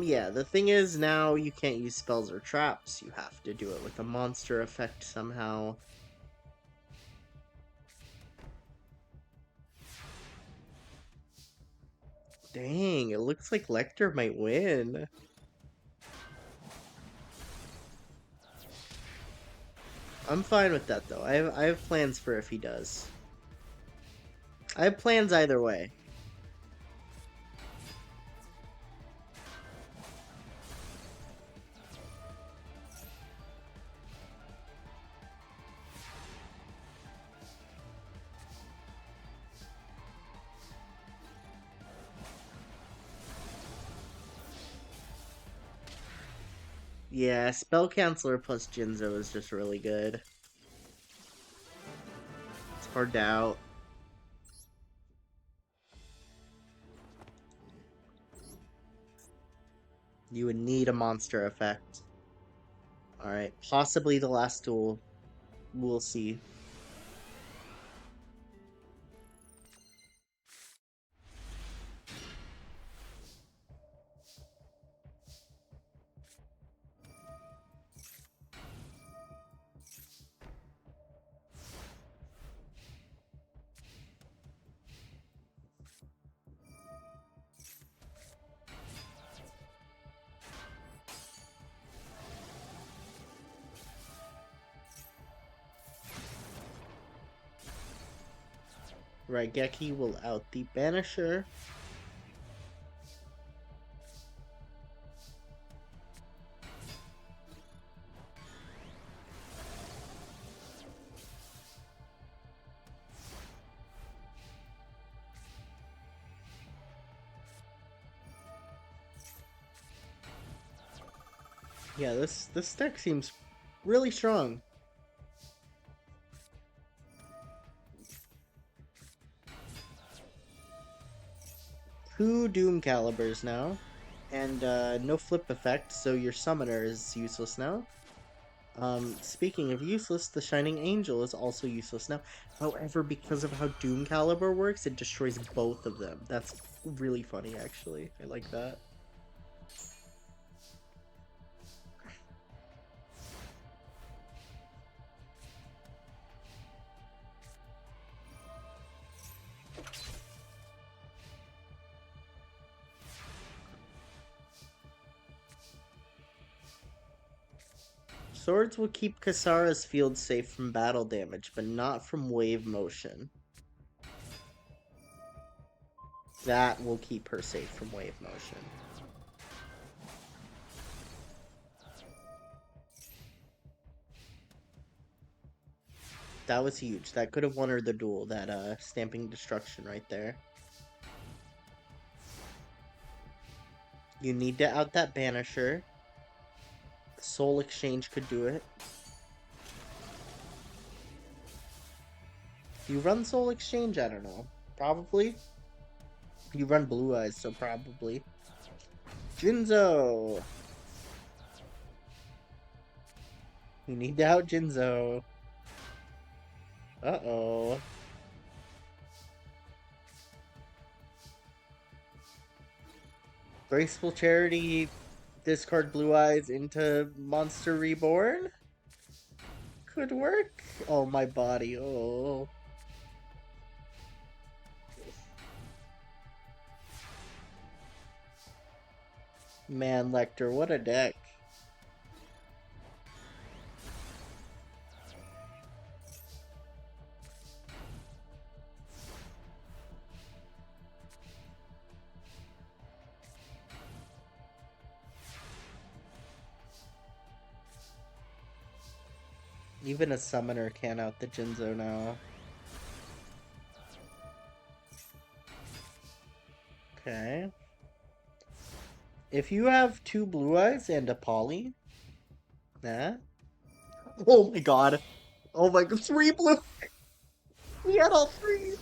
Speaker 1: Yeah, the thing is now you can't use spells or traps. You have to do it with a monster effect somehow. Dang, it looks like Lecter might win. I'm fine with that though. I have plans for if he does. I have plans either way. Yeah, Spell Canceller plus Jinzo is just really good. It's hard to out. You would need a monster effect. Alright, possibly the last duel. We'll see. Raigeki will out the Banisher. Yeah, this deck seems really strong. Two Doom Calibers now. And no flip effect, so your summoner is useless now. Speaking of useless, the Shining Angel is also useless now. However, because of how Doom Caliber works, it destroys both of them. That's really funny, actually. I like that. Swords will keep Kasara's field safe from battle damage, but not from wave motion. That will keep her safe from wave motion. That was huge. That could have won her the duel, that Stamping Destruction right there. You need to out that Banisher. Soul Exchange could do it. You run Soul Exchange? I don't know. Probably. You run Blue Eyes, so probably. Jinzo! You need to out Jinzo. Uh-oh. Graceful Charity, discard Blue Eyes into Monster Reborn? Could work. Oh, my body. Oh. Man, Lecter, what a deck. Even a summoner can't out the Jinzo now. Okay. If you have two Blue Eyes and a Poly, nah. Oh my god. Oh my god, three blue. She had all three.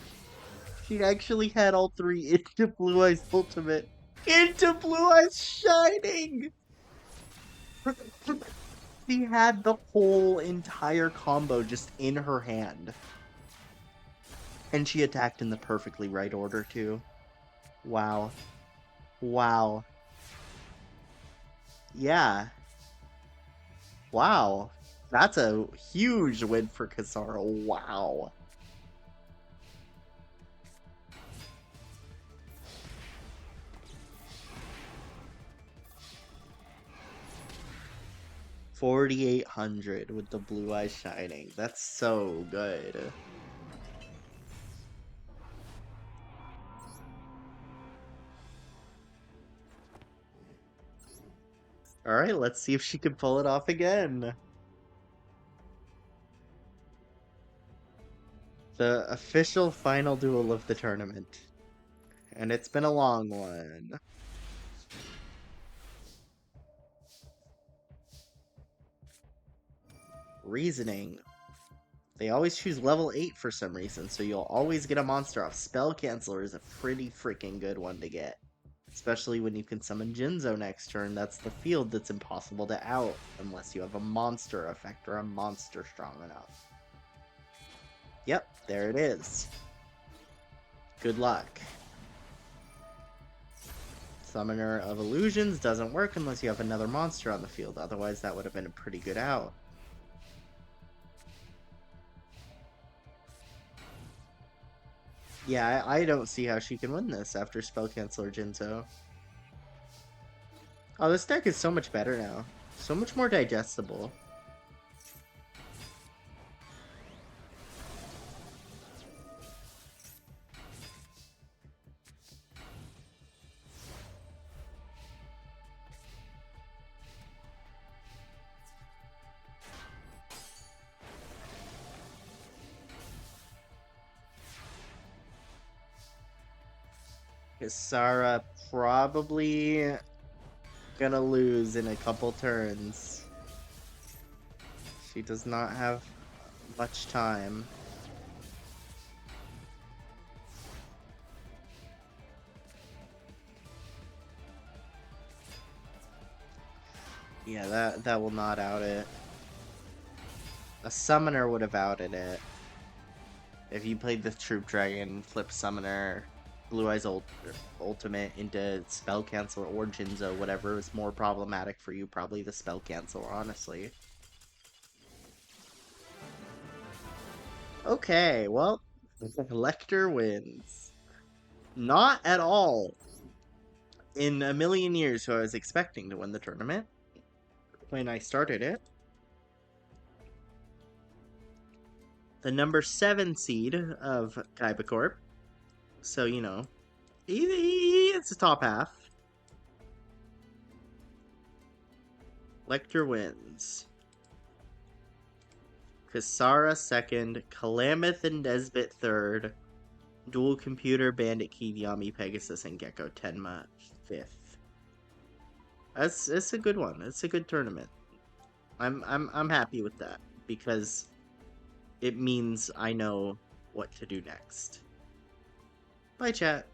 Speaker 1: She actually had all three into Blue Eyes Ultimate. Into Blue Eyes Shining! She had the whole entire combo just in her hand. And she attacked in the perfectly right order, too. Wow. Wow. Yeah. Wow. That's a huge win for Kasara. Wow. $4,800 with the Blue Eyes Shining. That's so good. Alright, let's see if she can pull it off again. The official final duel of the tournament. And it's been a long one. Reasoning. They always choose level 8 for some reason, so you'll always get a monster off. Spell Canceller is a pretty freaking good one to get. Especially when you can summon Jinzo next turn. That's the field that's impossible to out, unless you have a monster effect or a monster strong enough. Yep, there it is. Good luck. Summoner of Illusions doesn't work unless you have another monster on the field. Otherwise, that would have been a pretty good out. Yeah, I don't see how she can win this after Spell Canceller Jinzo. Oh, this deck is so much better now. So much more digestible. Kisara probably gonna lose in a couple turns. She does not have much time. Yeah, that will not out it. A summoner would have outed it. If you played the Troop Dragon, Flip Summoner, Blue Eyes Ultimate into Spell Cancel or Jinzo, whatever is more problematic for you, probably the Spell Cancel, honestly. Okay, well, Lecter wins. Not at all in a million years who I was expecting to win the tournament when I started it. The number 7 seed of Kaiba Corp. So, you know, it's the top half. Lecter wins. Kasara second, Calamith and Nesbit third, Dual Computer, Bandit, Kivyami, Pegasus, and Gecko Tenma fifth. It's a good one. It's a good tournament. I'm happy with that because it means I know what to do next. Bye, chat.